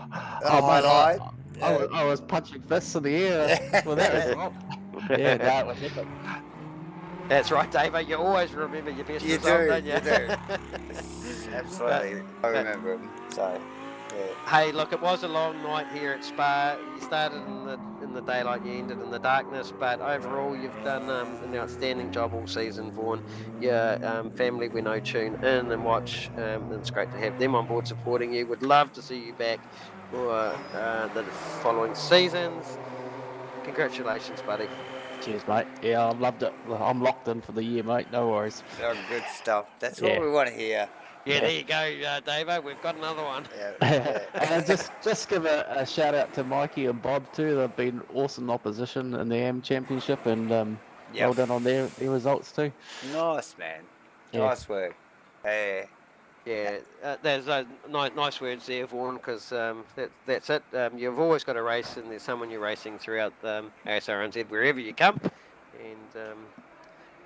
highlight? I was punching fists in the air. Well, that was yeah, that was epic. That's right, Dave. You always remember your best result, don't you? You do. Absolutely. I remember him. So, yeah. Hey, look, it was a long night here at Spa. You started in the daylight, you ended in the darkness, but overall you've done an outstanding job all season, Vaughan. Your family, we know, tune in and watch, and it's great to have them on board supporting you. Would love to see you back for the following seasons. Congratulations, buddy. Cheers, mate. Yeah, I loved it. I'm locked in for the year, mate. No worries. Oh, good stuff. That's what we want to hear. Yeah, there you go, Davo. We've got another one. And just give a shout out to Mikey and Bob too. They've been awesome opposition in the AM Championship, and well done on their results too. Nice, man. Yeah. Nice work. Hey. Yeah, there's nice words there, Vaughan, because that's it. You've always got a race, and there's someone you're racing throughout Asrnz wherever you come, and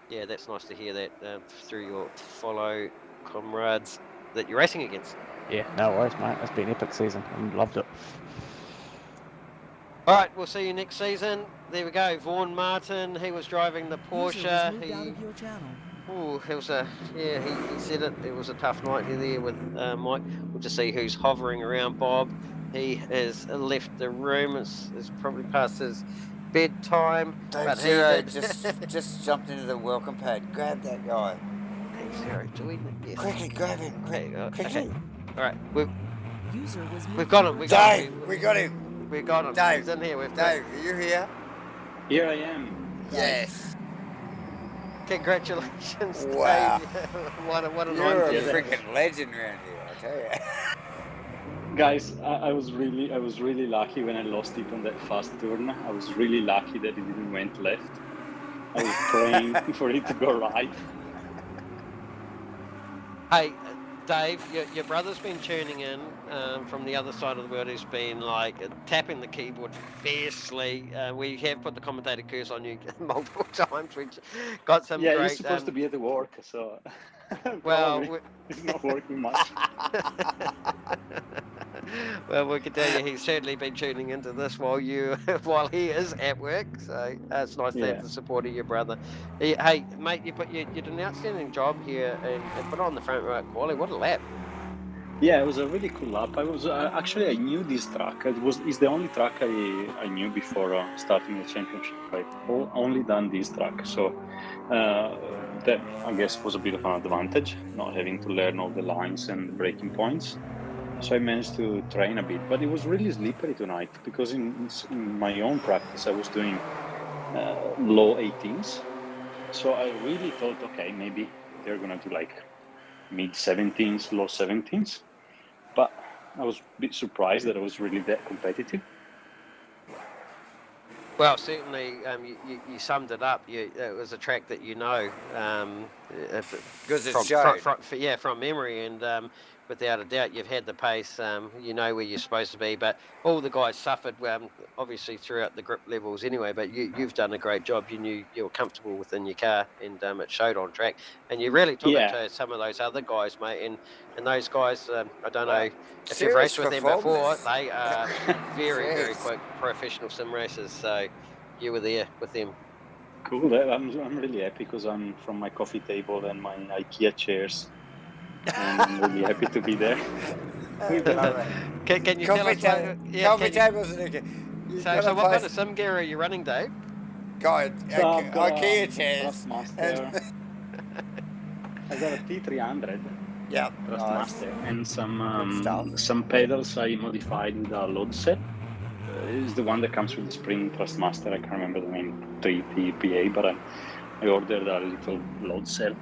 yeah, that's nice to hear that through your follow comrades that you're racing against. Yeah, no worries, mate. It's been an epic season. I loved it. All right, we'll see you next season. There we go, Vaughan Martin. He was driving the Porsche. Oh, it was he said it. It was a tough night there with Mike. We'll just see who's hovering around Bob. He has left the room. It's probably past his bedtime. Dave Zero just jumped into the welcome pad. Grab that guy. Dave Zero, yes. Quickly, grab him. Quickly. Okay. All right, we've got him. We got him. We got him. Dave, he's in here. Dave, are you here? Here I am. Yes. Congratulations, wow. Dave. what a You're night. a freaking legend around here, I tell you. Guys, I was really lucky when I lost it on that fast turn. I was really lucky that it didn't went left. I was praying for it to go right. Hey, Dave, your brother's been tuning in from the other side of the world. He's been like tapping the keyboard fiercely. We have put the commentator curse on you multiple times. We got some great... great... you're supposed to be at work, so... well, it's not working much. Well, we can tell you he's certainly been tuning into this while he is at work. So it's nice to have the support of your brother. Hey, mate, you did an outstanding job here and put on the front row at quali. What a lap! Yeah, it was a really cool lap. I was actually I knew this track. It's the only track I knew before starting the championship. I've only done this track, so that I guess was a bit of an advantage, not having to learn all the lines and braking points. So I managed to train a bit, but it was really slippery tonight because in my own practice I was doing low 18s. So I really thought, okay, maybe they're gonna do like mid 17s, low 17s. But I was a bit surprised that I was really that competitive. Well, certainly, you summed it up. It was a track that you know, because it's shown. From memory, and without a doubt, you've had the pace. You know where you're supposed to be. But all the guys suffered, obviously throughout the grip levels anyway. But you've done a great job. You knew you were comfortable within your car, and it showed on track. And you really took it to some of those other guys, mate. And those guys, I don't know if you've raced with them before. They are very, very quick professional sim racers. So you were there with them. Cool. I'm really happy because I'm from my coffee table and my IKEA chairs. And I'm really happy to be there. Can you tell us? Coffee tables. So what kind of sim gear are you running, Dave? God, IKEA chairs. I got a T300. Yeah, Thrustmaster, and some pedals I modified with a load set. It's the one that comes with the spring Thrustmaster. I can't remember the name, 3T PA, but I ordered a little load cell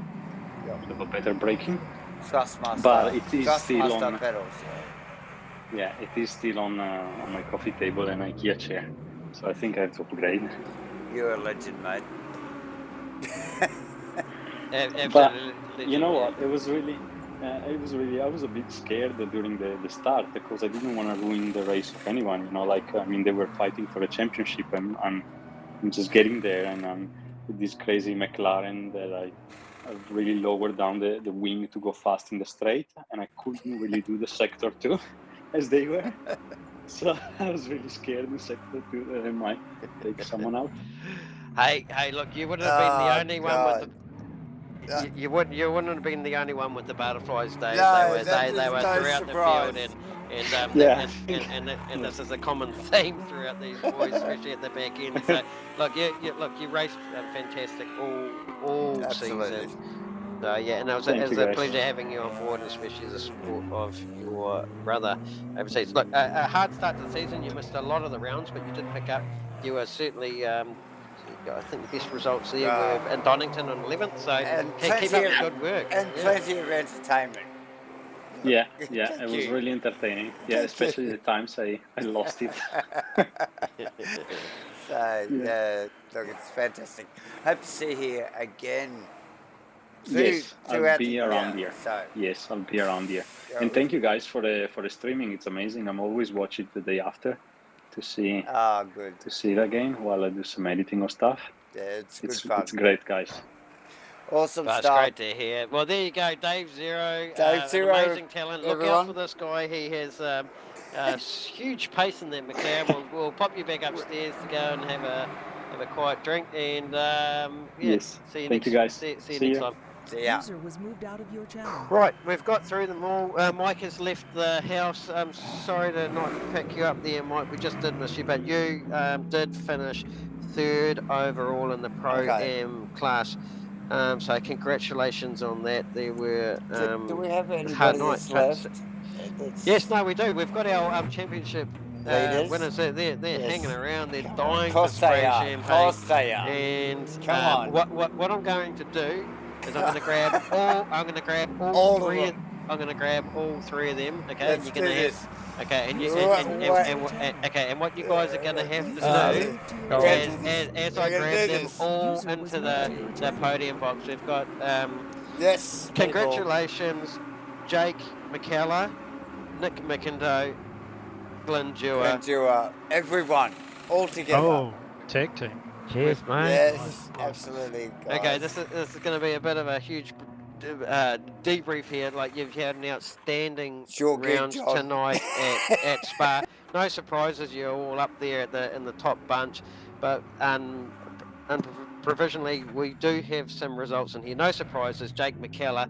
with a better braking. Thrustmaster. But it is still on pedals. Yeah, it is still on my coffee table and IKEA chair. So I think I have to upgrade. You're a legend, mate. But you know what? It was really. I was a bit scared during the start because I didn't want to ruin the race of anyone. You know, they were fighting for a championship, and I'm just getting there, and I'm with this crazy McLaren that I really lowered down the wing to go fast in the straight, and I couldn't really do the sector 2 as they were. So I was really scared in sector 2 that I might take someone out. Hey, look, you wouldn't have been the only one with the... You wouldn't have been the only one with the butterflies, Dave. No, they were throughout the field, and this is a common theme throughout these boys, especially at the back end. So, you raced fantastic all season. So yeah, and it was a pleasure having you on board, and especially the support of your brother overseas. Look, a hard start to the season. You missed a lot of the rounds, but you did pick up. You were certainly I think the best results there were in Donington on 11th. So And keep up the good work. And plenty of entertainment. Yeah, it was really entertaining. Yeah, especially the times I lost it. So, look, it's fantastic. Hope to see you here again. Yes, I'll be around here. So. Yes, I'll be around here. And thank you guys for the streaming. It's amazing. I'm always watching the day after to see to see it again while I do some editing or stuff. Yeah, it's good fun. It's great, guys. Awesome stuff. It's great to hear. Well, there you go, Dave Zero. Zero, amazing talent. Look out for this guy. He has huge pace in that Mckellar. We'll pop you back upstairs to go and have a quiet drink. And yes, see you thank you guys. See you next time. See ya. User was moved out of your channel. Right, we've got through them all. Mike has left the house. I'm sorry to not pick you up there, Mike. We just did miss you, but you did finish 3rd overall in the Pro-Am class. So congratulations on that. There were do we have anybody hard that's nights. left? Yes, no, we do. We've got our championship winners. They're hanging around. They're dying for spray champagne. Of course they are. And Come on. what I'm going to do is I'm going to grab all. I'm going to grab all three. I'm going to grab all 3 of them. Okay, Let's and you're going to this. Okay, and what you guys are going to have to do as I grab them all into the podium box, we've got yes. Congratulations, Jake Mckellar, Nick McIndoe, Glenn Dewar, everyone, all together. Oh, tag team. Cheers, mate. Yes, absolutely. Guys. Okay, this is going to be a bit of a huge debrief here. Like, you've had an outstanding round tonight at Spa. No surprises, you're all up there in the top bunch, but provisionally we do have some results in here. No surprises, Jake Mckellar.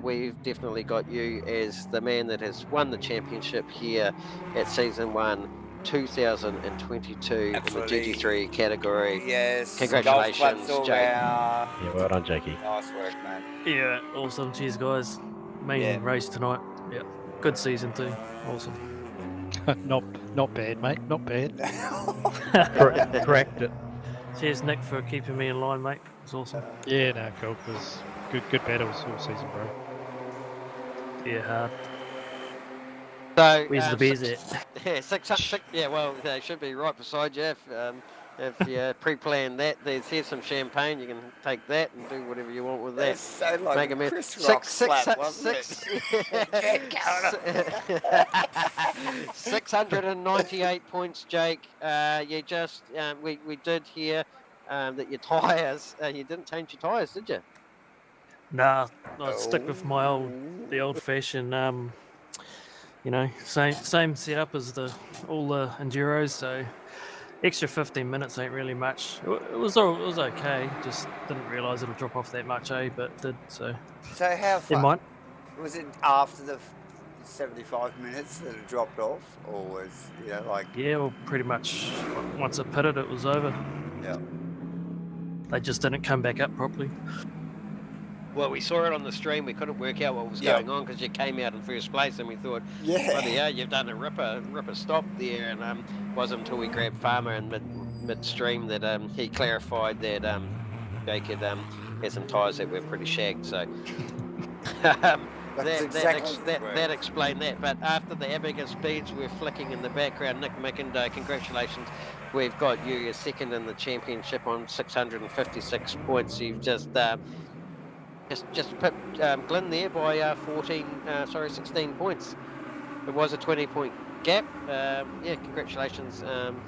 We've definitely got you as the man that has won the championship here at Season 1 2022 Absolutely. in the GT3 category. Yes. Congratulations, Jake. Yeah, well done, Jakey. Nice work, man. Yeah, awesome. Cheers, guys. Main race tonight. Yeah, good season too. Awesome. not bad, mate. Not bad. Correct it. Cheers, Nick, for keeping me in line, mate. It's awesome. Yeah, no, cool. It was good battles all season, bro. Yeah, hard. So, where's the beers at? Yeah, six. Yeah, well, they should be right beside you. If you pre-plan that, here's some champagne. You can take that and do whatever you want with that. That's so like make a a Chris Rock slap, wasn't it? 698 points, Jake. You just we did hear that your tyres. You didn't change your tyres, did you? Nah, I stick with my old-fashioned. Same setup as all the enduros. So extra 15 minutes ain't really much. It was okay. Just didn't realise it'll drop off that much, but it did. So how far? Mind. Was it after the 75 minutes that it dropped off, or was Yeah, well, pretty much once it pitted, it was over. Yeah. They just didn't come back up properly. Well, we saw it on the stream. We couldn't work out what was going on because you came out in first place, and we thought, you've done a ripper stop there. And it wasn't until we grabbed Farmer in midstream that he clarified that Jake had some tyres that were pretty shagged. So that explained that. But after the Abiga speeds were flicking in the background, Nick McIndoe, congratulations. We've got you second in the championship on 656 points. You've just put Glenn there by 16 points. It was a 20-point gap. Congratulations on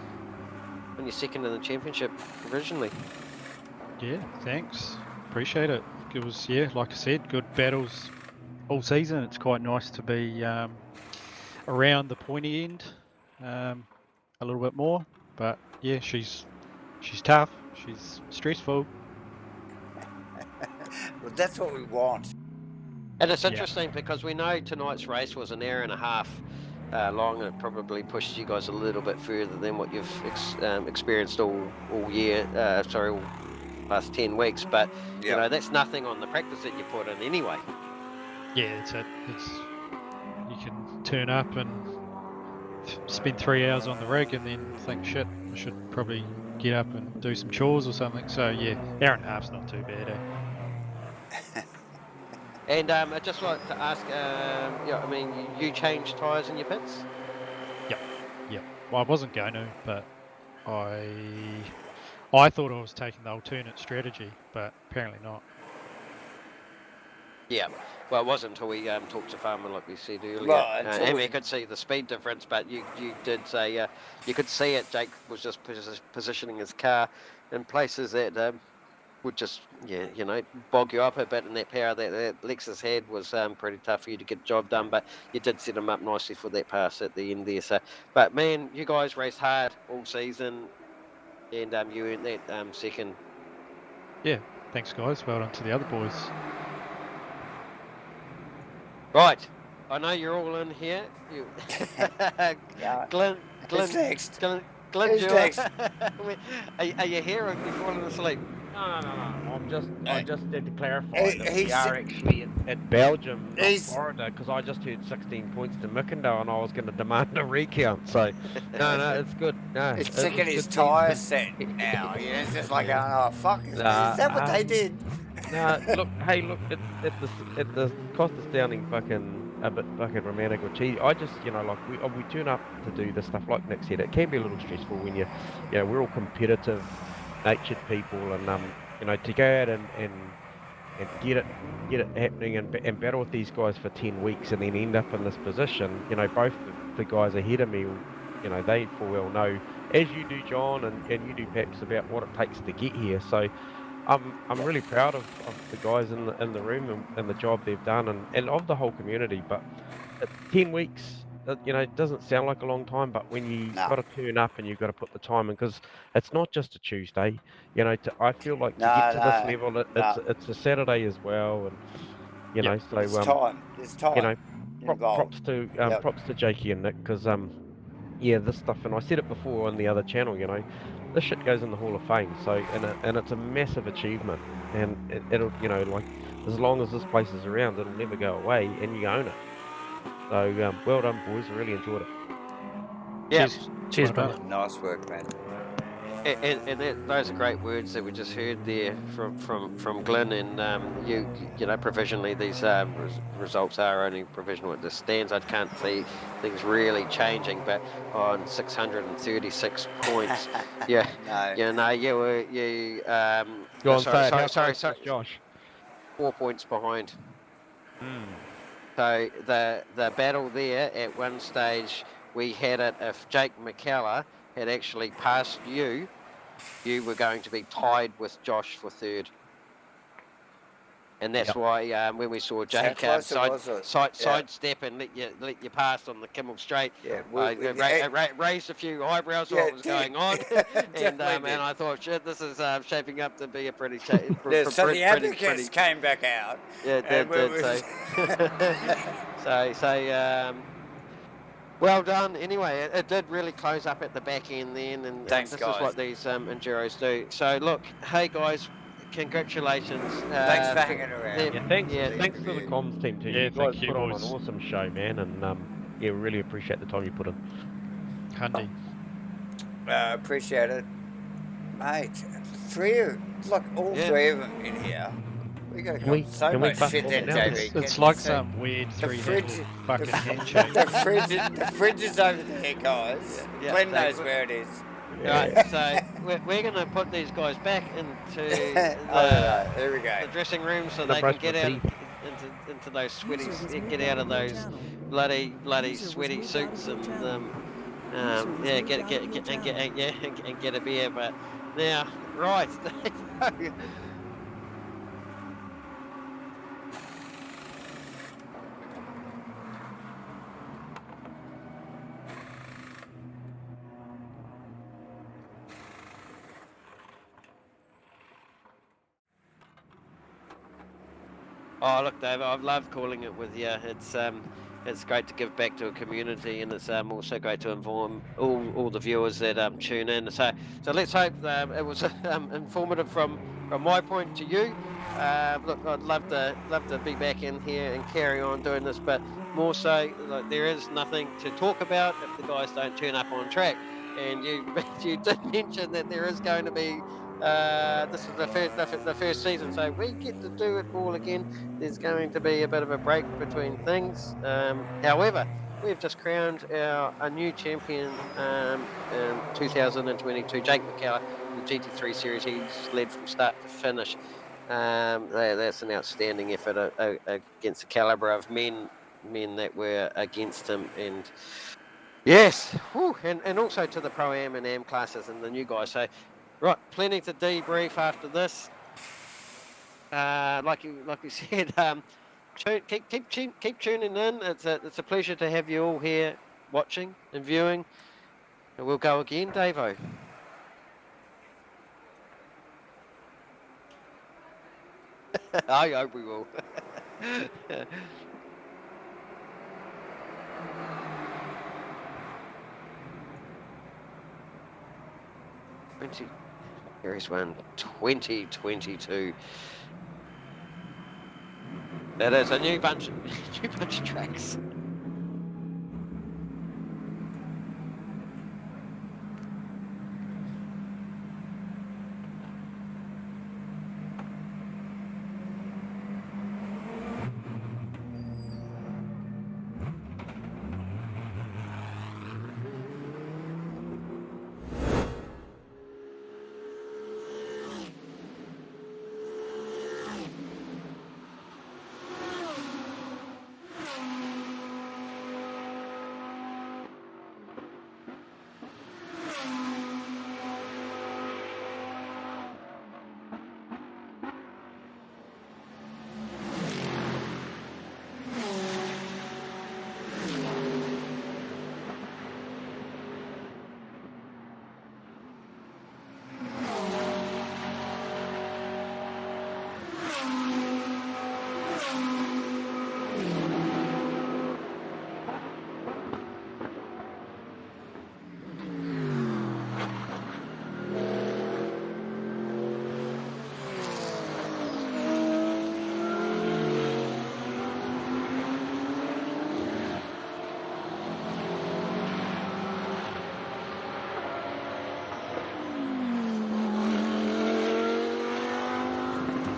your second in the championship provisionally. Yeah, thanks. Appreciate it. It was, like I said, good battles all season. It's quite nice to be around the pointy end a little bit more. But yeah, she's tough. She's stressful. Well, that's what we want. And it's interesting because we know tonight's race was an hour and a half long, and it probably pushed you guys a little bit further than what you've experienced all year. All past 10 weeks. But you know, that's nothing on the practice that you put in anyway. Yeah, it's you can turn up and spend 3 hours on the rig and then think, shit, I should probably get up and do some chores or something. So yeah, hour and a half's not too bad. And I'd just like to ask, yeah, I mean, you changed tyres in your pits? Yep. Well, I wasn't going to, but I thought I was taking the alternate strategy, but apparently not. Yeah, well, it wasn't until we talked to Farmer, like we said earlier, Well, and we could see the speed difference. But you did say you could see it. Jake was just positioning his car in places that would just bog you up a bit, and that power that Lexus had was pretty tough for you to get the job done. But you did set him up nicely for that pass at the end there. So, but man, you guys raced hard all season, and you earned that second. Yeah, thanks guys. Well done to the other boys. Right, I know you're all in here. You, Yeah. Glenn, Who's next? Glenn, Who's Dewar. next? Are you here or have you fallen asleep? No. I just need to clarify that he's- we are actually in Belgium, not He's- Florida, because I just heard 16 points to Mckellar and I was going to demand a recount. So, no, it's good. No, It's it sick was of his good tyre news. set now. You know, it's just like, oh, fuck, is Nah, that what they did? No, look, at the cost of sounding a bit fucking romantic or cheesy, I just, like, we turn up to do this stuff, like Nick said, it can be a little stressful when we're all competitive natured people, and to go out and get it happening and battle with these guys for 10 weeks and then end up in this position, both the guys ahead of me, they full well know, as you do, John, and you do, Paps, about what it takes to get here. So I'm really proud of the guys in the room and the job they've done, and of the whole community. But 10 weeks, it doesn't sound like a long time, but when you got to turn up and you've got to put the time in, because it's not just a Tuesday. I feel like to get to this level, it's a Saturday as well, and so It's time. It's time. props to Jakey and Nick, because this stuff, and I said it before on the other channel, this shit goes in the Hall of Fame, so and it's a massive achievement, and it'll like, as long as this place is around, it'll never go away, and you own it. So well done, boys. I really enjoyed it. Yeah, cheers, Well brother. Nice work, man. And those are great words that we just heard there from Glenn, and you know, provisionally these results are only provisional at this stands. I can't see things really changing, but on 636 points, sorry, Josh, 4 points behind. So the battle there, at one stage we had it, if Jake Mckellar had actually passed you were going to be tied with Josh for third. And that's why when we saw Jake sidestep and let you pass on the Kimmel Straight, raised a few eyebrows what was going on, and I thought, shit, this is shaping up to be a pretty. So the advocates came back out. Yeah, did. So well done. Anyway, it did really close up at the back end then, and Thanks, this guys. is what these enduros do. So look, hey guys, congratulations. Thanks for hanging around. Thanks to the comms team too. Yeah, you guys thank you, put on boys. an awesome show, man, and we really appreciate the time you put in. Handy. Appreciate it, mate. Three of them in here. We got so much shit then, JB. It's like some weird three-level fucking handshake. The fridge is over there, guys. Glenn knows where it is. Right, so we're going to put these guys back into there we go. the dressing room so they can get out into those sweaty, get out of those bloody sweaty suits and get a beer. But now, right. Oh, look, Dave, I've loved calling it with you. It's great to give back to a community, and it's also great to inform all the viewers that tune in. So let's hope it was informative from my point to you. Look, I'd love to be back in here and carry on doing this, but more so, like, there is nothing to talk about if the guys don't turn up on track. and you did mention that there is going to be this is the first season, so we get to do it all again. There's going to be a bit of a break between things. However, we've just crowned a new champion in 2022, Jake Mckellar, in the GT3 series. He's led from start to finish. That's an outstanding effort against the calibre of men that were against him, and yes, and also to the Pro-Am and Am classes and the new guys. So, right, plenty to debrief after this. Like you said, keep tuning in. It's a pleasure to have you all here watching and viewing. And we'll go again, Davo. I hope we will. Series 1 2022. That is a new bunch of tracks.